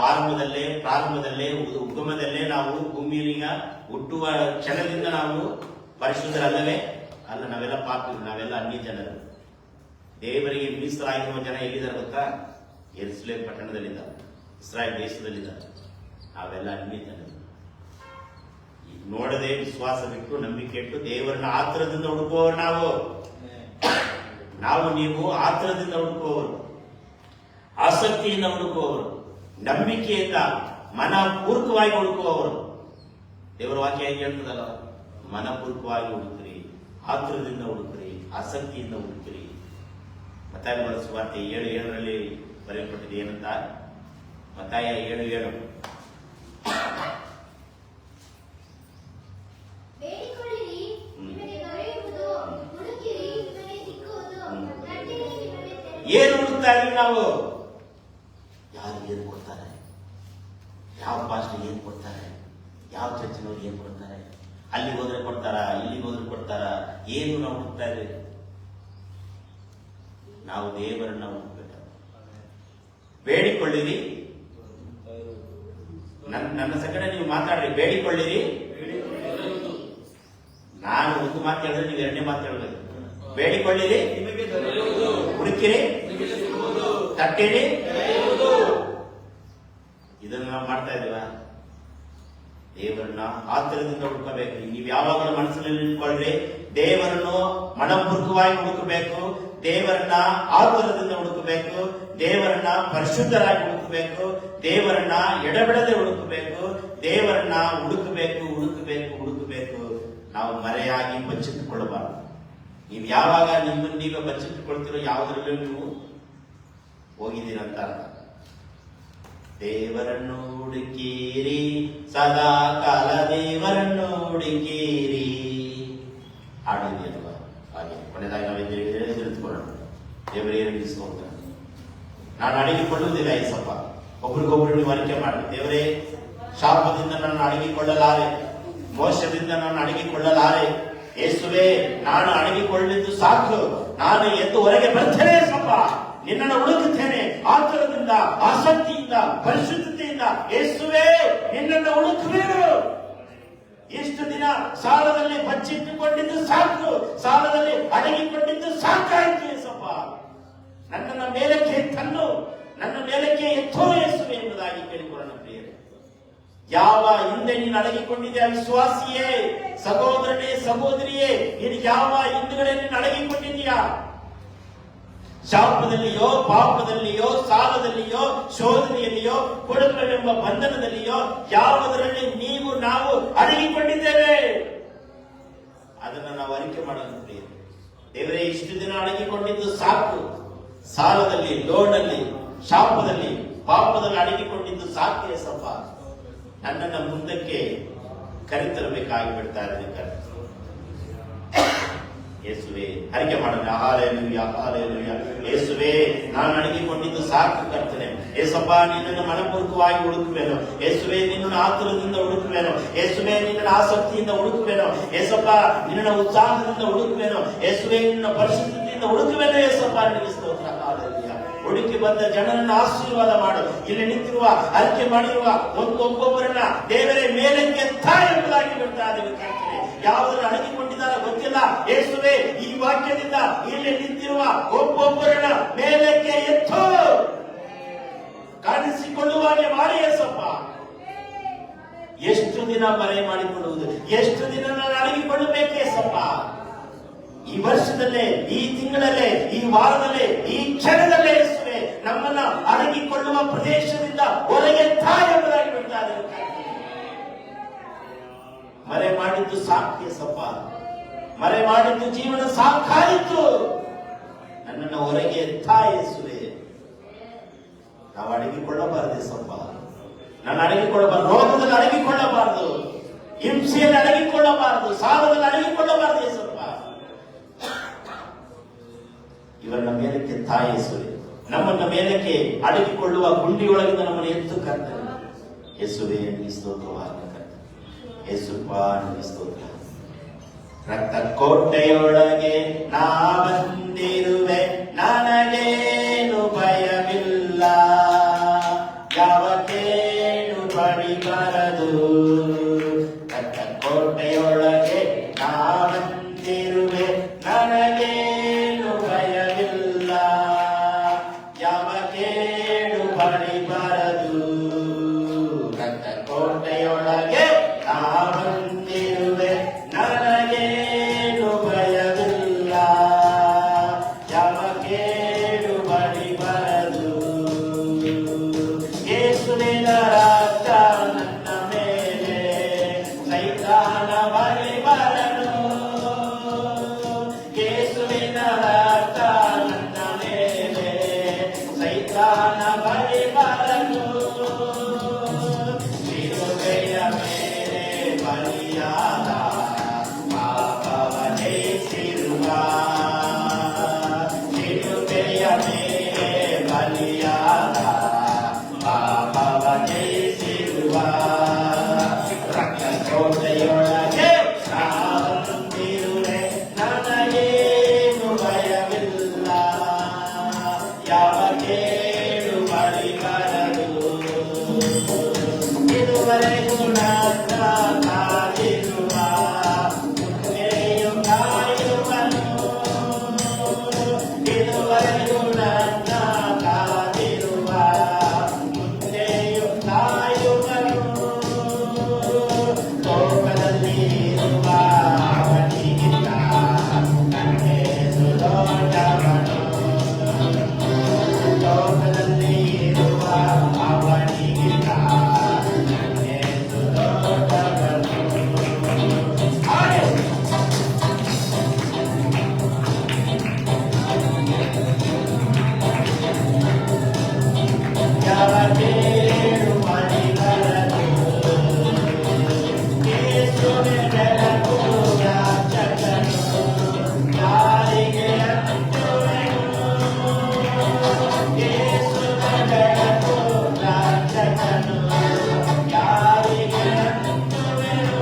ಪ್ರಾರಂಭದಲ್ಲೇ ಉಗಮದಲ್ಲೇ ನಾವು ಭೂಮಿಯ ಹುಟ್ಟುವ ಕ್ಷಣದಿಂದ ನಾವು ಪರಿಶುದ್ಧರಲ್ಲವೇ ಅಲ್ಲ. ನಾವೆಲ್ಲ ಪಾಪಿಗಳು, ನಾವೆಲ್ಲ ಅನ್ಯ ಜನರು. ದೇವರಿಗೆ ಮೀಸಲಾಗಿರುವ ಜನ ಎಲ್ಲಿದ್ದಾರೆ ಗೊತ್ತಾ? ಯೆರೂಸಲೇಮ್ ಪಟ್ಟಣದಲ್ಲಿದ್ದ, ಇಸ್ರಾಯೇಲ್ ದೇಶದಲ್ಲಿದ್ದ. ನಾವೆಲ್ಲ ಅನ್ಯ ಜನರು. ನೋಡದೆ ವಿಶ್ವಾಸ ಬಿಟ್ಟು, ನಂಬಿಕೆ ಇಟ್ಟು ದೇವರನ್ನ ಆತುರದಿಂದ ಹುಡುಕುವವರು ನೀವು ಆತುರದಿಂದ ಹುಡುಕುವವರು, ಆಸಕ್ತಿಯಿಂದ ಹುಡುಕುವವರು, ನಂಬಿಕೆಯಿಂದ ಮನಪೂರ್ವಕವಾಗಿ ಹುಡುಕುವವರು. ದೇವರ ವಾಕ್ಯ ಹೇಗೆ ಹೇಳ್ತದಲ್ಲ, ಮನಪೂರ್ವಕವಾಗಿ ಹುಡುಕ್ರಿ, ಆತುರದಿಂದ ಹುಡುಕ್ರಿ, ಆಸಕ್ತಿಯಿಂದ ಹುಡುಕ್ರಿ. ಮತ್ತಾಯ ಬರೆದ ಸುವಾರ್ತೆ 7:7 ಬರೆಯಲ್ಪಟ್ಟಿದೆ. ಏನಂತ? ಮತ್ತಾಯ 7:7, ಬೇಡಿಕೊಳ್ಳಿರಿ, ನಿಮಗೆ ದೊರೆಯುವುದು, ಹುಡುಕಿರಿ, ನಿಮಗೆ ಸಿಕ್ಕುವುದು, ತಟ್ಟಿರಿ, ನಿಮಗೆ ತೆರೆಯುವುದು. ಏನು ಹುಡುಕ್ತಾ ಇದ್ವಿ ನಾವು? ಯಾರು ಏನು ಕೊಡ್ತಾರೆ? ಯಾವ ಪಾಸ್ಟರ್ ಏನು ಕೊಡ್ತಾರೆ? ಯಾವ ಚರ್ಚಿನವ್ರು ಏನು ಕೊಡ್ತಾರೆ? ಅಲ್ಲಿಗೆ ಹೋದ್ರೆ ಕೊಡ್ತಾರ, ಇಲ್ಲಿಗೆ ಹೋದ್ರೆ ಕೊಡ್ತಾರ? ಏನು ನಾವು ಹುಡುಕ್ತಾ ಇದ್ದೀವಿ? ನಾವು ದೇವರನ್ನ ಹುಡುಕ್ಬೇಕು. ಬೇಡಿಕೊಳ್ಳಿರಿ, ನನ್ನ ಸಂಗಡ ನೀವು ಮಾತಾಡ್ರಿ. ಬೇಡಿಕೊಳ್ಳಿರಿ, ನಾನು ಒಂದು ಮಾತು ಹೇಳಿದ್ರೆ ನೀವು ಎರಡನೇ ಮಾತು ಹೇಳ್ಬೇಕು. ಬೇಡಿಕೊಳ್ಳಿರಿ, ಹುಡುಕಿರಿ, ತಟ್ಟಿರಿ. ಇದನ್ನು ನಾವು ಮಾಡ್ತಾ ಇದೀವ? ದೇವರನ್ನ ಆತರದಿಂದ ಹುಡುಕಬೇಕು. ನೀವು ಯಾವಾಗಲೂ ಮನಸ್ಸಿನಲ್ಲಿ ಇಟ್ಕೊಳ್ರಿ, ದೇವರನ್ನು ಮನಪೂರ್ವಕವಾಗಿ ಹುಡುಕಬೇಕು, ದೇವರನ್ನ ಆತುರದಿಂದ ಹುಡುಕಬೇಕು, ದೇವರನ್ನ ಪರಿಶುದ್ಧರಾಗಿ ಹುಡುಕಬೇಕು, ದೇವರನ್ನ ಎಡಬಿಡದೆ ಹುಡುಕಬೇಕು, ದೇವರನ್ನ ಹುಡುಕಬೇಕು ಹುಡುಕಬೇಕು ಹುಡುಕಬೇಕು. ನಾವು ಮರೆಯಾಗಿ ಬಚ್ಚಿಟ್ಟುಕೊಳ್ಳಬಾರದು. ನೀವು ಯಾವಾಗ ನಿಮ್ಮನ್ನು ನೀವೇ ಬಚ್ಚಿಟ್ಟುಕೊಳ್ತೀರೋ ಯಾವುದರಲ್ಲೂ ನೀವು ಹೋಗಿದ್ದೀರಂತ ಅರ್ಥ. ದೇವರನ್ನು ಹುಡುಕೀರಿ, ಸದಾ ಕಾಲ ದೇವರನ್ನು ಹುಡುಕೀರಿ. ಹಾಡಿದೆಯಲ್ವಾ? ಹಾಗೆ ಕೊನೆದಾಗಿ ನಾವು ತಿಳಿದುಕೊಳ್ಳೋಣ. ದೇವರೇ ನಡೆಸ್ಕೊಂಡ ನಾನು ಅಡಗಿಕೊಳ್ಳುವುದಿಲ್ಲ. ಏಸಪ್ಪ, ಒಬ್ರಿಗೊಬ್ರು ನೀವು ಅರಿಕೆ ಮಾಡಿ. ದೇವರೇ, ಶಾಪದಿಂದ ನಾನು ಅಡಗಿಕೊಳ್ಳಲಾರೆ, ಮೋಸದಿಂದ ನಾನು ಅಡಗಿಕೊಳ್ಳಲಾರೆ. ಯೇಸುವೇ, ನಾನು ಅಡಗಿಕೊಳ್ಳಿದ್ದು ಸಾಕು. ನಾನು ಎದ್ದು ಹೊರಗೆ ಬರ್ತೇನೆ ಸಪ್ಪ, ನಿನ್ನನ್ನು ಹುಡುಕುತ್ತೇನೆ ಆತುರದಿಂದ, ಆಸಕ್ತಿಯಿಂದ, ಪರಿಶುದ್ಧತೆಯಿಂದ. ಯೇಸುವೇ, ನಿನ್ನನ್ನು ಹುಡುಕುವೆನು. ಇಷ್ಟು ದಿನ ಸಾಲದಲ್ಲಿ ಬಚ್ಚಿಟ್ಟುಕೊಂಡಿದ್ದು ಸಾಕು, ಸಾಲದಲ್ಲಿ ಅಡಗಿಕೊಂಡಿದ್ದು ಸಾಕಾಯಿತು. ಯೇಸಪ್ಪ, ನನ್ನನ್ನು ಮೇಲಕ್ಕೆ ತನ್ನು, ನನ್ನ ಮೇಲಕ್ಕೆ ಎತ್ತೋ ಯೇಸುವೆ ಎಂಬುದಾಗಿ ಕೇಳಿಕೊಳ್ಳೋಣ. ಪ್ರಿಯರೇ, ಯಾವ ಹಿಂದೆ ನೀನು ಅಡಗಿಕೊಂಡಿದೆಯಾ ವಿಶ್ವಾಸಿಯೇ, ಸಹೋದರನೇ, ಸಹೋದರಿಯೇ, ನೀನು ಯಾವ ಹಿಂದುಗಡೆ ನೀನು ಅಡಗಿಕೊಂಡಿದೆಯಾ? ಶಾಪದಲ್ಲಿಯೋ, ಪಾಪದಲ್ಲಿಯೋ, ಸಾಲದಲ್ಲಿಯೋ, ಶೋಧನೆಯಲ್ಲಿಯೋ, ಕುಟುಂಬವೆಂಬ ಬಂಧನದಲ್ಲಿಯೋ, ಯಾವುದರಲ್ಲಿ ನೀವು ನಾವು ಅಡಗಿಕೊಂಡಿದ್ದೇವೆ? ಅದನ್ನು ನಾವು ಅರಿಕೆ ಮಾಡೋಣ. ದೇವರೇ, ಇಷ್ಟು ದಿನ ಅಡಗಿಕೊಂಡಿದ್ದು ಸಾಕು. ಸಾಲದಲ್ಲಿ, ಲೋನಲ್ಲಿ, ಶಾಪದಲ್ಲಿ, ಪಾಪದಲ್ಲಿ ಅಡಗಿಕೊಂಡಿದ್ದು ಸಾಕು. ಏಸಪ್ಪ, ನನ್ನನ್ನು ಮುಂದಕ್ಕೆ ಕರೆತರಬೇಕಾಗಿ ಬಿಡ್ತಾ ಇದ್ದಾರೆ. ಯೇಸುವೆ, ಅರಿಕೆ ಮಾಡೋಣ. Hallelujah, hallelujah. ಯೇಸುವೆ, ನಾನು ಅಡಗಿಕೊಂಡಿದ್ದು ಸಾಕು ಕರ್ತನೆ. ಯೇಸಪ್ಪ, ನಿನ್ನನ್ನು ಮನಪೂರ್ವಕವಾಗಿ ಹುಡುಕುವೆನು. ಯೇಸುವೆ, ನಿನ್ನನ್ನು ಆತುರದಿಂದ ಹುಡುಕುವೆನು. ಯೇಸುವೆ, ನಿನ್ನನ್ನು ಆಸಕ್ತಿಯಿಂದ ಹುಡುಕುವೆನು. ಯೇಸಪ್ಪ, ನಿನ್ನ ಉತ್ಸಾಹದಿಂದ ಹುಡುಕುವೆನು. ಯೇಸುವೆ, ನಿನ್ನ ಪರಿಶುದ್ಧತೆಯಿಂದ ಹುಡುಕುವೆನು. ಯೇಸಪ್ಪ, ನಿನಗೆ ಸ್ತೋತ್ರ. ಹಾಲೆಲೂಯಾ. ಹುಡುಕಿ ಬಂದ ಜನರನ್ನು ಆಶೀರ್ವಾದ ಮಾಡು. ಇಲ್ಲಿ ನಿಂತಿರುವ, ಅರಿಕೆ ಮಾಡಿರುವ ಒಬ್ಬೊಬ್ಬರನ್ನ ದೇವರೇ ಮೇಲಕ್ಕೆ ಎಂಬುದಾಗಿ ಬಿಡ್ತಾ ಇದ್ದೇವೆ ಕರ್ತನೆ. ಯಾವುದನ್ನು ಅಡಗಿಕೊಂಡಿದ್ದಾರೆ ಗೊತ್ತಿಲ್ಲ. ಯೇಸುವೆ, ಈ ವಾಕ್ಯದಿಂದ ಇಲ್ಲಿ ನಿಂತಿರುವ ಒಬ್ಬೊಬ್ಬರನ್ನ ಮೇಲಕ್ಕೆ ಎತ್ತು ಕಾಣಿಸಿಕೊಳ್ಳುವಾಗೆ ಮಾಡಿ. ಯೇಸಪ್ಪ, ಎಷ್ಟು ದಿನ ಮರೆ ಮಾಡಿಕೊಳ್ಳುವುದು? ಎಷ್ಟು ದಿನ ನಾನು ಅಡಗಿಕೊಳ್ಳಬೇಕು? ಯೇಸಪ್ಪ, ಈ ವರ್ಷದಲ್ಲೇ, ಈ ತಿಂಗಳಲ್ಲೇ, ಈ ವಾರದಲ್ಲೇ, ಈ ಕ್ಷಣದಲ್ಲೇ ಯೇಸುವೆ, ನಮ್ಮನ್ನ ಅಡಗಿಕೊಳ್ಳುವ ಪ್ರದೇಶದಿಂದ ಹೊರಗೆ ಎಂಬುದಾಗಿ ಬಿಡ್ತಾ ಇದ್ದೇವೆ. ಮರೆ ಮಾಡಿದ್ದು ಸಾಕು ಯೇಸಪ್ಪ, ಮರೆ ಮಾಡಿದ್ದು ಜೀವನ ಸಾಕಾಯಿತು. ನನ್ನನ್ನು ಹೊರಗೆ ಯೇಸುವೆ. ನಾವು ಅಡಗಿಕೊಳ್ಳಬಾರದು ಯೇಸಪ್ಪ, ನಾನು ಅಡಗಿಕೊಳ್ಳಬಾರದು. ರೋಗದಲ್ಲಿ ಅಡಗಿಕೊಳ್ಳಬಾರದು, ಹಿಂಸೆಯಲ್ಲಿ ಅಡಗಿಕೊಳ್ಳಬಾರದು, ಸಾಲದಲ್ಲಿ ಅಡಗಿಕೊಳ್ಳಬಾರದು ಯೇಸಪ್ಪ. ಇವರನ್ನ ಮೇಲಕ್ಕೆ ಯೇಸುವೆ, ನಮ್ಮನ್ನ ಮೇಲಕ್ಕೆ ಅಡಗಿಕೊಳ್ಳುವ ಗುಂಡಿಯೊಳಗಿಂದ ನಮ್ಮನ್ನು ಎತ್ತು ಕರ್ತನೆ. ಯೇಸುವೆ, ನಿನಗೆ ಸ್ತೋತ್ರವಾಗಲಿ. ಯೇಸುಪ್ಪ, ನಿನಗೆ ಸ್ತೋತ್ರ. ರಕ್ತ ಕೋಟೆಯೊಳಗೆ ನಾ ಬಂದಿರುವೆ, ನನಗೇನು ಭಯವಿಲ್ಲ, ಯಾವ ಕೇಡು ಬಡಿಬಾರದು. ರಕ್ತ ಕೋಟೆಯೊಳಗೆ ನಾ ಬಂದಿರುವೆ, ನನಗೇನು ಭಯವಿಲ್ಲ, ಯಾವ ಕೇಡು ಬಡಿಬಾರದು. ರಕ್ತ ಕೋಟೆಯೊಳಗೆ ನಾ ಬಂದಿರುವೆ, ನನಗೇನು ಭಯವಿಲ್ಲ, ಯಾವ ಕೇಡು ಬಡಿಬಾರದು. ಯೇಸುವಿನ ರಕ್ತ ನನ್ನ ಮೇಲೆ ಇದುವರೆಗೂ ನನ್ನ ಕಾದಿರುವ ಮುಂದೆಯೂ ಕಾಯುವನು. ಇದುವರೆಗೂ ನನ್ನ ಕಾದಿರುವ ಮುಂದೆಯೂ ಕಾಯುವನು. ಲೋಕದಲ್ಲಿ ಇರುವ ಅವನಿಗಿಂತ ನನ್ನೇಸು ದೊಡ್ಡವನು. ಲೋಕದಲ್ಲಿ ಇರುವ ಅವನಿಗಿಂತ ನನ್ನೇಸು ದೊಡ್ಡವನು. ಹಾಗೆ ಯಾವ ಕೇಳು ಮಣಿಗಳದು ಯೇಸುವೆ ಬೆಳಕು ಯಾಚಕನು. ಯಾರಿಗೆ ಅಂಟುವೆನು ಯೇಸುವೆ ಬೆಳಕು ಯಾಚಕನು. ಯಾರಿಗೆ ಅಂಟುವೆನು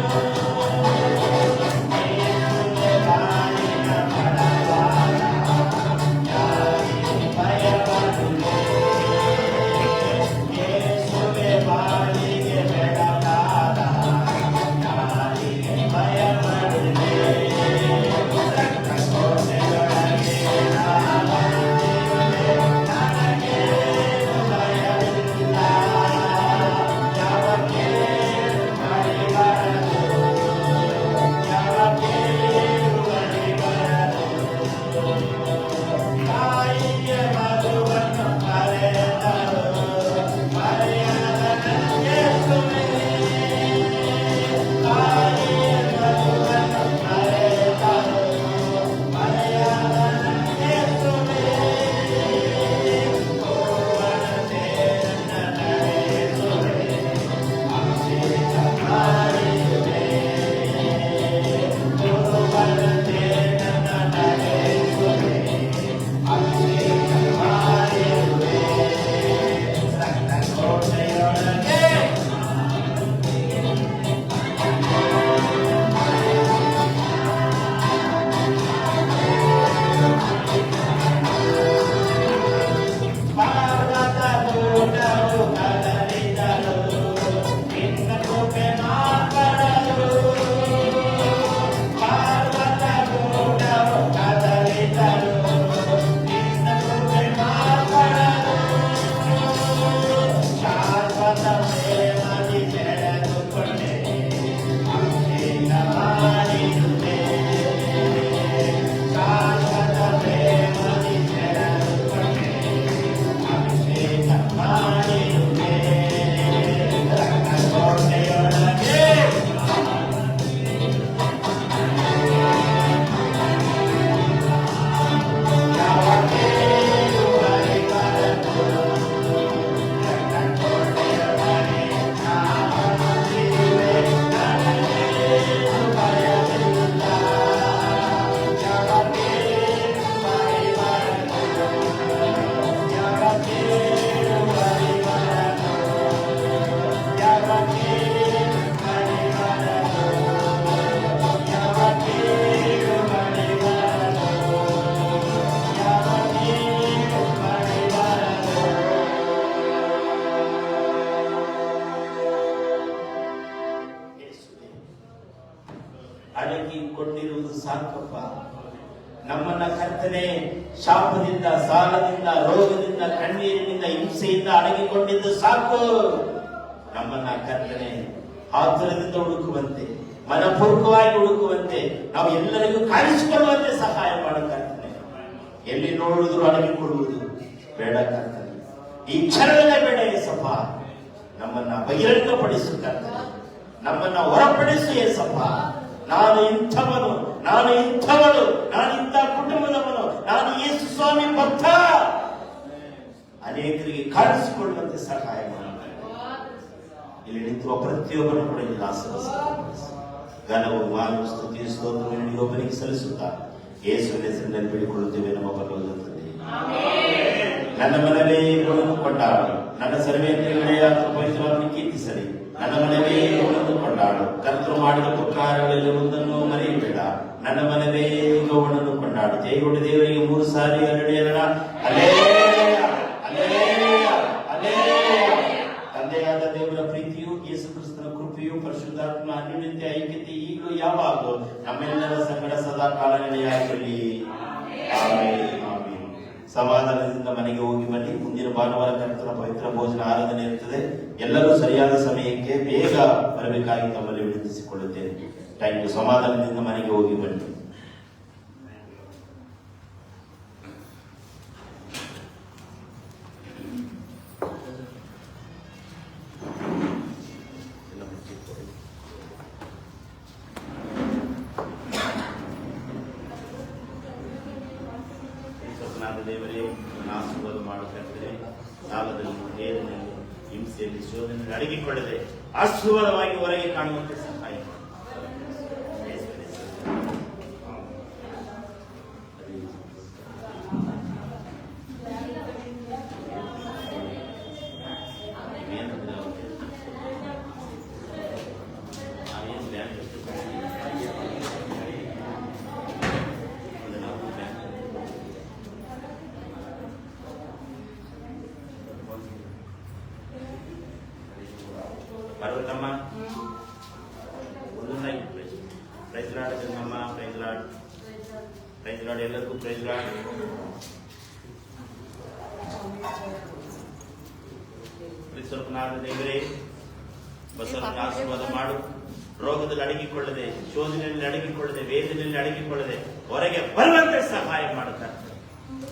ಯೇಸುವೆ ಬಾಳಿನ ಬಡವಾದ. ಯಾರಿಗೆ ಭಯಪಡುವೆ ಯೇಸುವೆ ಬಾಳಿಗೆ ಬೆಳಕಾದ. ಯಾರಿಗೆ ಭಯಪಡುವೆ ಕೋಟೆಯೊಳಗೆ ನಾವಂತಿರುವೆ. ನನಗೇನು ಭಯವಿಲ್ಲ. ಯಾವ ಕೇಡು ಮಳೆ ಬರದು. ಯಾವ ಕೇಡು ಮಳೆ ಬರದು. ತಾಯಿಗೆ ಮಗುವನ್ನು ಕರೆದರು. ಮರೆಯದ ಯೇಸುವೇ. ತಾಯಿಗೆ ಮಗುವನ್ನು ಕರೆದರು. ಮರೆಯದ ಯೇಸುವೇ. ಕೋವಣತೆ ನನ್ನ ನಡೆಸುವೆ. ಅಭಿಷೇಕ ಮಾಡಿರುವೆ. ಕೋವಣತೆ ನನ್ನ ನಡೆಸುವೆ. ಅಭಿಷೇಕ ಮಾಡಿರುವೆ. ರಕ್ತ ಕೋಟೆಯೊಳಗೆ ಪಾರ್ವತ ದೂತರು ಕದಲಿದರು. ನಿನ್ನ ಕೃಪೆ ಮಾರ್ಪಡಲು. ಪಾರ್ವತ ದೂತರು ಕದಲಿದರು. ನಿನ್ನ ಕೃಪೆ ಮಾರ್ಪಡಲು. ಶಾಶ್ವತ ಪ್ರೇಮದಿ ಸೆಳೆದುಕೊಂಡೆ. ಅಭಿಷೇಕ ಮಾಡಿರುವೆ. ಶಾಶ್ವತ ಪ್ರೇಮದಿ ಸೆಳೆದುಕೊಂಡೆ. ಅಭಿಷೇಕ ಮಾಡಿರುವೆ. ರಕ್ತ ಕೋಟೆಯೊಳಗೆ ಯಾವ ಕೇಡು ಮಳೆ ಬರದು. ರಕ್ತ ಕೋಟೆಯೊಳಗೆ ನಾವಂತಿರುವೆ. ನನಗೇನು ಭಯವಿಲ್ಲ. ಯಾವ ಕೇಡು ಮಳೆ ಬರದು. ಯಾವ ಕೇಡು ಮಳೆ ಬರದು. ಯಾವ ಕೇಡು ಮಳೆ ಬರದು. ಯಾವ ಕೇಡು ಮಳೆ ಬರದು. ಯಾವ ಕೇಡು ಮಳೆ ಬರದು. ಯೇಸುವೇ, ಅಡಗಿಕೊಂಡಿರುವುದು ಸಾಕಪ್ಪ. ನಮ್ಮನ್ನ ಕರ್ತನೆ ಶಾಪದಿಂದ, ಸಾಲದಿಂದ, ರೋಗದಿಂದ, ಕಣ್ಣೀರಿನಿಂದ, ಹಿಂಸೆಯಿಂದ ಅಡಗಿಕೊಂಡಿದ್ದು ಸಾಕು. ನಮ್ಮನ್ನ ಕರ್ತನೆ ಆತುರದಿಂದ ಹುಡುಕುವಂತೆ, ಮನಪೂರ್ವಕವಾಗಿ ಹುಡುಕುವಂತೆ, ನಾವು ಎಲ್ಲರಿಗೂ ಕಾಣಿಸಿಕೊಳ್ಳುವಂತೆ ಸಹಾಯ ಮಾಡು ಕರ್ತನೆ. ಎಲ್ಲಿ ನೋಡಿದ್ರು ಅಡಗಿಕೊಳ್ಳುವುದು ಬೇಡ ಕರ್ತನೆ. ಈ ಕ್ಷಣವೇ ಬೇಡ ಏಸಪ್ಪ. ನಮ್ಮನ್ನ ಬಹಿರಂಗಪಡಿಸು ಕರ್ತನೆ. ನಮ್ಮನ್ನ ಹೊರಪಡಿಸು ಏಸಪ್ಪ. ನಾನು ಇಂಥವನು, ನಾನು ಇಂಥವಳು, ನಾನು ಇಂಥ ಕುಟುಂಬದವನು, ನಾನು ಯೇಸು ಸ್ವಾಮಿ ಭಕ್ತ. ಅನೇಕರಿಗೆ ಕಾಣಿಸಿಕೊಳ್ಳುವಂತೆ ಸಹಾಯ ಮಾಡು. ಇಲ್ಲಿ ನಿಂತಿರುವ ಪ್ರತಿಯೊಬ್ಬರು ಕೂಡ ಇಲ್ಲಿ ಆಶೀರ್ವದಿಸು. ಘನವು ಮಾನು ಸ್ತುತಿ ಸ್ತೋತ್ರವು ನಿನಗೊಬ್ಬನಿಗೆ ಸಲ್ಲಿಸುತ್ತಾ ಯೇಸುವಿನ ಹೆಸರಿನಲ್ಲಿ ಬೇಡಿಕೊಳ್ಳುತ್ತೇವೆ ನಮ್ಮ ಪರಲೋಕದ ತಂದೆಯೇ. ನನ್ನ ಮನವೇ ಗುಣವನ್ನು ಕೊಂಡಾಡು, ನನ್ನ ಸರ್ವೇಂದ್ರಿಯಗಳೇ ಪವಿತ್ರವನ್ನು ಕೀರ್ತಿಸಲಿ. ನನ್ನ ಮನವೇ ಗೌರವವನ್ನು ಕೊಂಡಾಡು, ಕರ್ತರು ಮಾಡಿದ ಉಪಕಾರಗಳಲ್ಲಿ ಒಂದನ್ನು ಮರೆಯಬೇಡ. ನನ್ನ ಮನವೇ ಗೌರವವನ್ನು ಕೊಂಡಾಡು. ಜೈಗೊಂಡ ದೇವರಿಗೆ 3 ಸಾರಿ ಹರಡಿಯೋಣ. Hallelujah, hallelujah, hallelujah. ತಂದೆಯಾದ ದೇವರ ಪ್ರೀತಿಯು ಯೇಸು ಕ್ರಿಸ್ತನ ಕೃಪೆಯು ಪರಿಶುದ್ಧಾತ್ಮ ಅನ್ಯೋನ್ಯತೆ ಐಕ್ಯತೆ ಈಗಲೂ ಯಾವಾಗಲೂ ನಮ್ಮೆಲ್ಲರ ಸಂಗಡ ಸದಾ ಕಾಲ ನೆಲೆಯಾಗಿರಲಿ. ಆಮೆನ್. ಆಮೆನ್. ಸಮಾಧಾನದಿಂದ ಮನೆಗೆ ಹೋಗಿ ಬನ್ನಿ. ಮುಂದಿನ ಭಾನುವಾರ ಕರ್ತನ ಪವಿತ್ರ ಭೋಜನ ಆರಾಧನೆ ಇರುತ್ತದೆ. ಎಲ್ಲರೂ ಸರಿಯಾದ ಸಮಯಕ್ಕೆ ಬೇಗ ಬರಬೇಕಾಗಿ ತಮ್ಮಲ್ಲಿ ವಿನಂತಿಸಿಕೊಳ್ಳುತ್ತೇನೆ. Thank you. ಸಮಾಧಾನದಿಂದ ಮನೆಗೆ ಹೋಗಿ ಬನ್ನಿ. ದೇವರೇ ಆಶೀರ್ವಾದ ಮಾಡುತ್ತೇವೆ. ಸಾಲದಲ್ಲಿ, ನೇರಿನಲ್ಲಿ, ಹಿಂಸೆಯಲ್ಲಿ, ಶೋಧನೆಯಲ್ಲಿ ಅಡಗಿಕೊಳ್ಳದೆ ಆಶೀರ್ವಾದವಾಗಿ ಹೊರಗೆ ಕಾಣುವಂತೆ ಸಹಾಯ ಮಾಡಿ. ಪರ್ವತಮ್ಮ ಪ್ರೈಸ್ ಲಾರ್ಡ್ ಜನ್ಮಮ್ಮ, ಪ್ರೈಸ್ ಲಾರ್ಡ್, ಪ್ರೈಸ್ ಲಾರ್ಡ್, ಎಲ್ಲರಿಗೂ ಪ್ರೈಸ್ ಲಾರ್ಡ್. ಸ್ವಲ್ಪನಾದ ದೇವರೇ ಬಸವನ ಆಶೀರ್ವಾದ ಮಾಡು. ರೋಗದಲ್ಲಿ ಅಡಗಿಕೊಳ್ಳದೆ, ಶೋಧನೆಯಲ್ಲಿ ಅಡಗಿಕೊಳ್ಳದೆ, ವೇದನೆಯಲ್ಲಿ ಅಡಗಿಕೊಳ್ಳದೆ ಹೊರಗೆ ಬರುವಂತೆ ಸಹಾಯ ಮಾಡುತ್ತಾರೆ.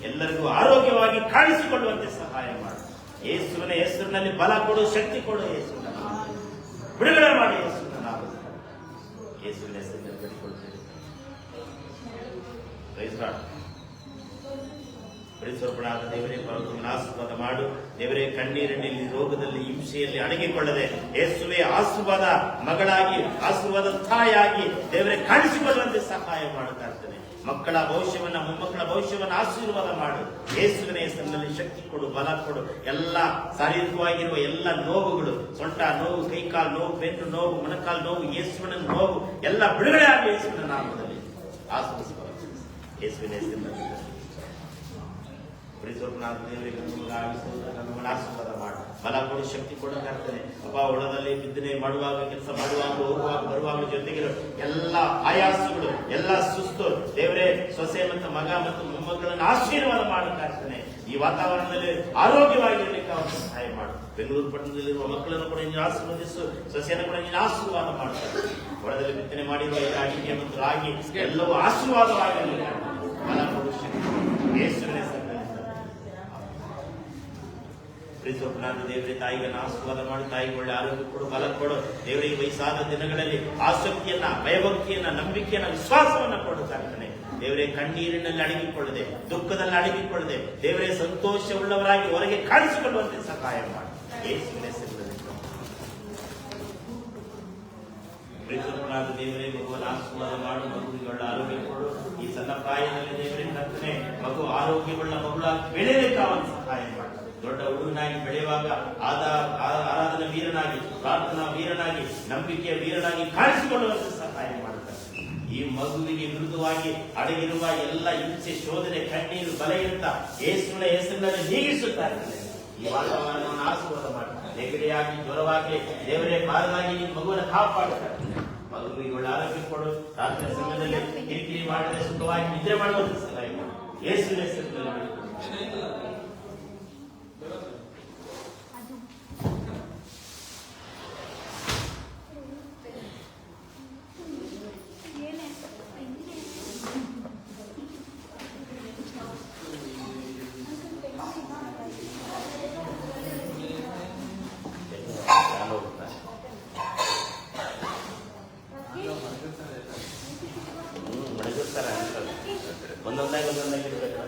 ಎಲ್ಲರಿಗೂ ಆರೋಗ್ಯವಾಗಿ ಕಾಣಿಸಿಕೊಳ್ಳುವಂತೆ ಸಹಾಯ ಮಾಡು. ಯೇಸುವಿನ ಹೆಸರಿನಲ್ಲಿ ಬಲ ಕೊಡು, ಶಕ್ತಿ ಕೊಡು. ಯೇಸುವಿನ ಬಿಡುಗಡೆ ಮಾಡಿ. ಯೇಸುವಿನ ನಾಮದಲ್ಲಿ, ಯೇಸುವಿನ ಹೆಸರಿನಲ್ಲಿ ಬೇಡಿಕೊಳ್ಳುತ್ತೇವೆ. Price lord. ಪರಿಸರ್ಪಣಾದ ದೇವರೇ ಪರಲೋಕದ ಆಶೀರ್ವಾದ ಮಾಡು. ದೇವರೇ ಕಣ್ಣೀರಿನಲ್ಲಿ, ರೋಗದಲ್ಲಿ, ಹಿಂಸೆಯಲ್ಲಿ ಅಡಗಿಕೊಳ್ಳದೆ ಯೇಸುವೆ ಆಶೀರ್ವಾದ ಮಗಳಾಗಿ, ಆಶೀರ್ವಾದ ತಾಯಿಯಾಗಿ ದೇವರೇ ಕಾಣಿಸಿಕೊಳ್ಳುವಂತೆ ಸಹಾಯ ಮಾಡುತ್ತಾ ಇರ್ತೇನೆ. ಮಕ್ಕಳ ಭವಿಷ್ಯವನ್ನ, ಮೊಮ್ಮಕ್ಕಳ ಭವಿಷ್ಯವನ್ನ ಆಶೀರ್ವಾದ ಮಾಡು. ಯೇಸುವಿನ ಹೆಸರಿನಲ್ಲಿ ಶಕ್ತಿ ಕೊಡು, ಬಲ ಕೊಡು. ಎಲ್ಲ ಶಾರೀರಿಕವಾಗಿರುವ ಎಲ್ಲ ನೋವುಗಳು, ಸೊಂಟ ನೋವು, ಕೈಕಾಲು ನೋವು, ಬೆನ್ನು ನೋವು, ಮೊಣಕಾಲು ನೋವು, ಯೇಸುವಿನ ನೋವು ಎಲ್ಲ ಬಿಡುಗಡೆ ಆಗಿ ಯೇಸುವಿನ ನಾಮದಲ್ಲಿ ಆಶೀರ್ವದಿಸುವ. ಯೇಸುವಿನ ಹೆಸರಿನಲ್ಲಿ ಆಶೀರ್ವಾದ ಮಾಡು. ಬಲ ಕೊಡು, ಶಕ್ತಿ ಕೊಡಕ್ಕಾಗ್ತದೆ. ಅಪ್ಪ, ಒಳದಲ್ಲಿ ಬಿದ್ದನೆ ಮಾಡುವಾಗ, ಕೆಲಸ ಮಾಡುವಾಗ, ಹೋಗುವಾಗ, ಬರುವಾಗ ಜೊತೆಗಿರೋ ಎಲ್ಲ ಆಯಾಸಗಳು, ಎಲ್ಲ ಸುಸ್ತು ದೇವರೇ ಸೊಸೆ ಮತ್ತು ಮಗ ಮತ್ತು ಮೊಮ್ಮಕ್ಕಳನ್ನು ಆಶೀರ್ವಾದ ಮಾಡಕ್ಕಾಗ್ತಾನೆ. ಈ ವಾತಾವರಣದಲ್ಲಿ ಆರೋಗ್ಯವಾಗಿರ್ಲಿಕ್ಕೆ ಅವರಿಗೆ ಸಹಾಯ ಮಾಡು. ಬೆಂಗಳೂರು ಪಟ್ಟಣದಲ್ಲಿರುವ ಮಕ್ಕಳನ್ನು ಕೂಡ ನೀನು ಆಶೀರ್ವದಿಸು. ಸೊಸೆಯನ್ನು ಕೂಡ ನೀನು ಆಶೀರ್ವಾದ ಮಾಡ್ತಾರೆ. ಒಳದಲ್ಲಿ ಬಿತ್ತನೆ ಮಾಡಿರುವ ರಾಗಿ ಮತ್ತು ರಾಗಿ ಎಲ್ಲವೂ ಆಶೀರ್ವಾದವಾಗಿರಲಿ. ಬಲ ಕೊಡು, ಶಕ್ತಿ ಯೇಸುವಿನ ಹೆಸರಿನಲ್ಲಿ. ಸ್ವಪ್ನಾದ ದೇವರೇ ತಾಯಿಗನ್ನು ಆಶೀರ್ವಾದ ಮಾಡಿ. ತಾಯಿಗೆ ಒಳ್ಳೆ ಆರೋಗ್ಯ ಕೊಡು, ಬಲ ಕೊಡು. ದೇವರಿಗೆ ವಯಸ್ಸಾದ ದಿನಗಳಲ್ಲಿ ಆಸಕ್ತಿಯನ್ನ, ಭಯಭಕ್ತಿಯನ್ನ, ನಂಬಿಕೆಯನ್ನ, ವಿಶ್ವಾಸವನ್ನ ಕೊಡುತ್ತಾನೆ. ದೇವರೇ ಕಣ್ಣೀರಿನಲ್ಲಿ ಅಡಗಿಕೊಳ್ಳದೆ, ದುಃಖದಲ್ಲಿ ಅಡಗಿಕೊಳ್ಳದೆ ದೇವರೇ ಸಂತೋಷವುಳ್ಳವರಾಗಿ ಹೊರಗೆ ಕಾಣಿಸಿಕೊಳ್ಳುವಂತೆ ಸಹಾಯ ಮಾಡಿ. ಯೇಸುವಿನ ಹೆಸರಿನಲ್ಲಿ ಸ್ವಪ್ನಾದ ದೇವರೇ ಮಗುವನ್ನು ಆಶೀರ್ವಾದ ಮಾಡು. ಮಗುವಿಗೆ ಒಳ್ಳೆ ಆರೋಗ್ಯ ಕೊಡು. ಈ ಸಣ್ಣ ಪ್ರಾಯದಲ್ಲಿ ದೇವರೇ ಕರ್ತನೆ ಮಗು ಆರೋಗ್ಯವುಳ್ಳ ಮಗುಳಾಗಿ ಬೆಳೆಯಲಿಕ್ಕೆ ಅವನು ಸಹಾಯ ಮಾಡಿ. ದೊಡ್ಡ ಹುಡುಗನಾಗಿ ಬೆಳೆಯುವಾಗ ಆರಾಧನಾ ವೀರನಾಗಿ, ಪ್ರಾರ್ಥನಾ ವೀರನಾಗಿ, ನಂಬಿಕೆಯ ವೀರನಾಗಿ ಕಾಣಿಸಿಕೊಳ್ಳುವಂತೆ ಸಹಾಯ ಮಾಡುತ್ತಾರೆ. ಈ ಮಗುವಿಗೆ ಮೃದುವಾಗಿ ಅಡಗಿರುವ ಎಲ್ಲ ಹಿಂಸೆ, ಶೋಧನೆ, ಕಣ್ಣೀರು, ಬಲೆಯಿಂದ ಯೇಸುವಿನ ಹೆಸರಿನಲ್ಲಿ ನೀಗಿಸುತ್ತಾರೆ. ಈ ವಾತಾವರಣವನ್ನು ಆಶೀರ್ವಾದ ಮಾಡಿ. ನೆಗಡಿಯಾಗಿ, ಜ್ವರವಾಗಿ, ದೇವರೇ ಬಾರದಾಗಿ ನಿಮ್ಮ ಮಗುವನ್ನು ಕಾಪಾಡುತ್ತಾರೆ. ಮಗುವಿಗೆ ಒಳ್ಳೆ ಆರೋಗ್ಯ ಕೊಡು. ರಾತ್ರಿ ಸಮಯದಲ್ಲಿ ಕಿರಿಕಿರಿ ಮಾಡದೆ ಸುಖವಾಗಿ ನಿದ್ರೆ ಮಾಡುವಂತೆ ಸಹಾಯ ಮಾಡಿ. ಯೇಸುವಿನ ಹೆಸರಿನಲ್ಲಿ ಒಂದೊಂದಾಗಿ ಇರಬೇಕು.